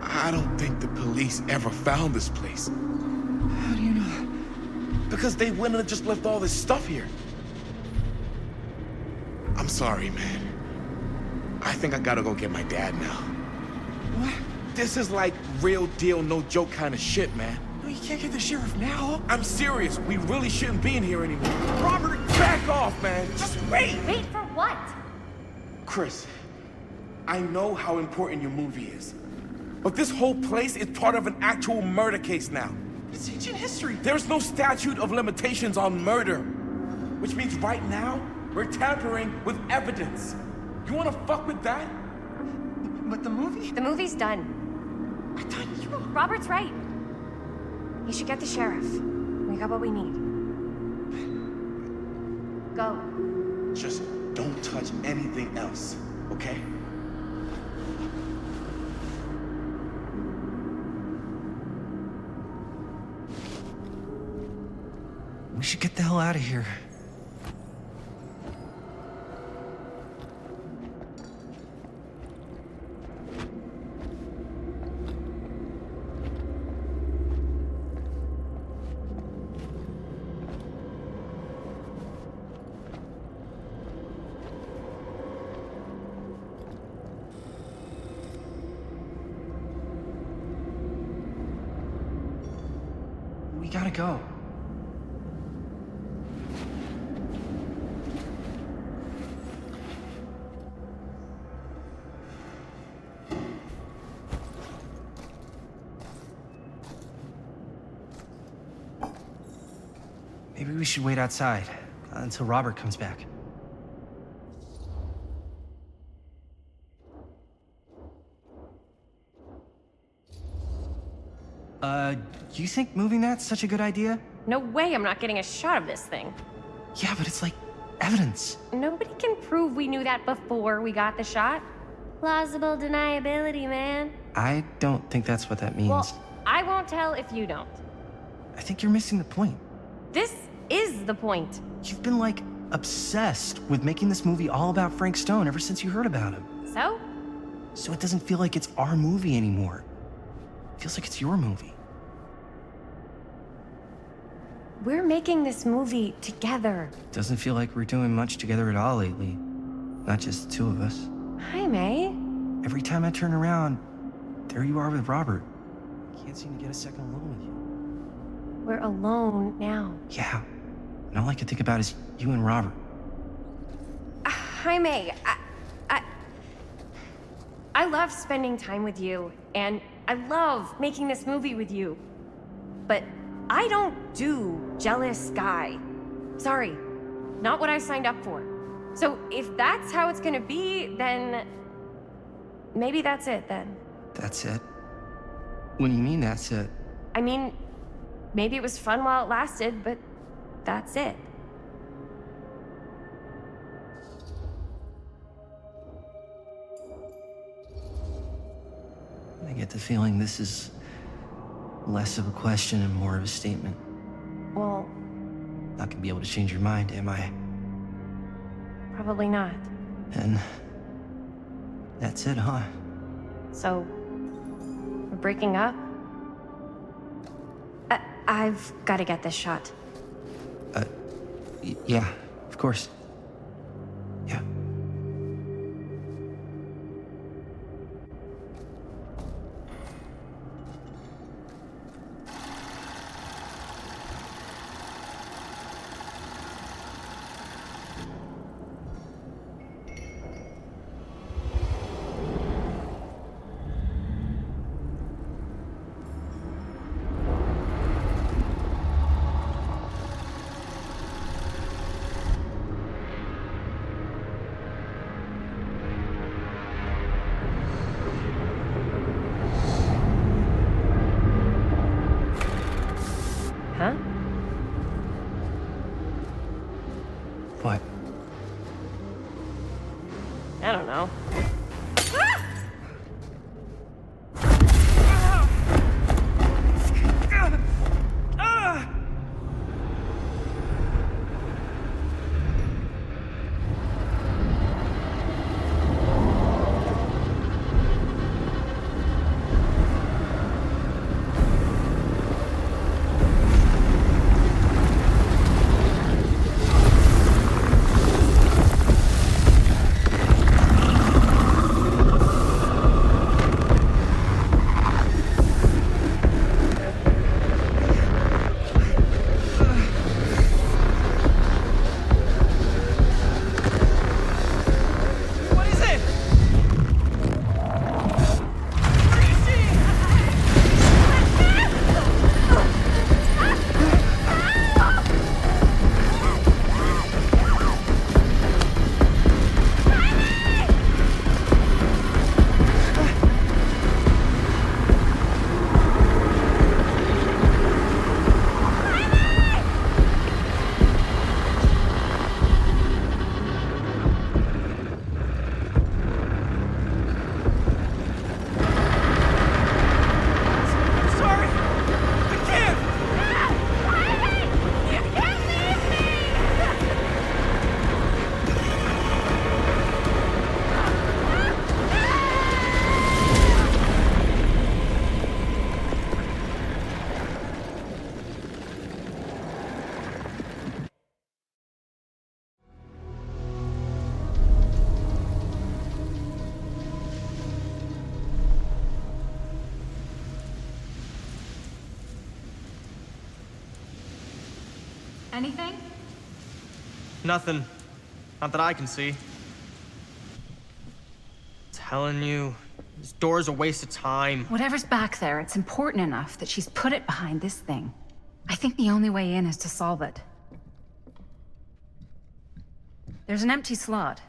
I don't think the police ever found this place. How do you know that? Because they wouldn't have just left all this stuff here. I'm sorry, man. I think I gotta go get my dad now. What? This is like real deal, no joke kind of shit, man. No, you can't get the sheriff now. I'm serious. We really shouldn't be in here anymore. Robert, back off, man. Just wait. Wait for what? Chris, I know how important your movie is. But this whole place is part of an actual murder case now. It's ancient history. There's no statute of limitations on murder. Which means right now, we're tampering with evidence. You wanna fuck with that? But the movie? The movie's done. I thought you... Robert's right. You should get the sheriff. We got what we need. Go. Just don't touch anything else, okay? We should get the hell out of here. We gotta go. Maybe we should wait outside until Robert comes back. You think moving that's such a good idea? No way I'm not getting a shot of this thing. Yeah, but it's like evidence. Nobody can prove we knew that before we got the shot. Plausible deniability, man. I don't think that's what that means. Well, I won't tell if you don't. I think you're missing the point. This is the point. You've been, like, obsessed with making this movie all about Frank Stone ever since you heard about him. So? So it doesn't feel like it's our movie anymore. It feels like it's your movie. We're making this movie together. Doesn't feel like we're doing much together at all lately. Not just the two of us. Hi, May. Every time I turn around, there you are with Robert. Can't seem to get a second alone with you. We're alone now. Yeah. And all I can think about is you and Robert. Hi, May. I love spending time with you, and I love making this movie with you. But I don't do jealous guy. Sorry, not what I signed up for. So if that's how it's gonna be, then maybe that's it then. That's it? What do you mean that's it? I mean, maybe it was fun while it lasted, but that's it. I get the feeling this is less of a question and more of a statement. Well, Not gonna be able to change your mind, am I? probably not. And that's it, huh? So, we're breaking up? I've got to get this shot. Yeah, of course. Yeah. Huh? What? I don't know. Anything? Nothing. Not that I can see. Telling you, this door's a waste of time. Whatever's back there, it's important enough that she's put it behind this thing. I think the only way in is to solve it. There's an empty slot,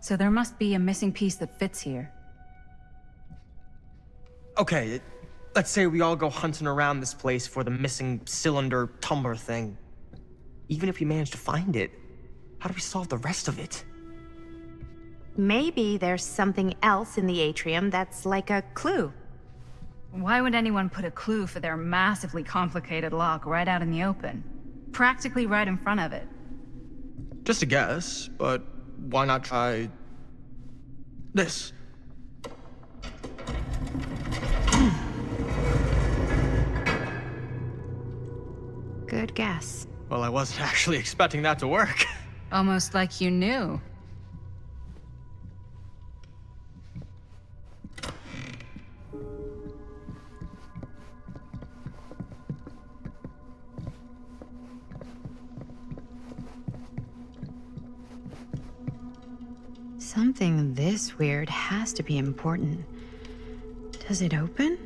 so there must be a missing piece that fits here. Okay, let's say we all go hunting around this place for the missing cylinder tumbler thing. Even if we manage to find it, how do we solve the rest of it? Maybe there's something else in the atrium that's like a clue. Why would anyone put a clue for their massively complicated lock right out in the open? Practically right in front of it. Just a guess, but why not try this? Good guess. Well, I wasn't actually expecting that to work. Almost like you knew. Something this weird has to be important. Does it open?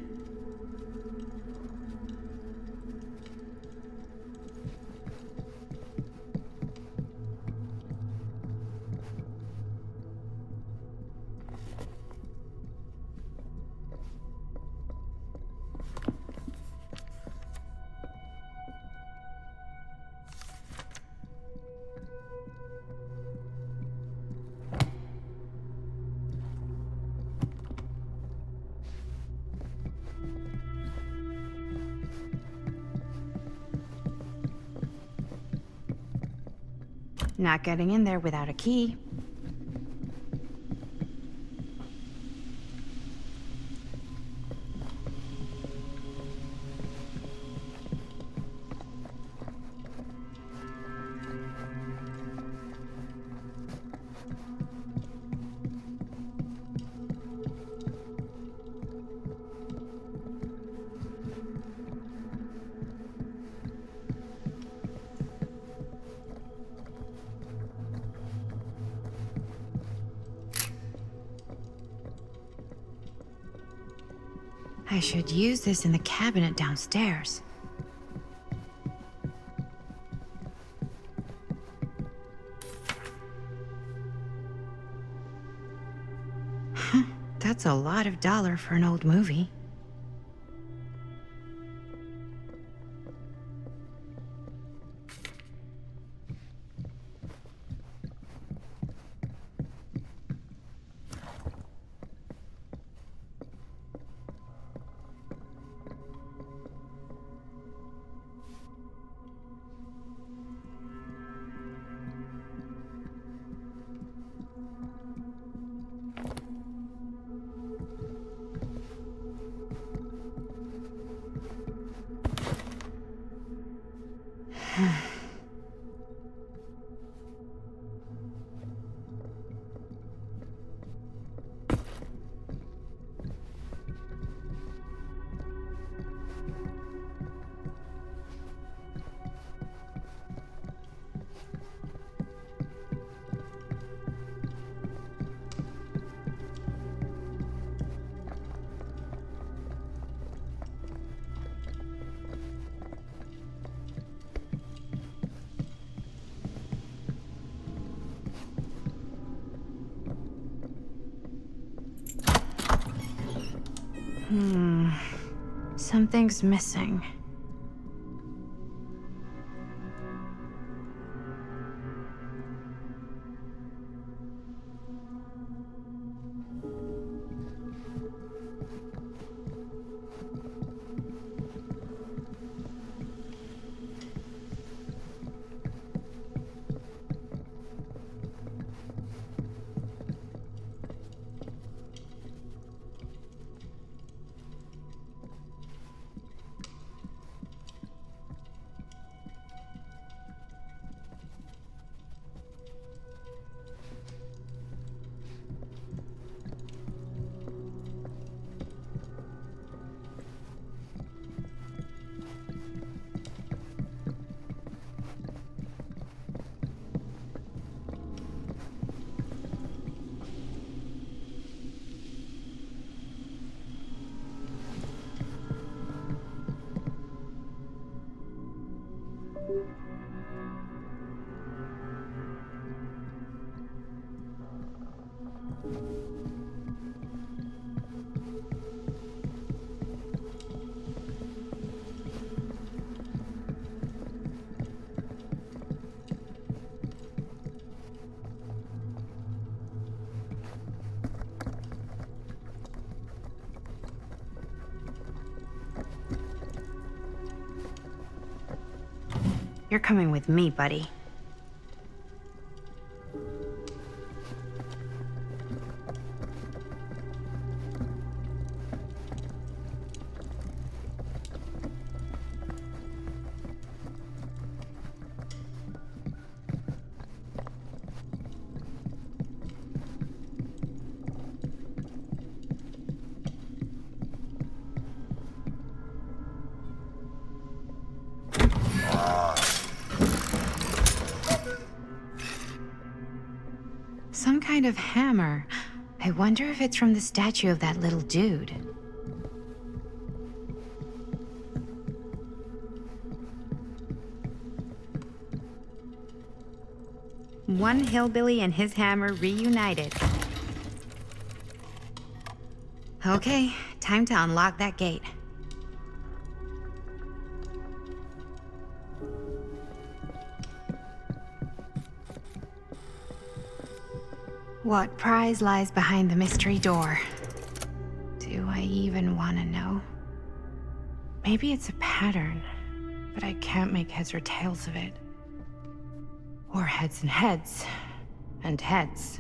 Not getting in there without a key. I should use this in the cabinet downstairs. That's a lot of dollar for an old movie. Something's missing. You're coming with me, buddy. Some kind of hammer. I wonder if it's from the statue of that little dude. One hillbilly and his hammer reunited. Okay, time to unlock that gate. What prize lies behind the mystery door? Do I even want to know? Maybe it's a pattern, but I can't make heads or tails of it. Or heads and heads, and heads.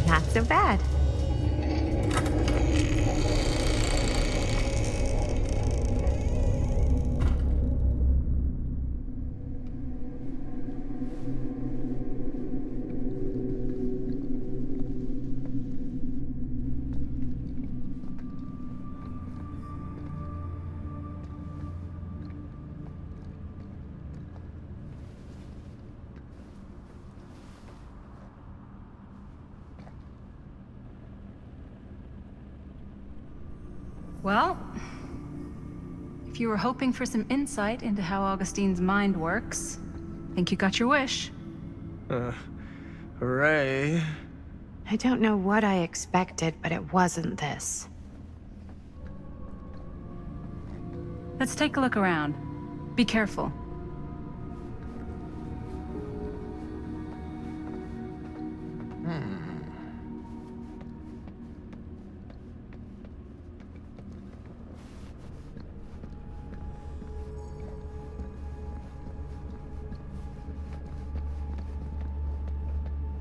Not so bad. Well, if you were hoping for some insight into how Augustine's mind works, I think you got your wish. Hooray. I don't know what I expected, but it wasn't this. Let's take a look around. Be careful.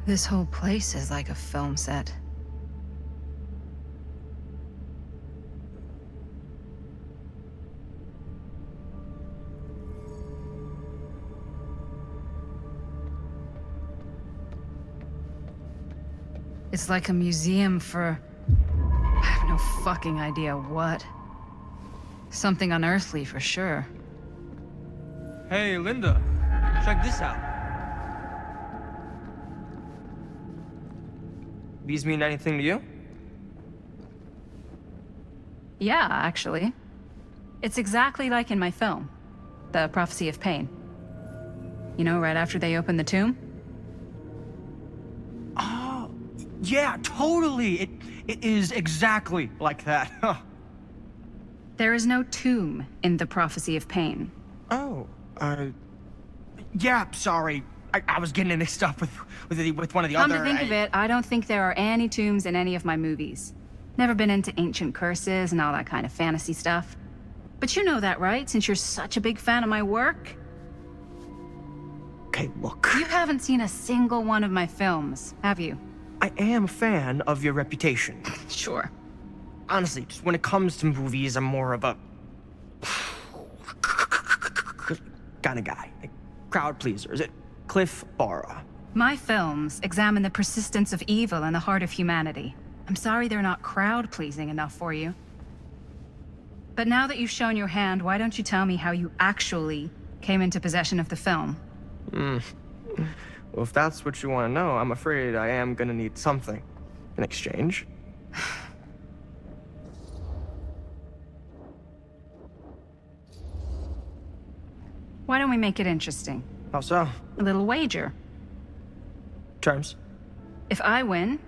This whole place is like a film set. It's like a museum for... I have no fucking idea what. Something unearthly for sure. Hey, Linda, check this out. These mean anything to you? Yeah, actually. It's exactly like in my film, The Prophecy of Pain. You know, right after they open the tomb? Oh, yeah, totally. It is exactly like that. Huh. There is no tomb in The Prophecy of Pain. Oh, yeah, sorry. I was getting mixed up with one of the Come other... to think of it, I don't think there are any tombs in any of my movies. Never been into ancient curses and all that kind of fantasy stuff. But you know that, right? Since you're such a big fan of my work? Okay, look. You haven't seen a single one of my films, have you? I am a fan of your reputation. Sure. Honestly, just when it comes to movies, I'm more of a... kind of guy. Like, crowd pleaser. Is it Cliff Barra? My films examine the persistence of evil in the heart of humanity. I'm sorry they're not crowd-pleasing enough for you. But now that you've shown your hand, why don't you tell me how you actually came into possession of the film? Well, if that's what you want to know, I'm afraid I am gonna need something in exchange. Why don't we make it interesting? How so? A little wager. Terms? If I win,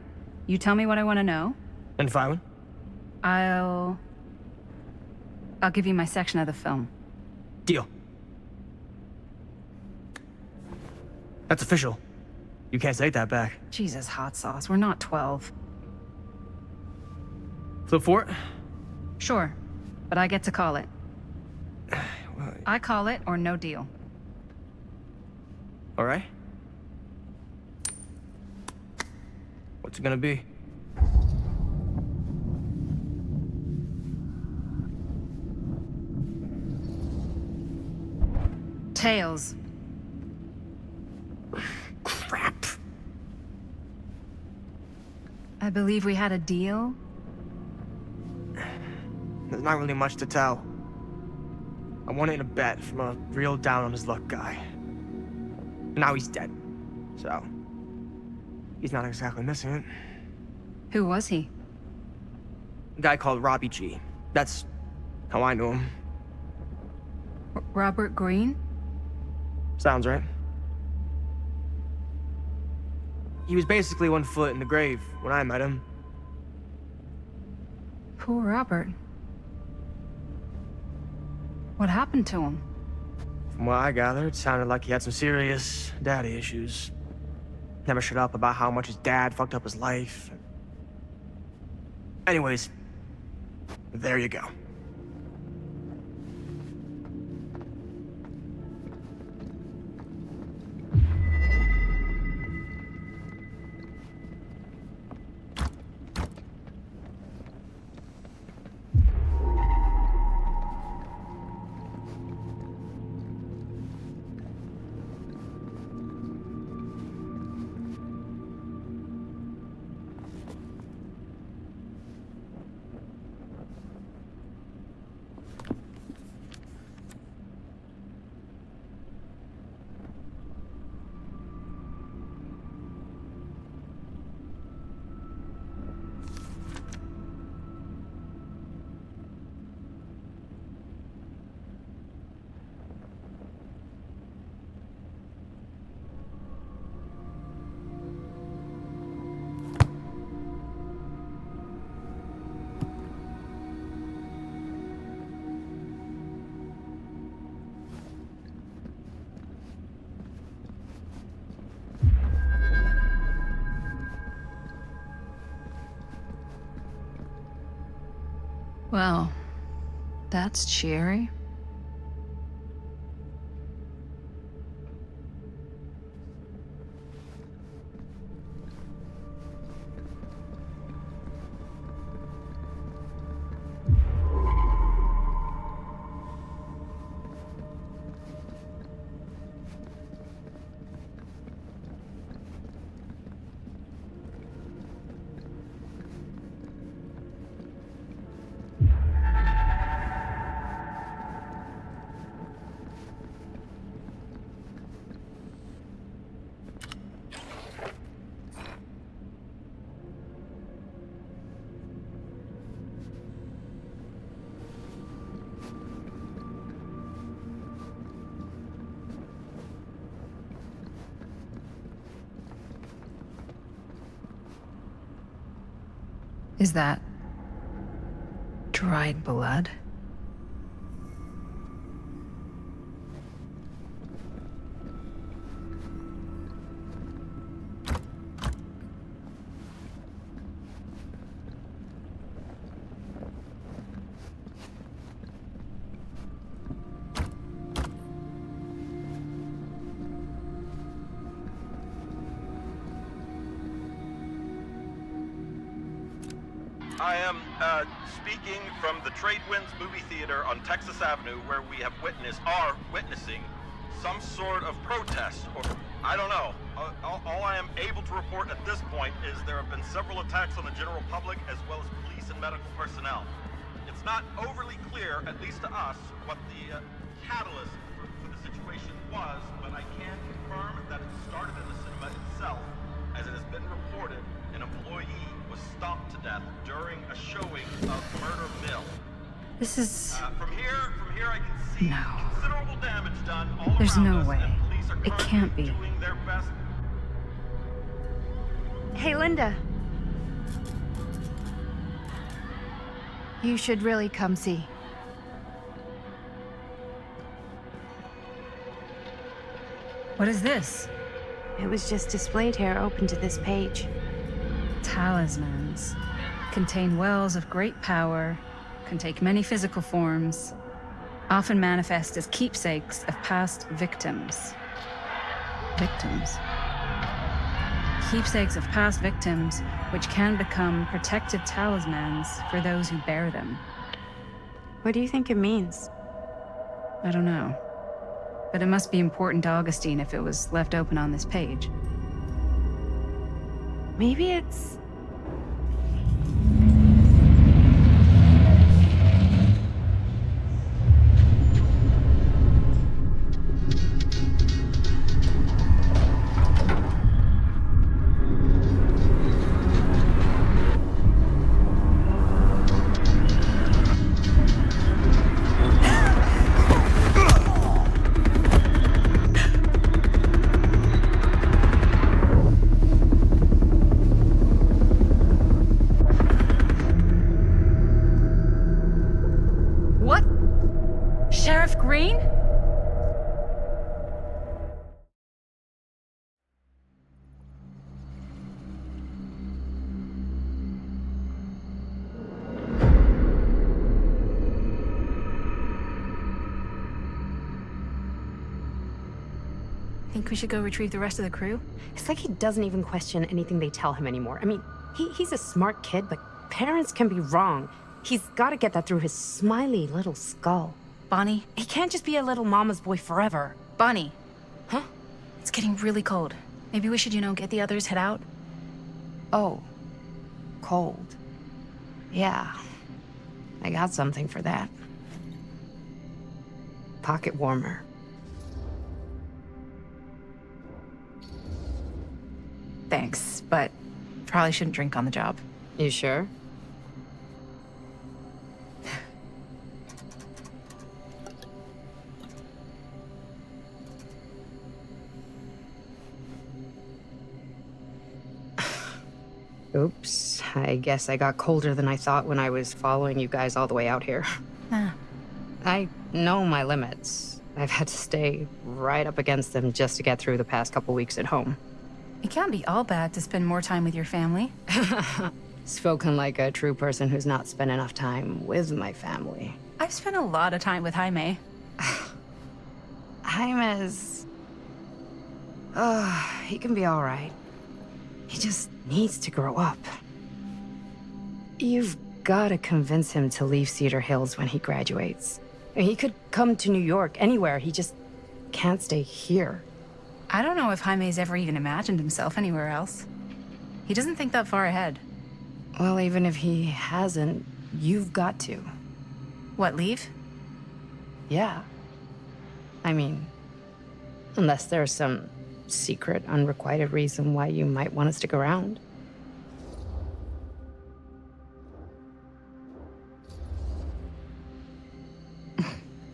you tell me what I want to know. And if I win? I'll give you my section of the film. Deal. That's official. You can't take that back. Jesus, hot sauce. We're not 12. Flip for it? Sure, but I get to call it. I call it or no deal. All right. What's it gonna be? Tails. Crap. I believe we had a deal. There's not really much to tell. I won it in a bet from a real down-on-his-luck guy. Now he's dead, so he's not exactly missing it. Who was he? A guy called Robbie G. That's how I knew him. Robert Green? Sounds right. He was basically 1 foot in the grave when I met him. Poor Robert. What happened to him? From what I gathered, it sounded like he had some serious daddy issues. Never shut up about how much his dad fucked up his life. Anyways, there you go. Well, that's cheery. Is that dried blood? I am speaking from the Tradewinds movie theater on Texas Avenue, where we are witnessing some sort of protest, or I don't know. All I am able to report at this point is there have been several attacks on the general public as well as police and medical personnel. It's not overly clear, at least to us, what the catalyst for the situation was, but I can confirm that it started in the cinema itself, as it has been reported an employee was stomped to death during a showing of Murder Mill. This is... From here I can see considerable damage done all There's around no us, way. and police are It currently can't be. doing their best. Hey, Linda. You should really come see. What is this? It was just displayed here, open to this page. Talismans. contain wells of great power, can take many physical forms, often manifest as keepsakes of past victims. Victims. Keepsakes of past victims, which can become protective talismans for those who bear them. What do you think it means? I don't know. But it must be important to Augustine if it was left open on this page. Maybe it's... What? Sheriff Green? Think we should go retrieve the rest of the crew? It's like he doesn't even question anything they tell him anymore. I mean, he's a smart kid, but parents can be wrong. He's got to get that through his smiley little skull. Bonnie? He can't just be a little mama's boy forever. Bonnie. Huh? It's getting really cold. Maybe we should, get the others, head out? Oh. Cold. Yeah. I got something for that. Pocket warmer. Thanks, but probably shouldn't drink on the job. You sure? Oops. I guess I got colder than I thought when I was following you guys all the way out here. Ah. I know my limits. I've had to stay right up against them just to get through the past couple weeks at home. It can't be all bad to spend more time with your family. Spoken like a true person who's not spent enough time with my family. I've spent a lot of time with Jaime. Jaime's... he can be all right. He just needs to grow up. You've got to convince him to leave Cedar Hills when he graduates. He could come to New York, anywhere. He just can't stay here. I don't know if Jaime's ever even imagined himself anywhere else. He doesn't think that far ahead. Well, even if he hasn't, you've got to. What, leave? Yeah. I mean, unless there's some secret, unrequited reason why you might want to stick around.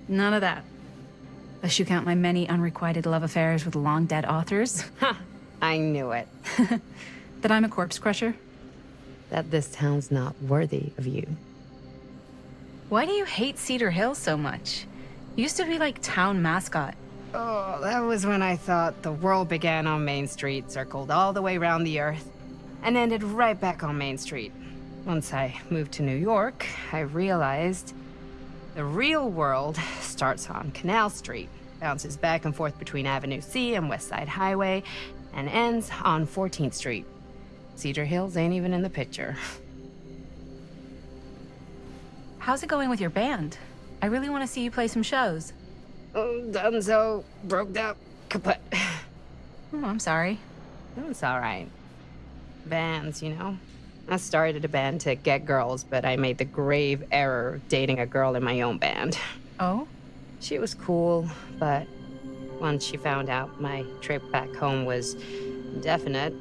None of that. Unless you count my many unrequited love affairs with long-dead authors. Ha! I knew it. That I'm a corpse crusher? That this town's not worthy of you. Why do you hate Cedar Hills so much? Used to be like town mascot. Oh, that was when I thought the world began on Main Street, circled all the way around the earth, and ended right back on Main Street. Once I moved to New York, I realized the real world starts on Canal Street, bounces back and forth between Avenue C and West Side Highway, and ends on 14th Street. Cedar Hills ain't even in the picture. How's it going with your band? I really want to see you play some shows. Oh, donezo, broke up, kaput. Oh, I'm sorry. It's all right. Bands, I started a band to get girls, but I made the grave error of dating a girl in my own band. Oh? She was cool, but once she found out my trip back home was indefinite,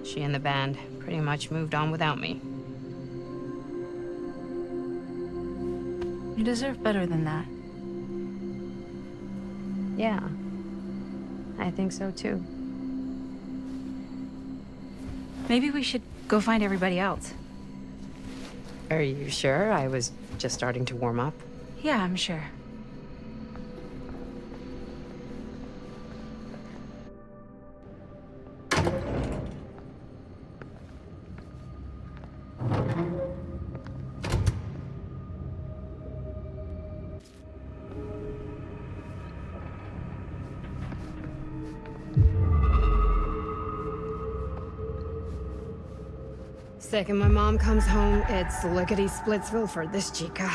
she and the band pretty much moved on without me. You deserve better than that. Yeah, I think so too. Maybe we should go find everybody else. Are you sure? I was just starting to warm up. Yeah, I'm sure. Second my mom comes home, it's lickety-splitsville for this chica.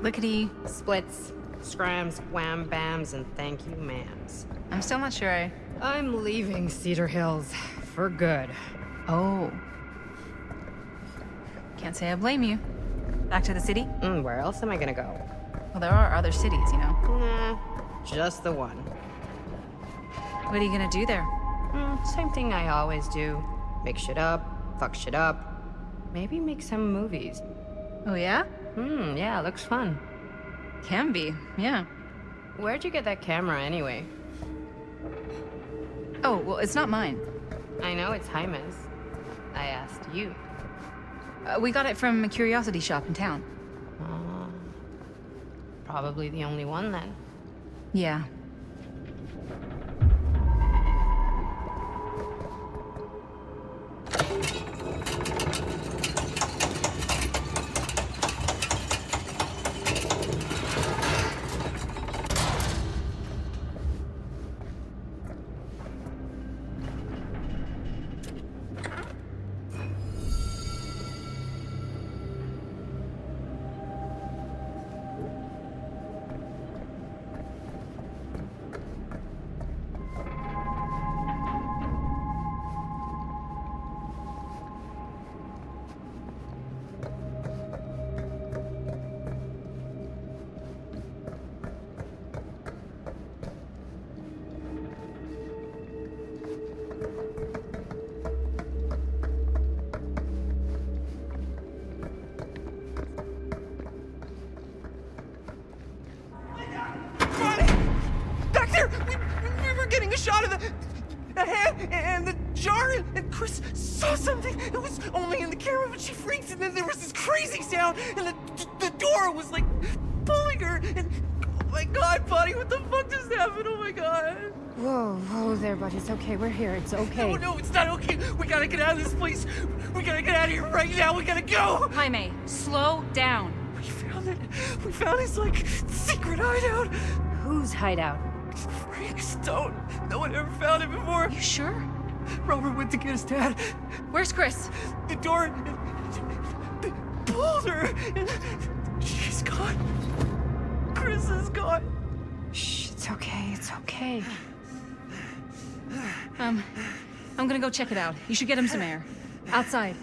Lickety. Splits, scrams, wham bams, and thank you ma'ams. I'm still not sure I'm leaving Cedar Hills for good. Oh. Can't say I blame you. Back to the city? Where else am I gonna go? Well, there are other cities, you know. Nah, just the one. What are you gonna do there? Same thing I always do. Make shit up, fuck shit up. Maybe make some movies. Oh, yeah? Yeah, looks fun. Can be, yeah. Where'd you get that camera anyway? Oh, well, it's not mine. I know it's Jaime's. I asked you. We got it from a curiosity shop in town. Probably the only one then. Yeah. Back there! We were getting a shot of the hand and the jar, and Chris saw something. It was only in the camera, but she freaked, and then there was this crazy sound, and the door was like pulling her, and oh my god, buddy, what the fuck just happened? Oh my god. Whoa there, buddy. It's okay. We're here. It's okay. No, it's not okay. We gotta get out of this place. We gotta get out of here right now. We gotta go. Jaime, slow down. We found it. We found his, like, secret hideout. Whose hideout? Freaks don't. No one ever found it before. You sure? Robert went to get his dad. Where's Chris? The door pulled her. And she's gone. Chris is gone. Shh, it's okay. It's okay. I'm gonna go check it out. You should get him some air. Outside.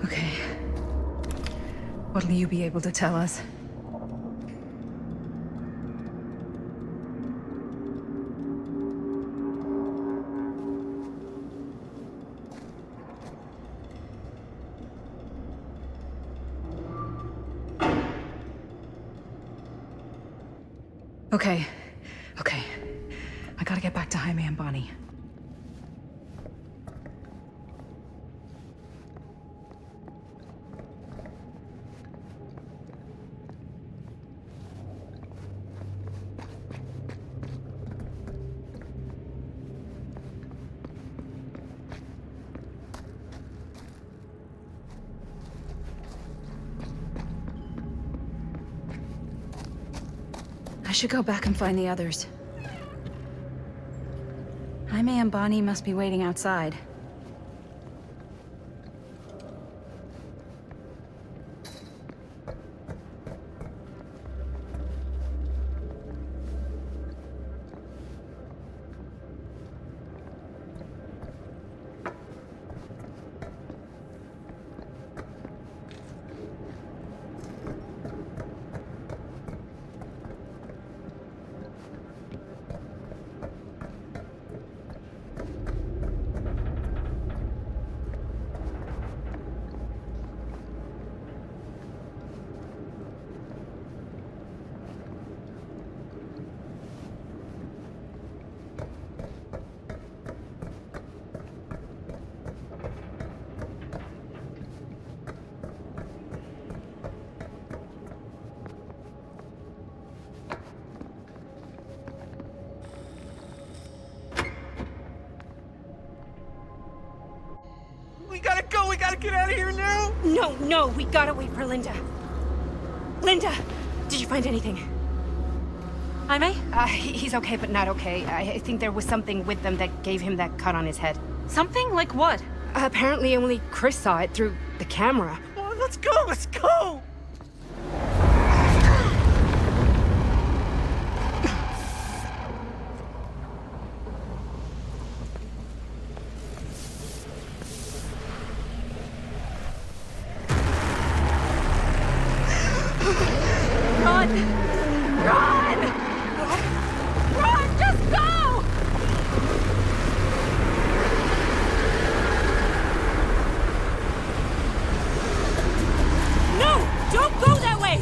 Okay. What'll you be able to tell us? Okay. I gotta get back to Jaime and Bonnie. I should go back and find the others. Jaime and Bonnie must be waiting outside. gotta get out of here now! No, we gotta wait for Linda. Linda, did you find anything? Jaime? He's okay, but not okay. I think there was something with them that gave him that cut on his head. Something? Like what? Apparently only Chris saw it through the camera. Oh, let's go! Run! Run! Run! Just go! No! Don't go that way!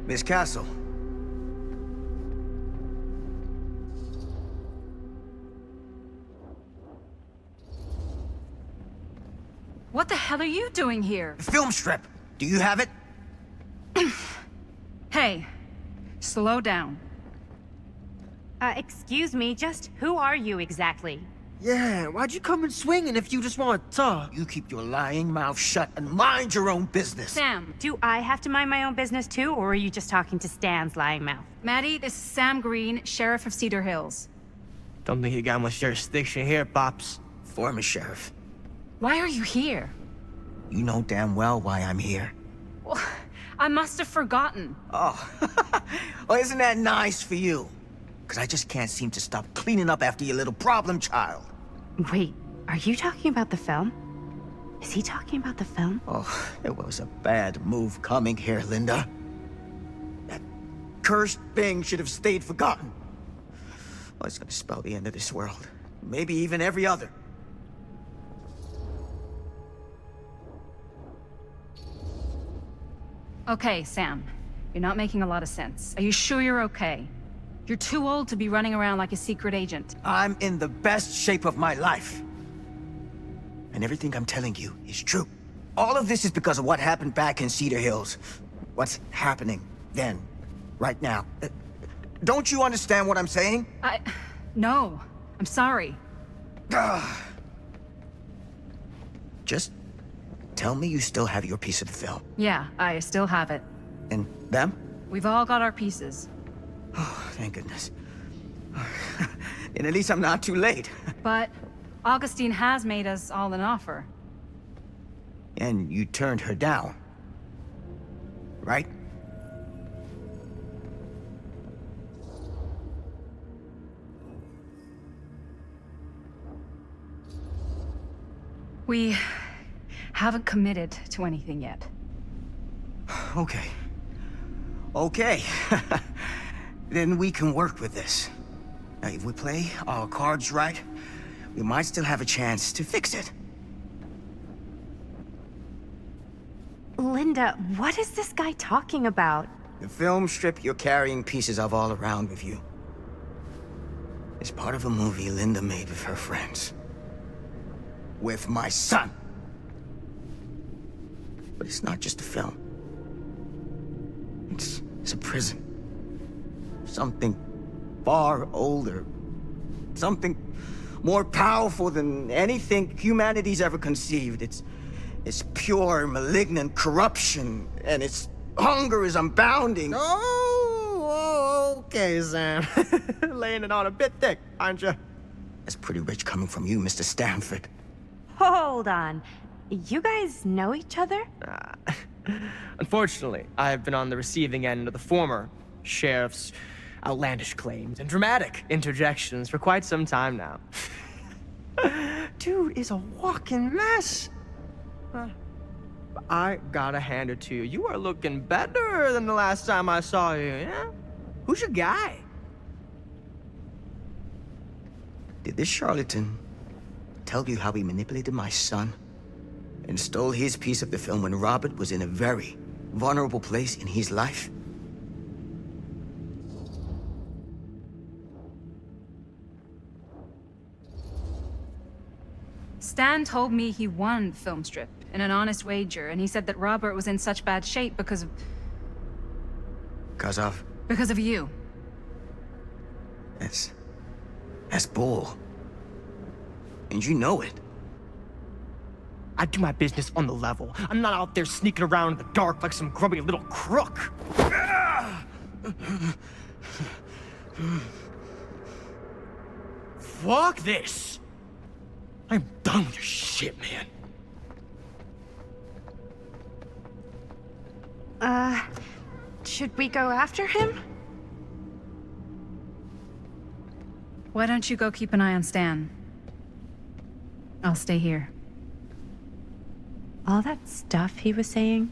Miss Castle. What the hell are you doing here? The film strip. Do you have it? Hey, slow down. Excuse me, just who are you exactly? Yeah, why'd you come in swinging if you just want to talk? You keep your lying mouth shut and mind your own business. Sam. Do I have to mind my own business too, or are you just talking to Stan's lying mouth? Maddie, this is Sam Green, Sheriff of Cedar Hills. Don't think you got much jurisdiction here, Pops. Former sheriff. Why are you here? You know damn well why I'm here. Well, I must have forgotten. Oh, well, isn't that nice for you? Because I just can't seem to stop cleaning up after your little problem child. Wait, are you talking about the film? Is he talking about the film? Oh, it was a bad move coming here, Linda. That cursed thing should have stayed forgotten. Oh, it's gonna spell the end of this world. Maybe even every other. Okay, Sam. You're not making a lot of sense. Are you sure you're okay? You're too old to be running around like a secret agent. I'm in the best shape of my life. And everything I'm telling you is true. All of this is because of what happened back in Cedar Hills. What's happening then, right now. Don't you understand what I'm saying? No. I'm sorry. Just tell me you still have your piece of the film. Yeah, I still have it. And them? We've all got our pieces. Oh, thank goodness. And at least I'm not too late. But Augustine has made us all an offer. And you turned her down, right? We haven't committed to anything yet. Okay. Okay. Then we can work with this. Now, if we play our cards right, we might still have a chance to fix it. Linda, what is this guy talking about? The film strip you're carrying pieces of all around with you is part of a movie Linda made with her friends. With my son. But it's not just a film. It's a prison. Something far older. Something more powerful than anything humanity's ever conceived. It's pure, malignant corruption, and its hunger is unbounding. Oh, okay, Sam. Laying it on a bit thick, aren't you? That's pretty rich coming from you, Mr. Stanford. Hold on. You guys know each other? Unfortunately, I've been on the receiving end of the former sheriff's outlandish claims and dramatic interjections for quite some time now. Dude is a walking mess. I gotta hand it to you. You are looking better than the last time I saw you, yeah? Who's your guy? Did this charlatan tell you how he manipulated my son and stole his piece of the film when Robert was in a very vulnerable place in his life? Stan told me he won Film Strip in an honest wager, and he said that Robert was in such bad shape because of... Because of you. That's bull. And you know it. I do my business on the level. I'm not out there sneaking around in the dark like some grubby little crook. Fuck this. I'm done with your shit, man. Should we go after him? Why don't you go keep an eye on Stan? I'll stay here. All that stuff he was saying,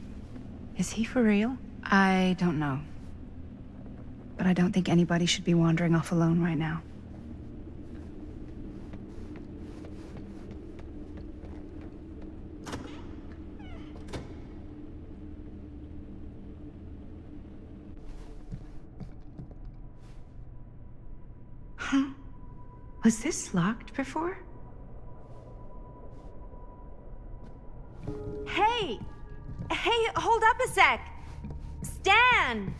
is he for real? I don't know. But I don't think anybody should be wandering off alone right now. Huh? Was this locked before? Hey! Hey, hold up a sec! Stan!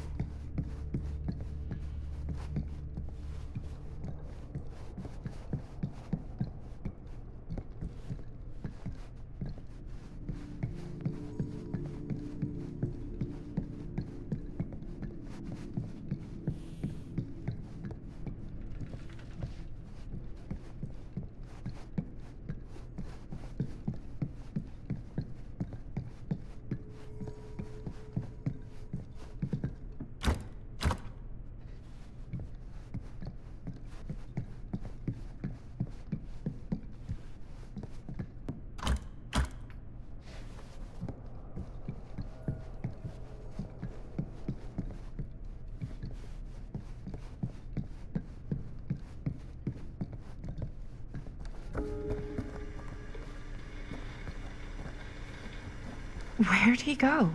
Where'd he go?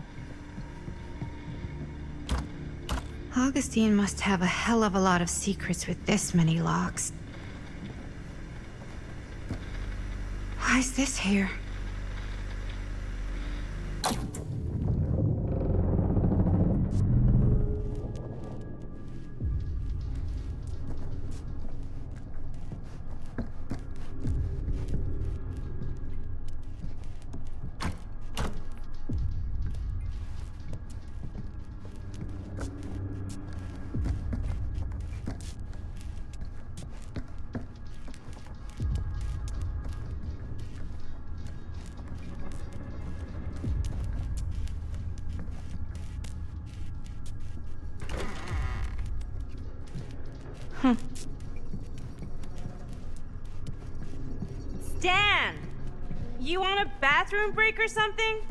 Augustine must have a hell of a lot of secrets with this many locks. Why's this here? Stan! You want a bathroom break or something?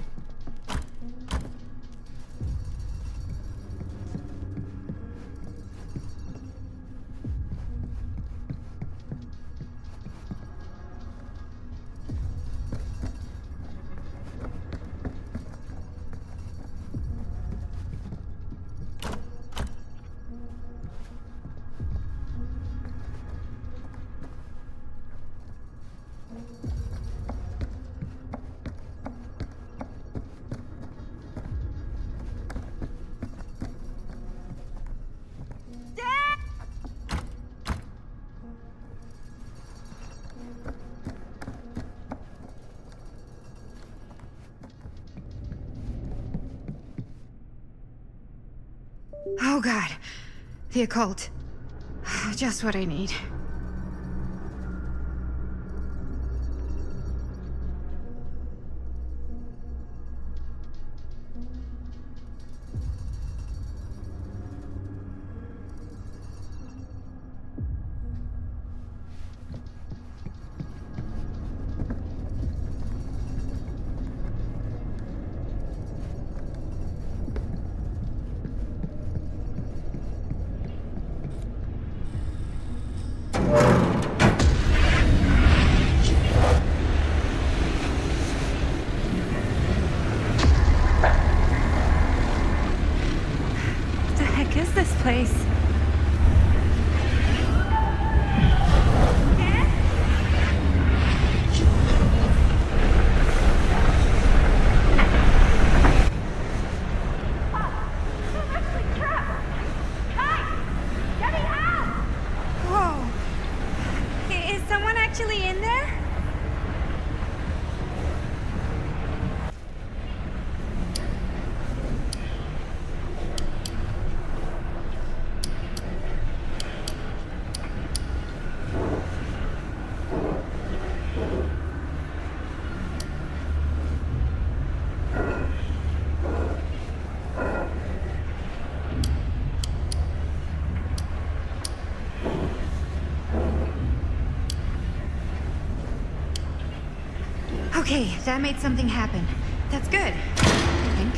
Oh god. The occult. Just what I need. What the heck is this place? Whoa. Is someone actually in there? Okay, that made something happen. That's good, I think.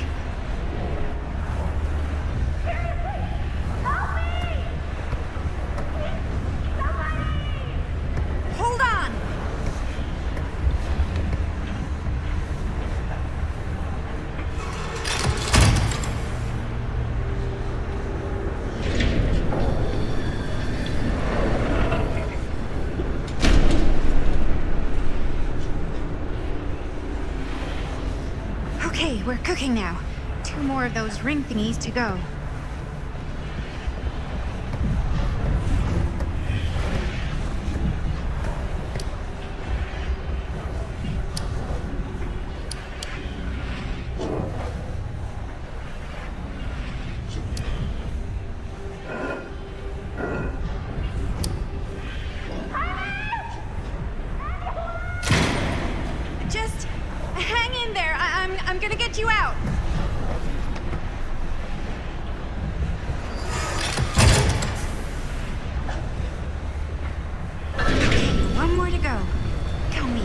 Hold on! Okay, we're cooking now. 2 more of those ring thingies to go. Just hang in there. I'm gonna get you out. Okay, 1 more to go. Go me.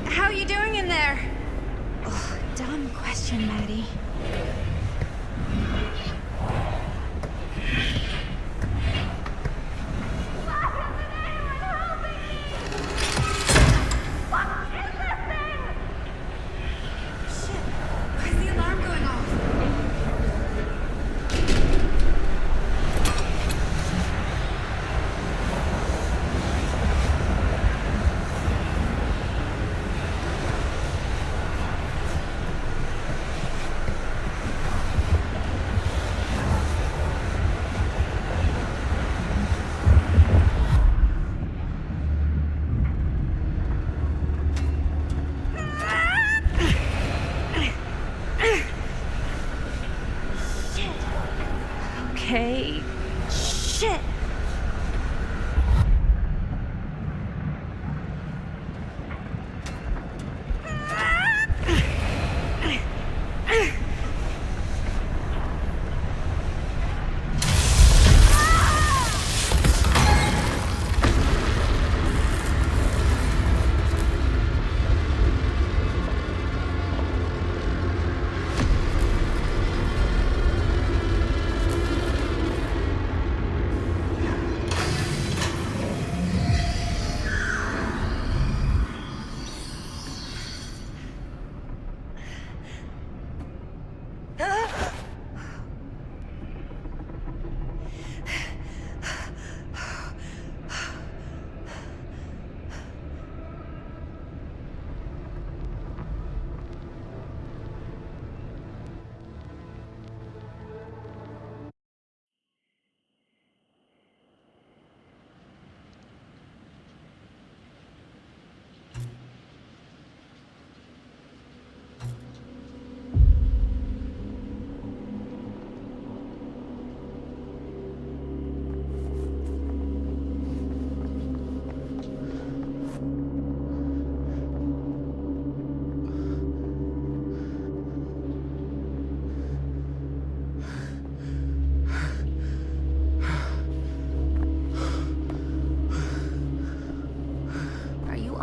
How you doing in there? Oh, dumb question, Maddie. Why is the alarm going off?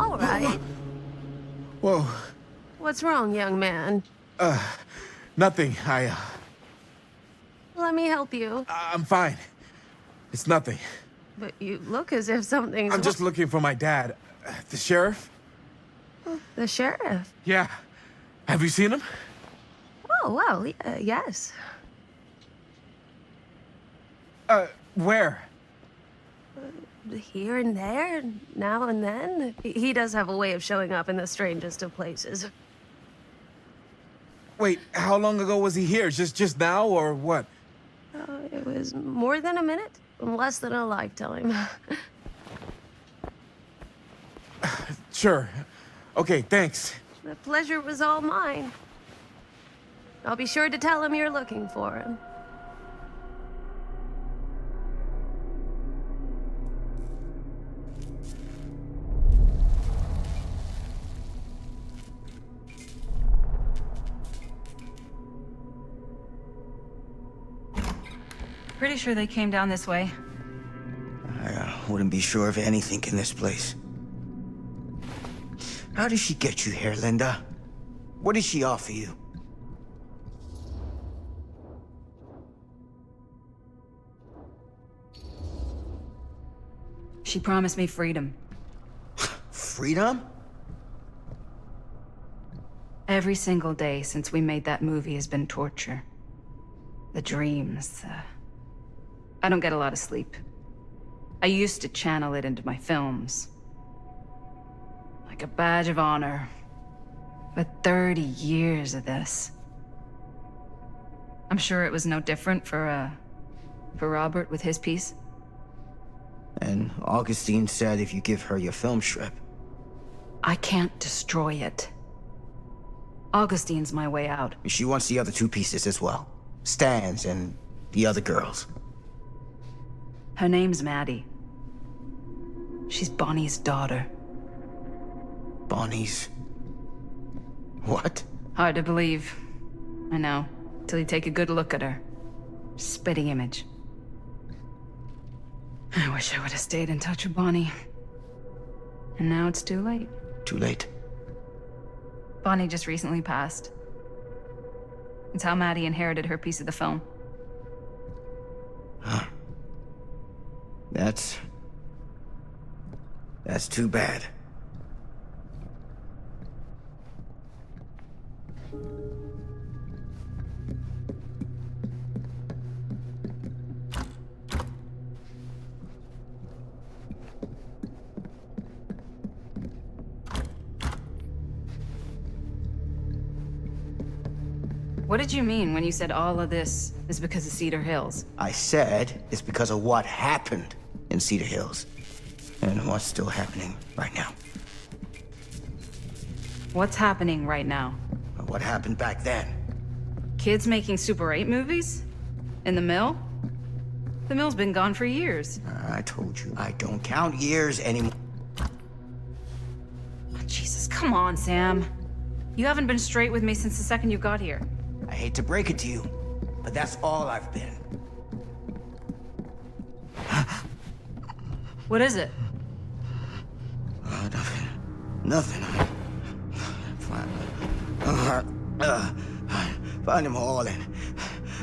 All right. Whoa. What's wrong, young man? Nothing. Let me help you. I'm fine. It's nothing. But you look as if something's... I'm just looking for my dad. The sheriff? The sheriff? Yeah. Have you seen him? Oh, well, yes. Where? Here and there, now and then. He does have a way of showing up in the strangest of places. Wait, how long ago was he here? Just now, or what? It was more than a minute, less than a lifetime. Sure. Okay, thanks. The pleasure was all mine. I'll be sure to tell him you're looking for him. Pretty sure they came down this way. I wouldn't be sure of anything in this place. How did she get you here, Linda? What did she offer you? She promised me freedom. Freedom? Every single day since we made that movie has been torture. The dreams, I don't get a lot of sleep. I used to channel it into my films. Like a badge of honor. But 30 years of this. I'm sure it was no different for Robert with his piece. And Augustine said if you give her your film strip. I can't destroy it. Augustine's my way out. She wants the other two pieces as well. Stan's and the other girls. Her name's Maddie. She's Bonnie's daughter. Bonnie's... what? Hard to believe. I know. Till you take a good look at her. Spitting image. I wish I would have stayed in touch with Bonnie. And now it's too late. Too late. Bonnie just recently passed. It's how Maddie inherited her piece of the film. Huh. That's too bad. What did you mean when you said all of this is because of Cedar Hills? I said it's because of what happened in Cedar Hills. And what's still happening right now. What's happening right now? What happened back then? Kids making Super 8 movies? In the mill? The mill's been gone for years. I told you, I don't count years anymore. Oh, Jesus, come on, Sam. You haven't been straight with me since the second you got here. I hate to break it to you, but that's all I've been. What is it? Nothing. Find them all and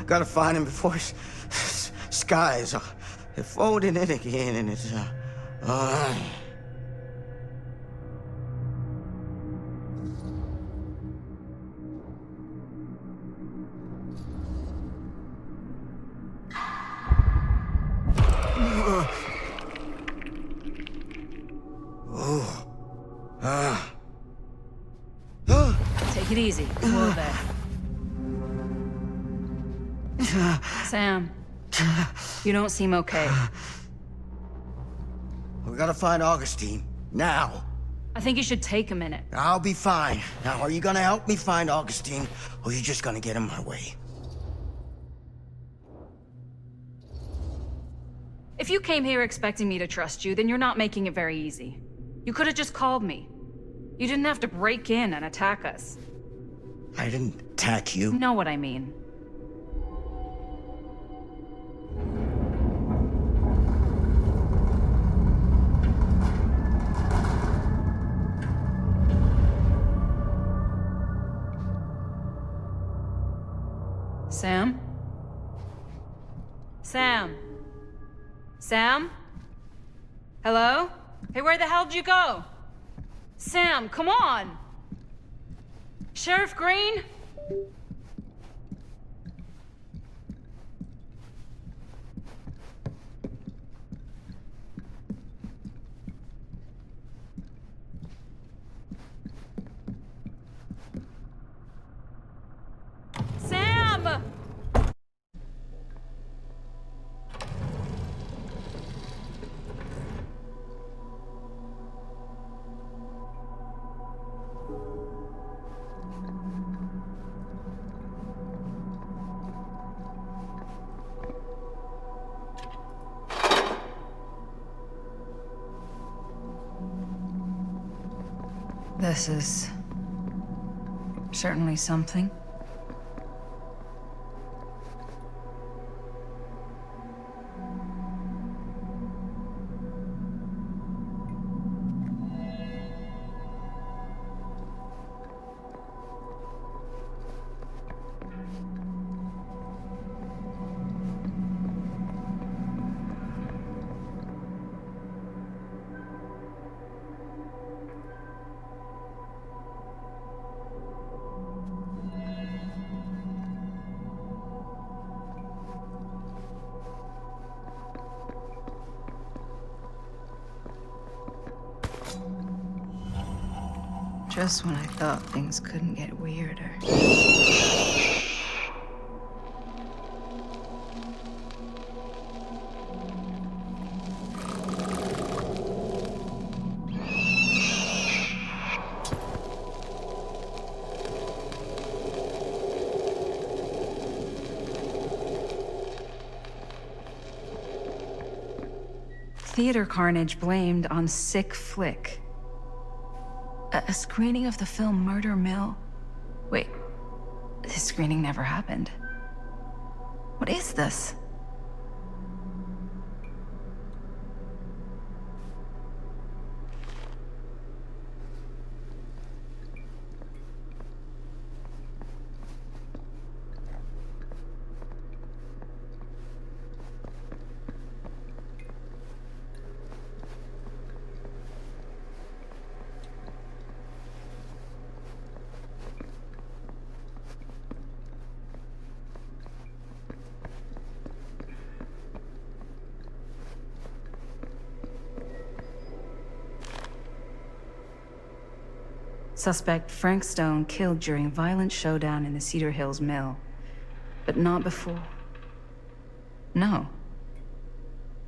gotta find him before his skies are folding in again and it's Take it easy. Whoa there. Sam, you don't seem okay. We gotta find Augustine. Now. I think you should take a minute. I'll be fine. Now, are you gonna help me find Augustine, or are you just gonna get in my way? If you came here expecting me to trust you, then you're not making it very easy. You could have just called me. You didn't have to break in and attack us. I didn't attack you. You know what I mean. Sam? Sam? Sam? Hello? Hey, where the hell did you go? Sam, come on! Sheriff Green? Sam! This is certainly something. Just when I thought things couldn't get weirder. Theater carnage blamed on sick flick. A screening of the film Murder Mill? Wait, this screening never happened. What is this? Suspect Frank Stone killed during violent showdown in the Cedar Hills mill. But not before. No.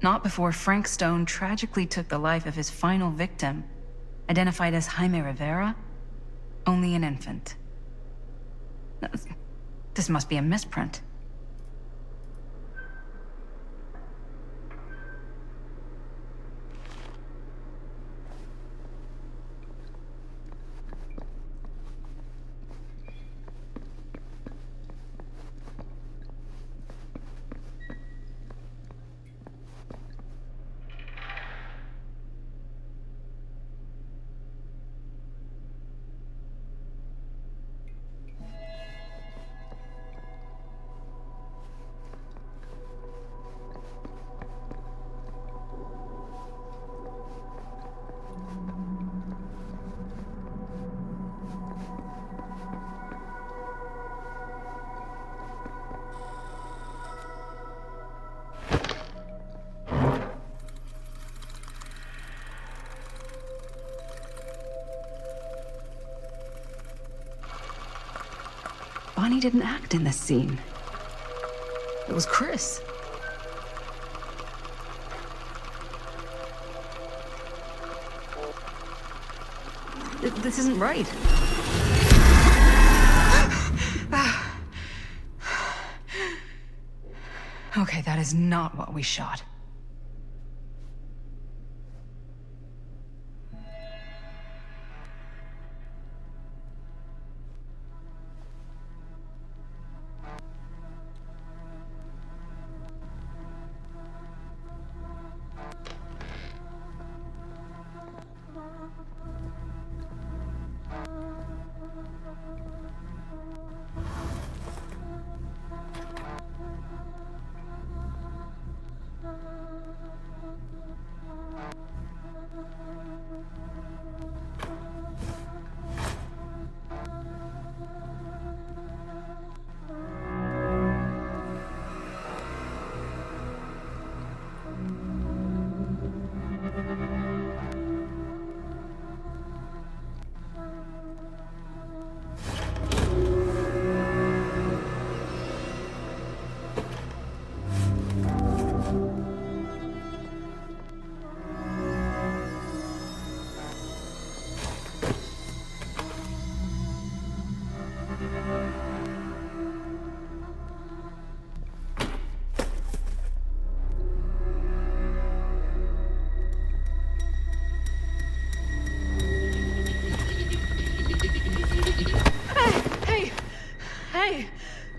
Not before Frank Stone tragically took the life of his final victim, identified as Jaime Rivera, only an infant. This must be a misprint. Bonnie didn't act in this scene. It was Chris. This isn't right. Okay, that is not what we shot.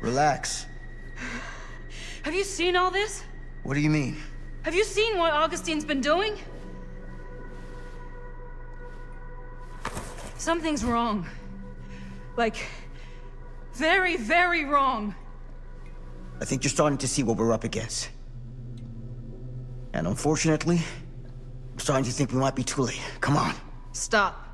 Relax. Have you seen all this? What do you mean? Have you seen what Augustine's been doing? Something's wrong. Like, very, very wrong. I think you're starting to see what we're up against. And unfortunately, I'm starting to think we might be too late. Come on. Stop.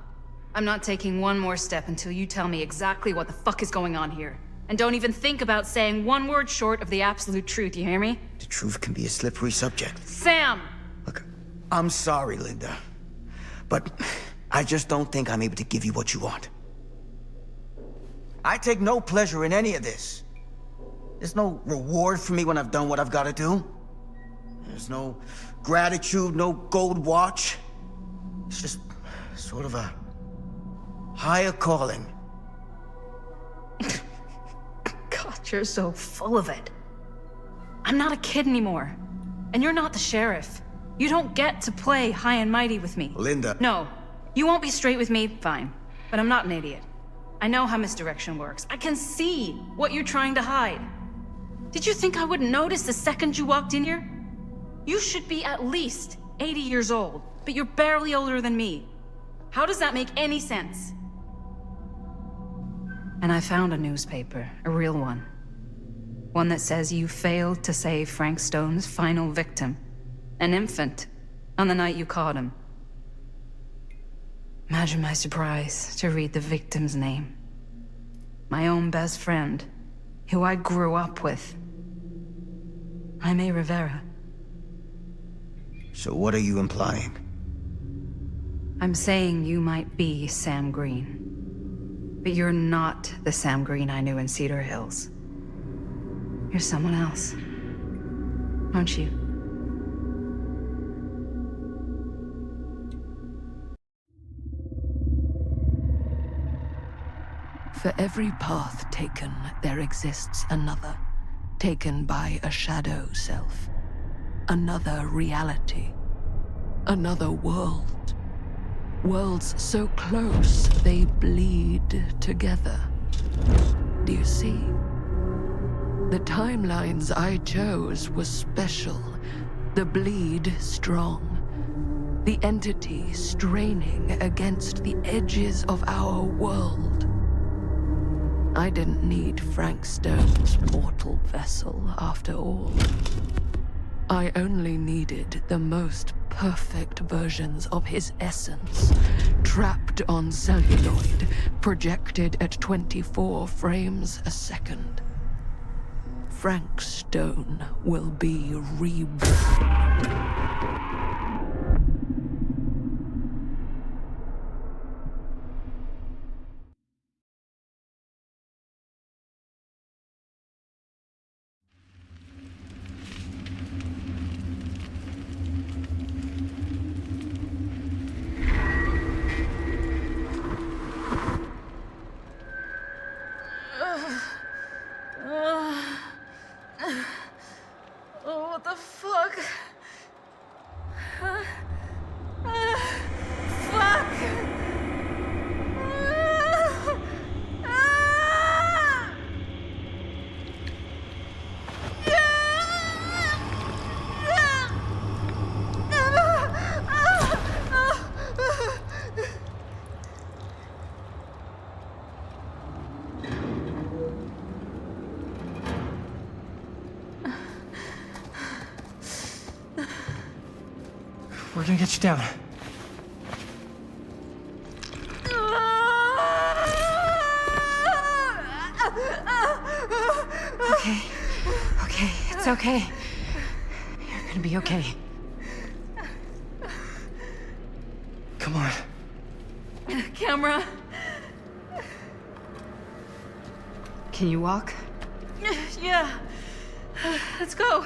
I'm not taking one more step until you tell me exactly what the fuck is going on here. And don't even think about saying one word short of the absolute truth, you hear me? The truth can be a slippery subject. Sam! Look, I'm sorry, Linda. But I just don't think I'm able to give you what you want. I take no pleasure in any of this. There's no reward for me when I've done what I've got to do. There's no gratitude, no gold watch. It's just sort of a higher calling. God, you're so full of it. I'm not a kid anymore. And you're not the sheriff. You don't get to play high and mighty with me. Linda. No. You won't be straight with me, fine. But I'm not an idiot. I know how misdirection works. I can see what you're trying to hide. Did you think I wouldn't notice the second you walked in here? You should be at least 80 years old, but you're barely older than me. How does that make any sense? And I found a newspaper, a real one. One that says you failed to save Frank Stone's final victim, an infant, on the night you caught him. Imagine my surprise to read the victim's name. My own best friend, who I grew up with. Jaime Rivera. So what are you implying? I'm saying you might be Sam Green. But you're not the Sam Green I knew in Cedar Hills. You're someone else. Aren't you? For every path taken, there exists another, taken by a shadow self. Another reality. Another world. Worlds so close, they bleed together. Do you see? The timelines I chose were special. The bleed strong. The entity straining against the edges of our world. I didn't need Frank Stone's mortal vessel, after all. I only needed the most perfect versions of his essence, trapped on celluloid, projected at 24 frames a second. Frank Stone will be reborn. Oh, what the fuck? Fuck! We're gonna get you down. Okay. Okay, it's okay. You're gonna be okay. Come on. Camera. Can you walk? Yeah. Let's go.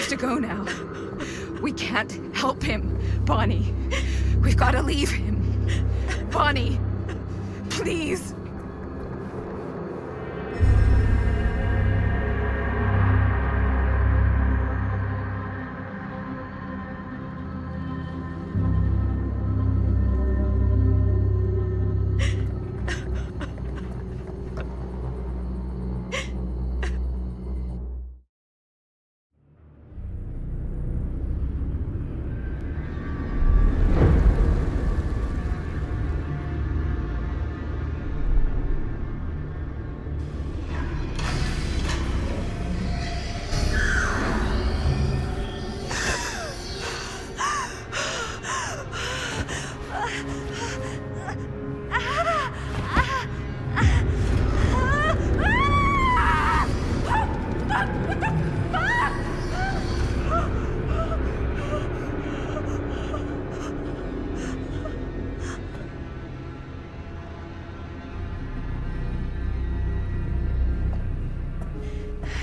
have to go now. We can't help him, Bonnie. We've got to leave him. Bonnie, please.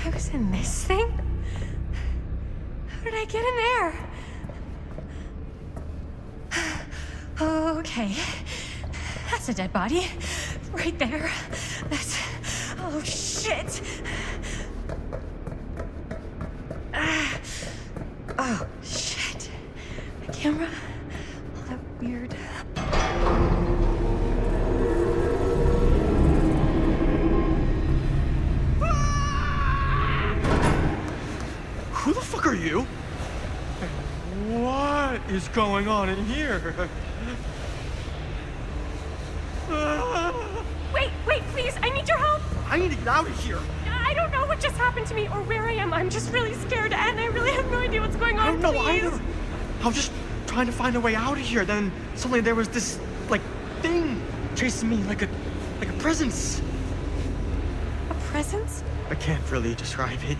I was in this thing? How did I get in there? Okay. That's a dead body. Right there. That's... Oh, shit. Oh, shit. The camera. All that weird... Who the fuck are you? What is going on in here? Wait, please, I need your help. I need to get out of here. I don't know what just happened to me or where I am. I'm just really scared and I really have no idea what's going on. I don't know please. either. I was just trying to find a way out of here. Then suddenly there was this, like, thing chasing me like a presence. A presence? I can't really describe it. It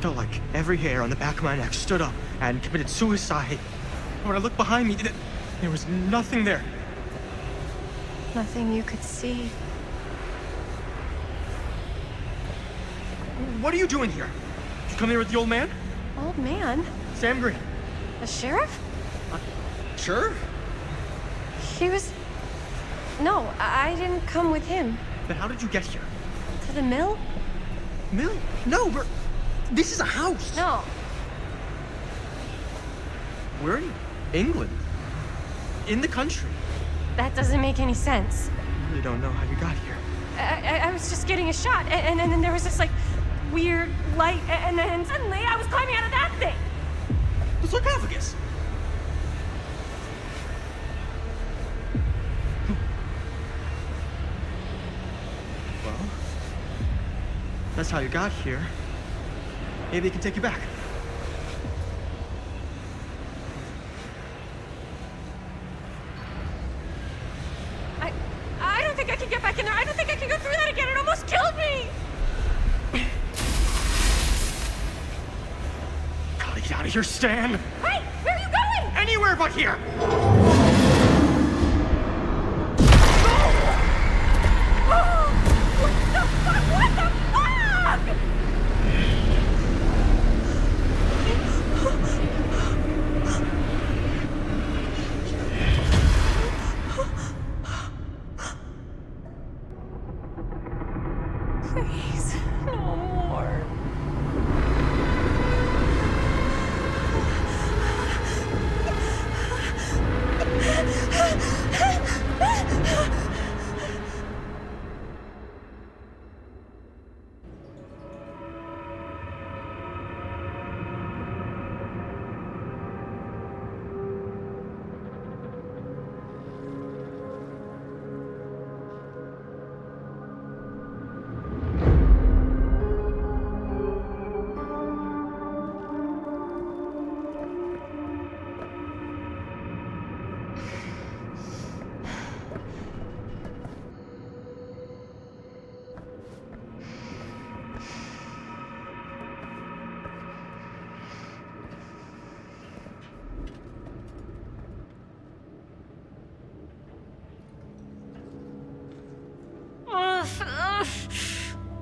felt like every hair on the back of my neck stood up and committed suicide. When I looked behind me, there was nothing there. Nothing you could see. What are you doing here? Did you come here with the old man? Old man? Sam Green. The sheriff? Sure. He was... No, I didn't come with him. Then how did you get here? To the mill? Mill? No, this is a house. No. We're in England. In the country. That doesn't make any sense. I really don't know how you got here. I was just getting a shot, and then there was this, like, weird light, and then suddenly I was climbing out of that thing. The sarcophagus. Well, that's how you got here. Maybe they can take you back. I don't think I can get back in there. I don't think I can go through that again. It almost killed me. Gotta get out of here, Stan. Hey, where are you going? Anywhere but here. Please, no more.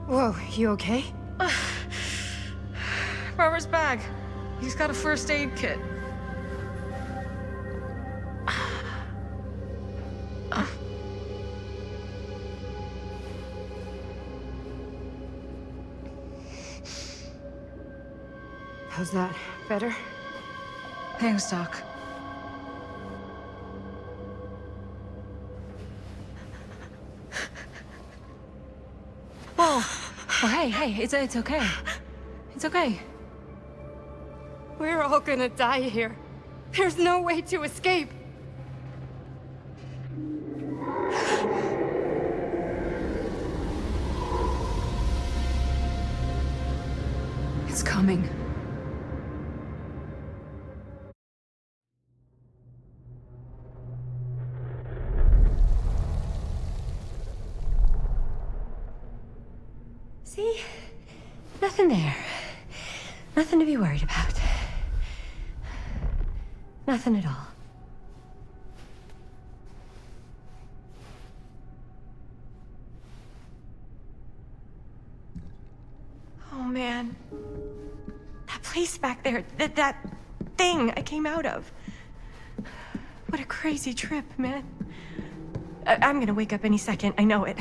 Whoa, you okay? Barbara's bag. He's got a first aid kit. How's that? Better? Thanks, Doc. Whoa! Oh, hey, it's okay. It's okay. We're all gonna die here. There's no way to escape. It's coming. See? Nothing there. Nothing to be worried about. Nothing at all. Oh man. That place back there, that thing I came out of. What a crazy trip, man. I'm gonna wake up any second, I know it.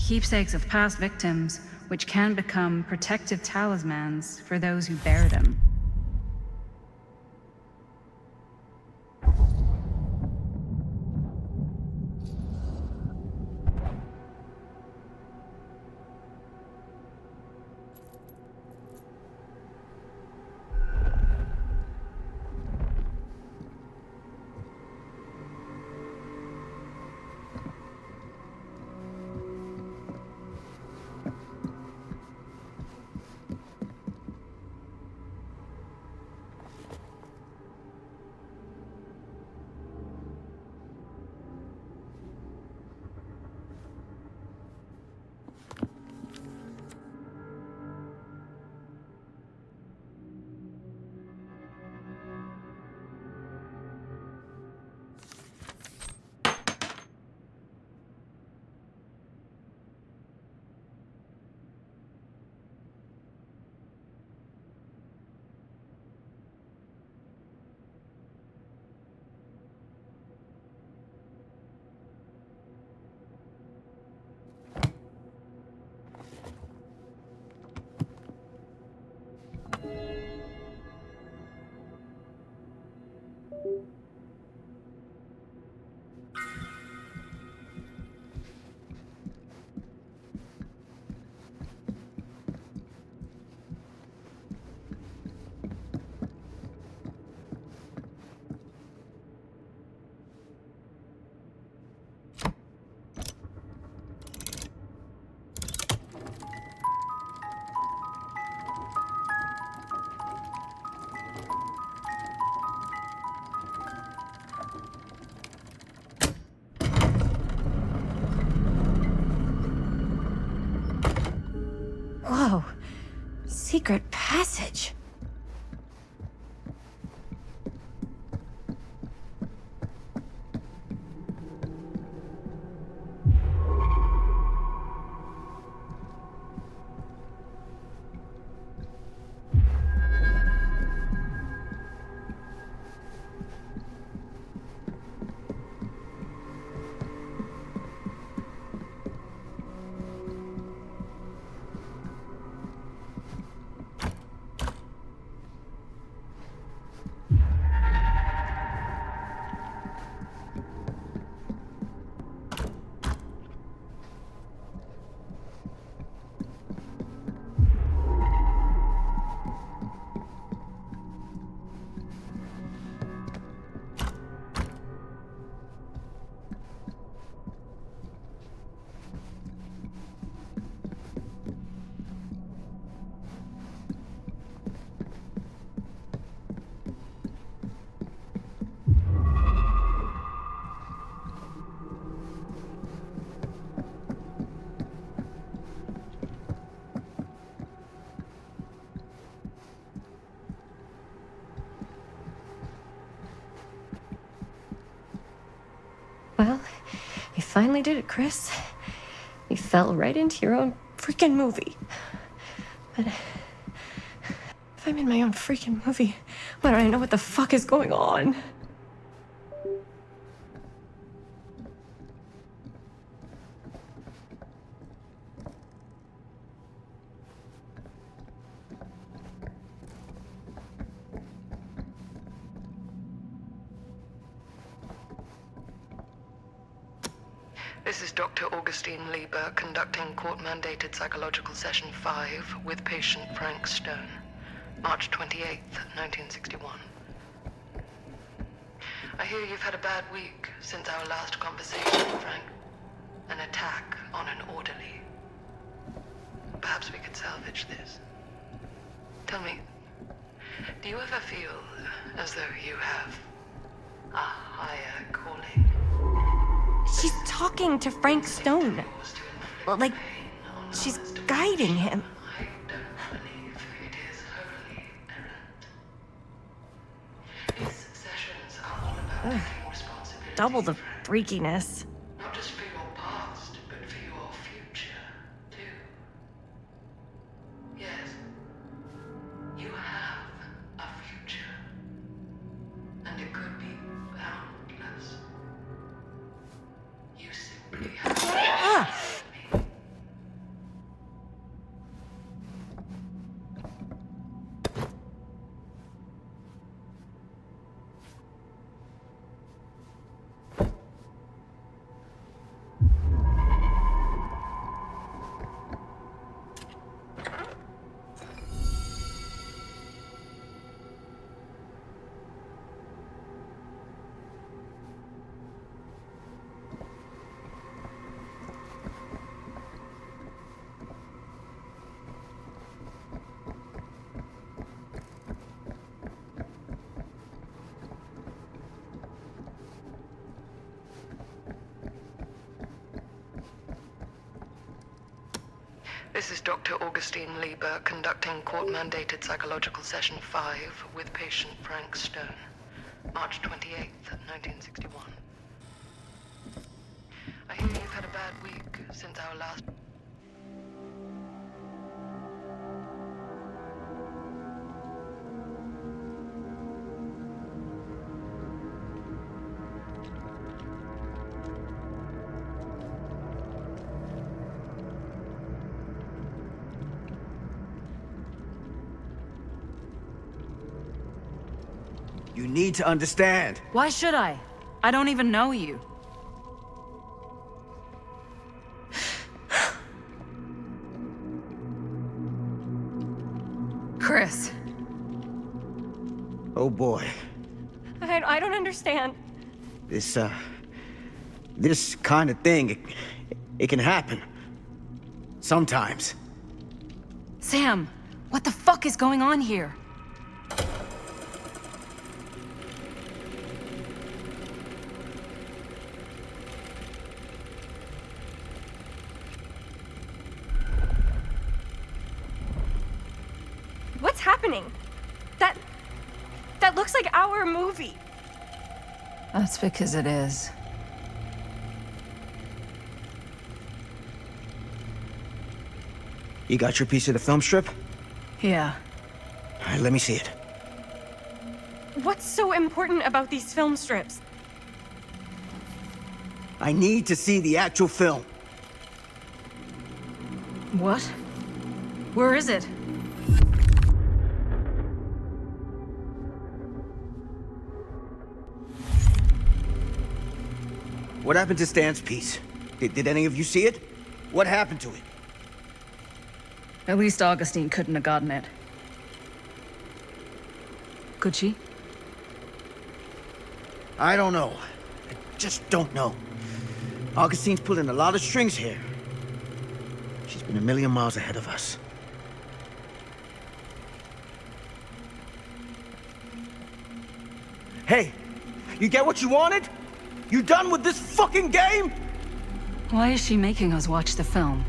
Keepsakes of past victims, which can become protective talismans for those who bear them. Whoa. Secret passage. Well, you finally did it, Chris. You fell right into your own freaking movie. But if I'm in my own freaking movie, why don't I know what the fuck is going on? This is Dr. Augustine Lieber conducting court-mandated psychological session 5 with patient Frank Stone, March 28th, 1961. I hear you've had a bad week since our last conversation, Frank. An attack on an orderly. Perhaps we could salvage this. Tell me, do you ever feel as though you have a higher calling? She's talking to Frank Stone. Like, she's guiding him. Ugh. Double the freakiness. Not just for your past, but for your future, too. Yes, you have a future. And it could be boundless. You simply have to This is Dr. Augustine Lieber conducting court-mandated psychological session 5 with patient Frank Stone, March 28th, 1961. I hear you've had a bad week since our last... You need to understand. Why should I? I don't even know you. Chris. Oh boy. I don't understand. This kind of thing, it can happen. Sometimes. Sam, what the fuck is going on here? What's happening? That looks like our movie. That's because it is. You got your piece of the film strip? Yeah. All right, let me see it. What's so important about these film strips? I need to see the actual film. What? Where is it? What happened to Stan's piece? Did any of you see it? What happened to it? At least Augustine couldn't have gotten it. Could she? I don't know. I just don't know. Augustine's pulling a lot of strings here. She's been a million miles ahead of us. Hey, you get what you wanted? You done with this fucking game? Why is she making us watch the film?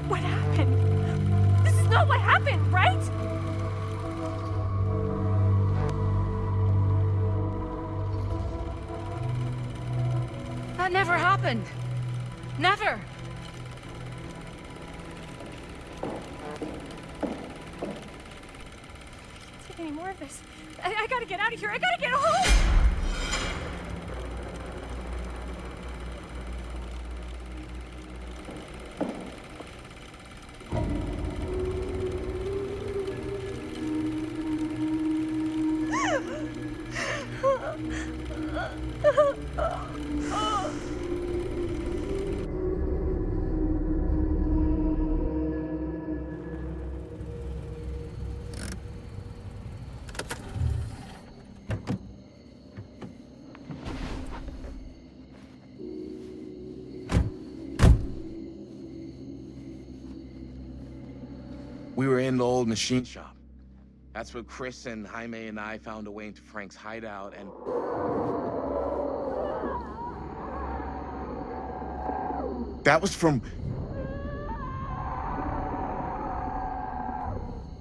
What happened? This is not what happened, right? That never happened. Never. Can't take any more of this. I gotta get out of here. I gotta get home. We were in the old machine shop. That's where Chris and Jaime and I found a way into Frank's hideout, and... That was from...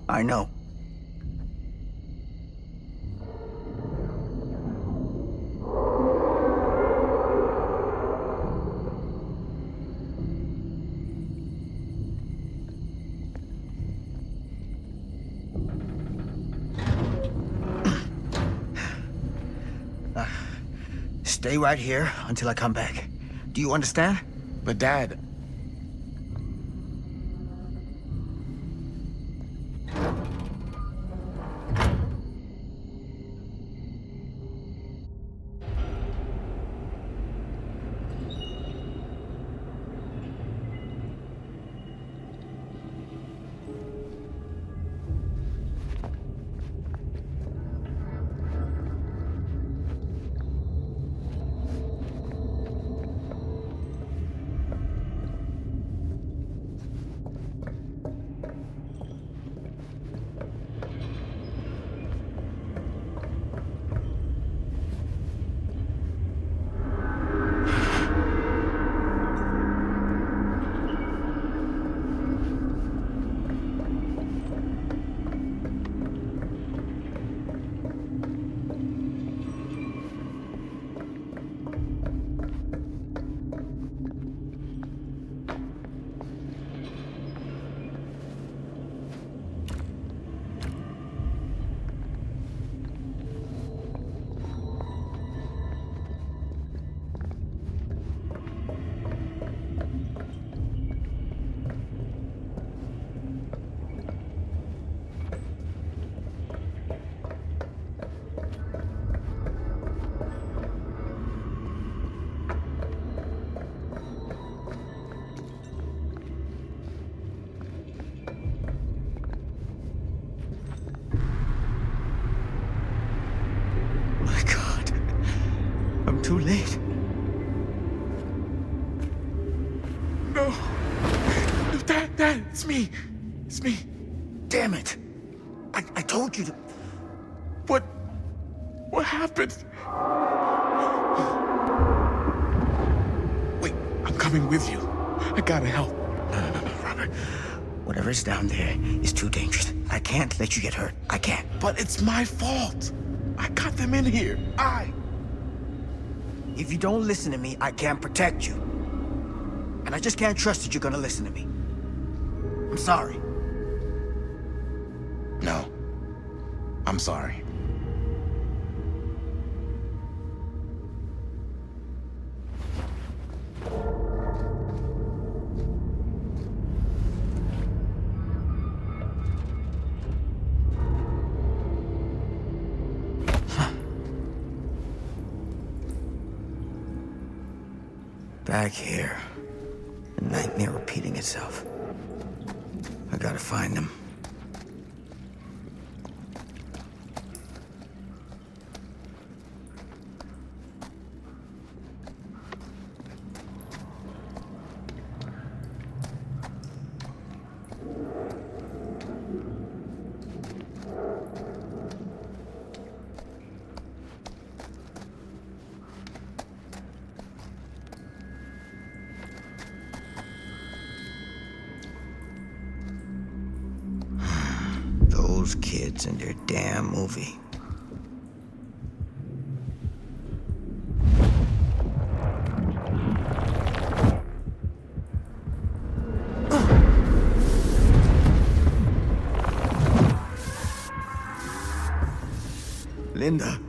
I know. Stay right here until I come back. Do you understand? But Dad... Too late. No. No, Dad, it's me. It's me. Damn it. I told you to... What happened? Wait, I'm coming with you. I gotta help. No, Robert. Whatever's down there is too dangerous. I can't let you get hurt. I can't. But it's my fault. I got them in here. If you don't listen to me, I can't protect you. And I just can't trust that you're gonna listen to me. I'm sorry. No. I'm sorry. Back here. A nightmare repeating itself. I gotta find them. those kids and their damn movie. Linda.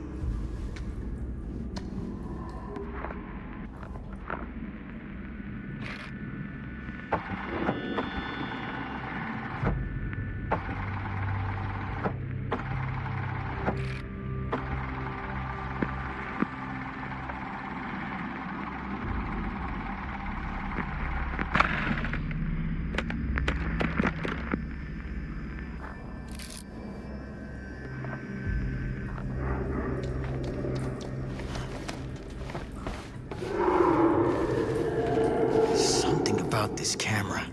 Something about this camera.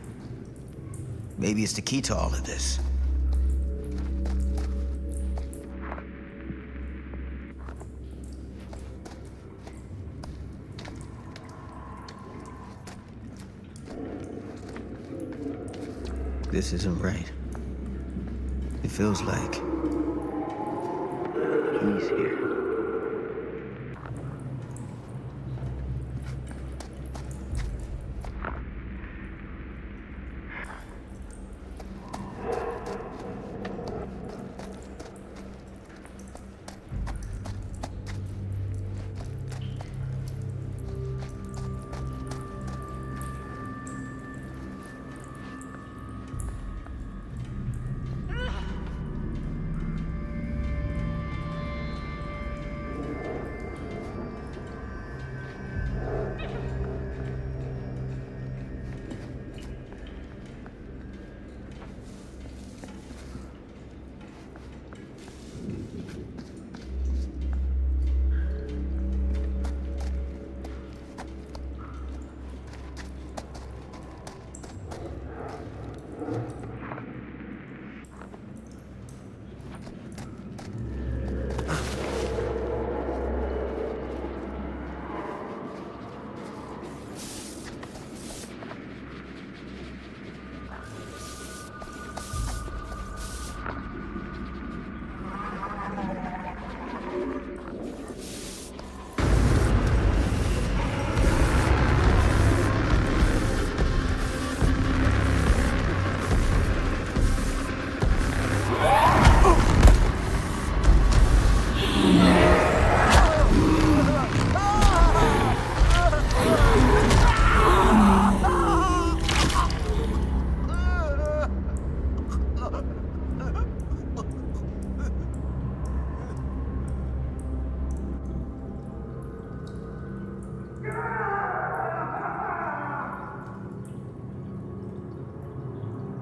Maybe it's the key to all of this. This isn't right. It feels like he's here.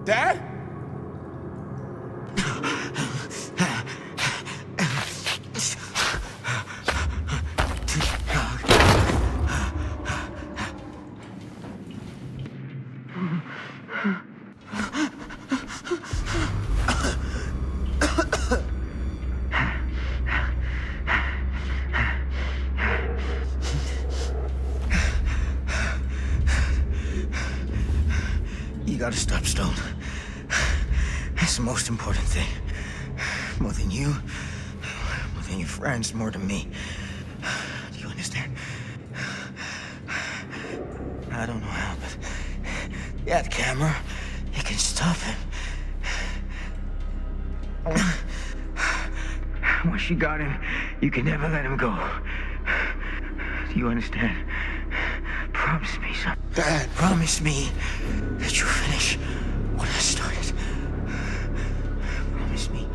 Dad? You gotta stop, Stone. That's the most important thing. More than you, more than your friends, more than me. Do you understand? I don't know how, but that camera, it can stop him. Once you got him, you can never let him go. Do you understand? Promise me something. Dad. Promise me that you'll finish what I started. Promise me.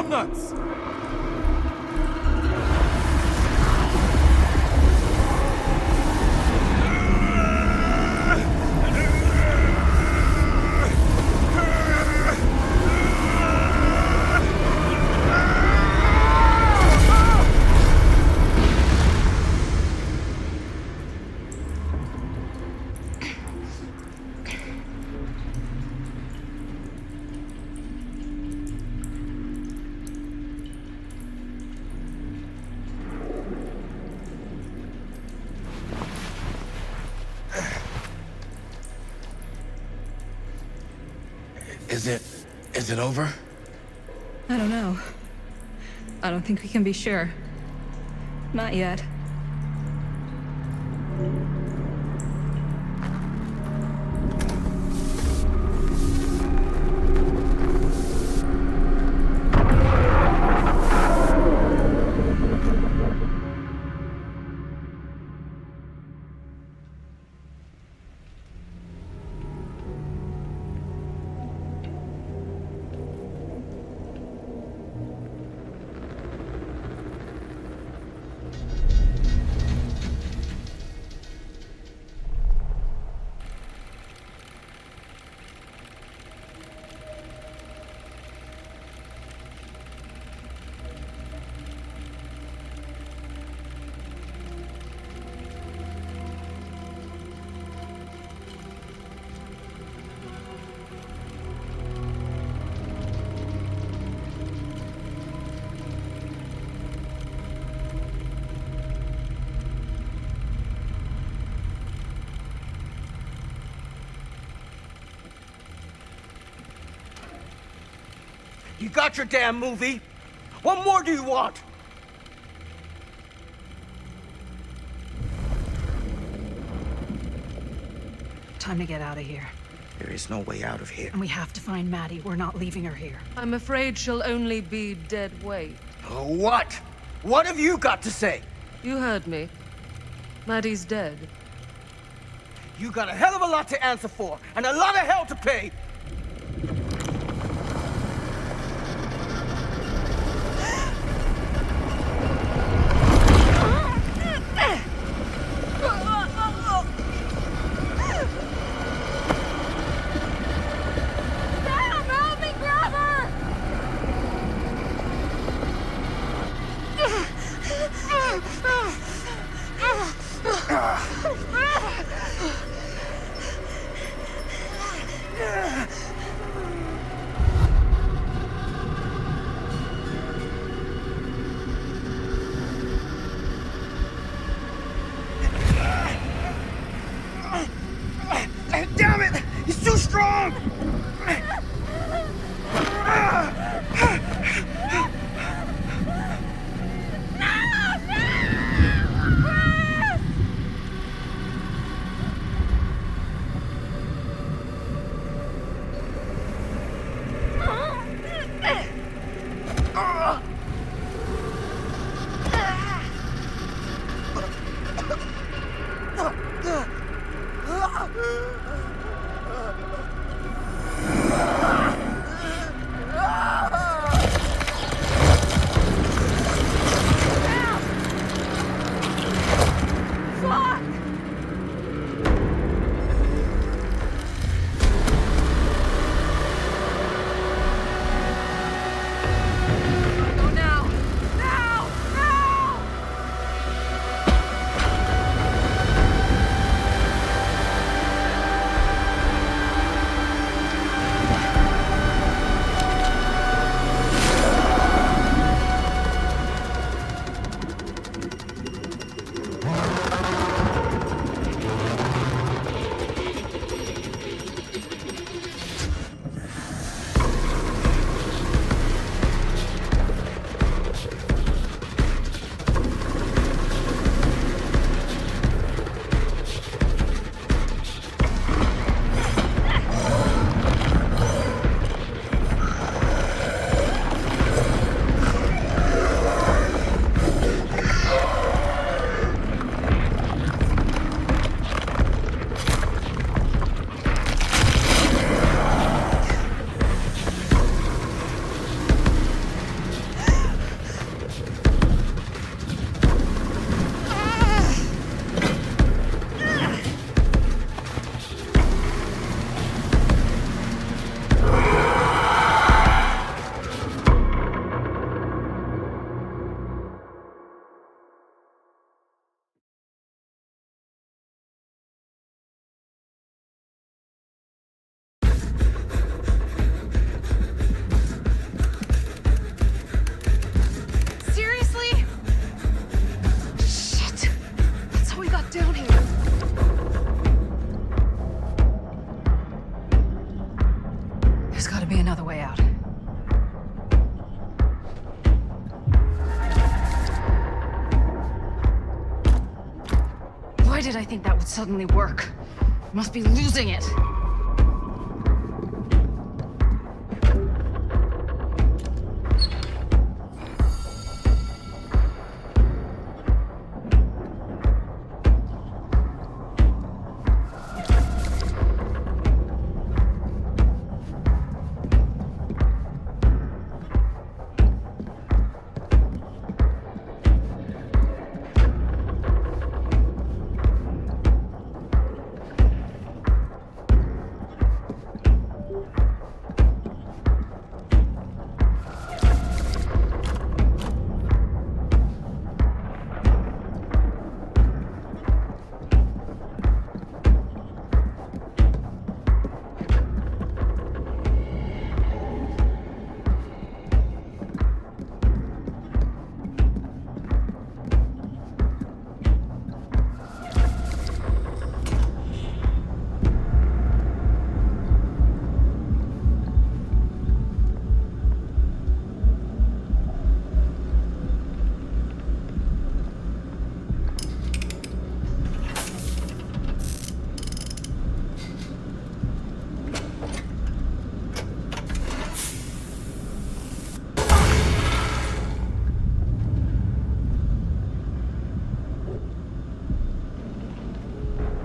numbnuts! Is it over? I don't know. I don't think we can be sure. Not yet. You got your damn movie. What more do you want? Time to get out of here. There is no way out of here. And we have to find Maddie. We're not leaving her here. I'm afraid she'll only be dead weight. What? What have you got to say? You heard me. Maddie's dead. You got a hell of a lot to answer for, and a lot of hell to pay. Down here. There's gotta be another way out. Why did I think that would suddenly work? I must be losing it.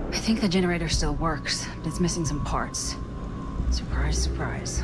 I think the generator still works, but it's missing some parts. Surprise, surprise.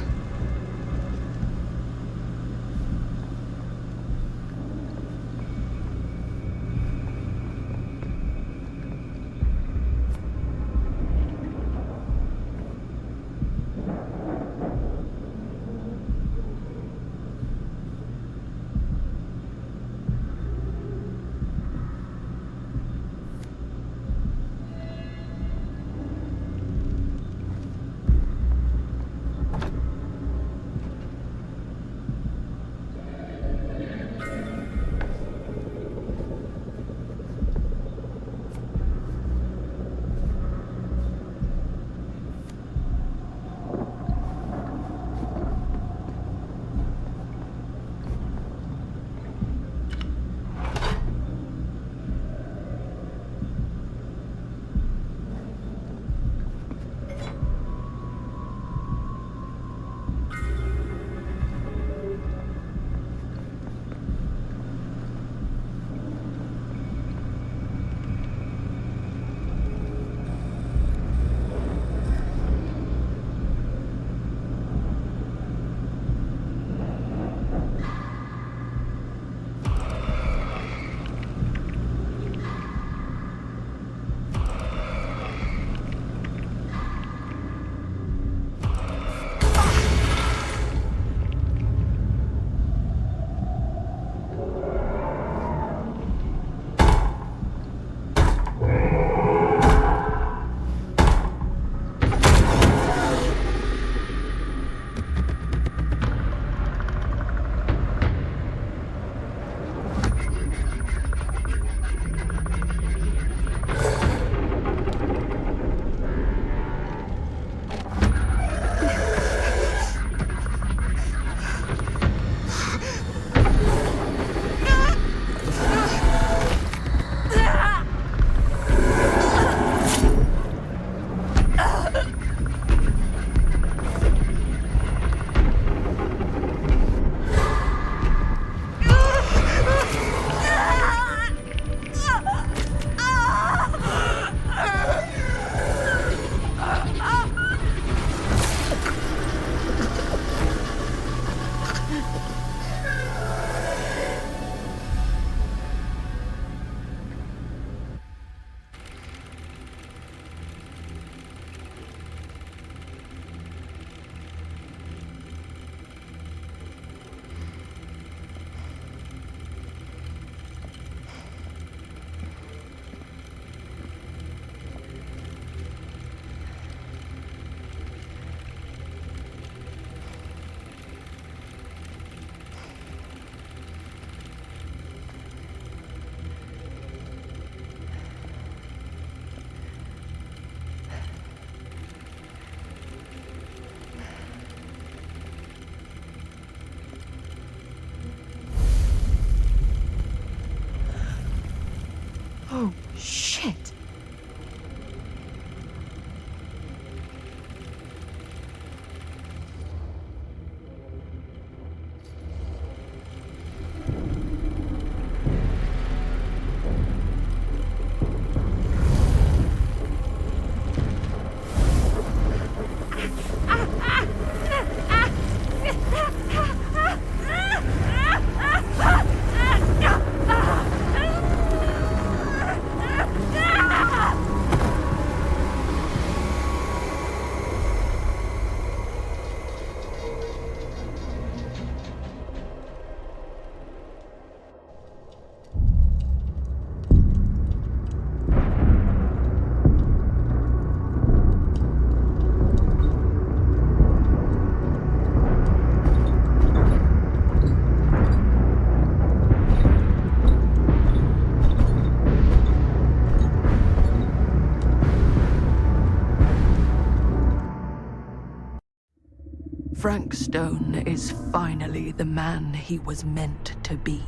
Frank Stone is finally the man he was meant to be.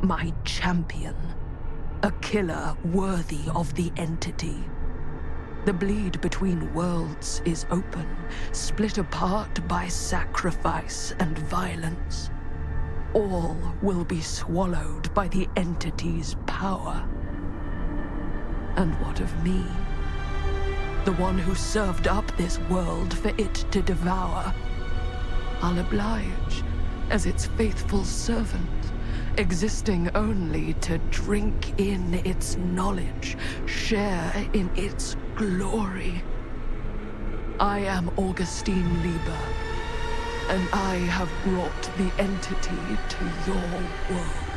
My champion. A killer worthy of the entity. The bleed between worlds is open, split apart by sacrifice and violence. All will be swallowed by the entity's power. And what of me? The one who served up this world for it to devour. I'll oblige as its faithful servant, existing only to drink in its knowledge, share in its glory. I am Augustine Lieber, and I have brought the entity to your world.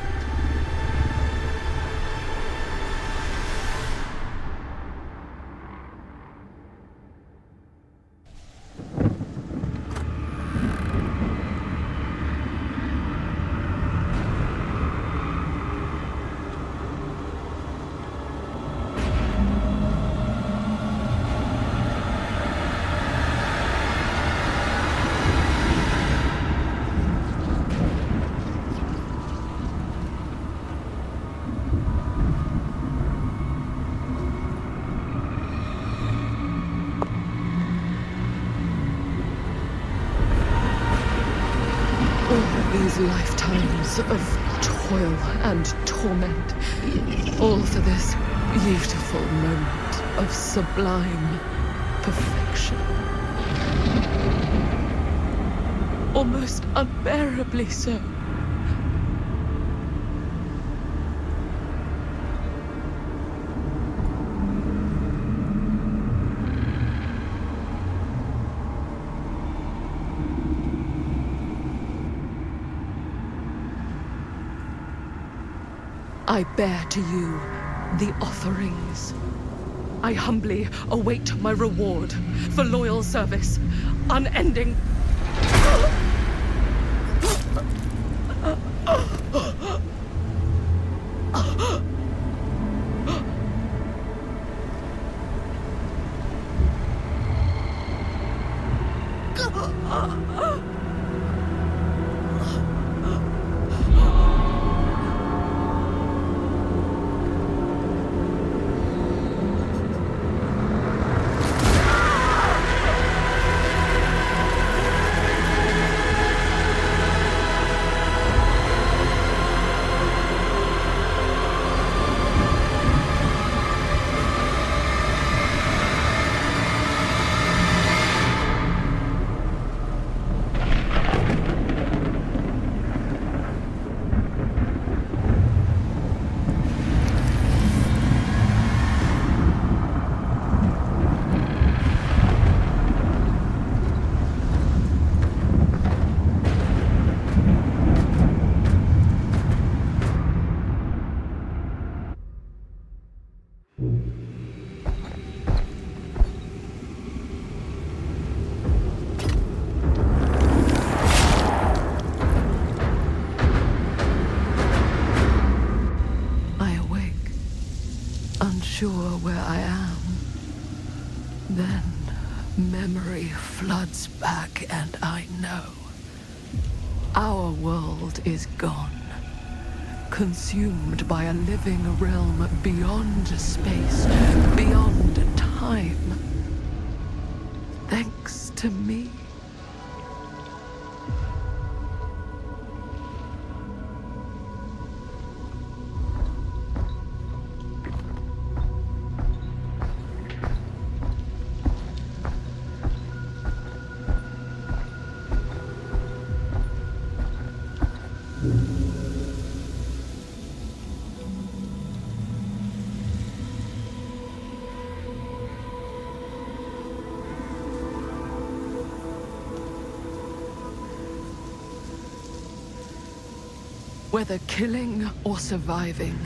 These lifetimes of toil and torment, all for this beautiful moment of sublime perfection. Almost unbearably so. I bear to you the offerings. I humbly await my reward for loyal service, unending. Unsure where I am. Then memory floods back and I know. Our world is gone. Consumed by a living realm beyond space, beyond time. Thanks to me. Whether killing or surviving,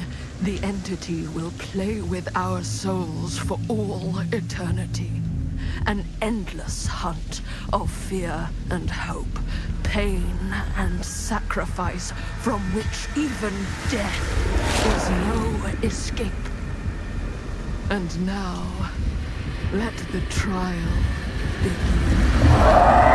the entity will play with our souls for all eternity. An endless hunt of fear and hope, pain and sacrifice, from which even death is no escape. And now, let the trial begin.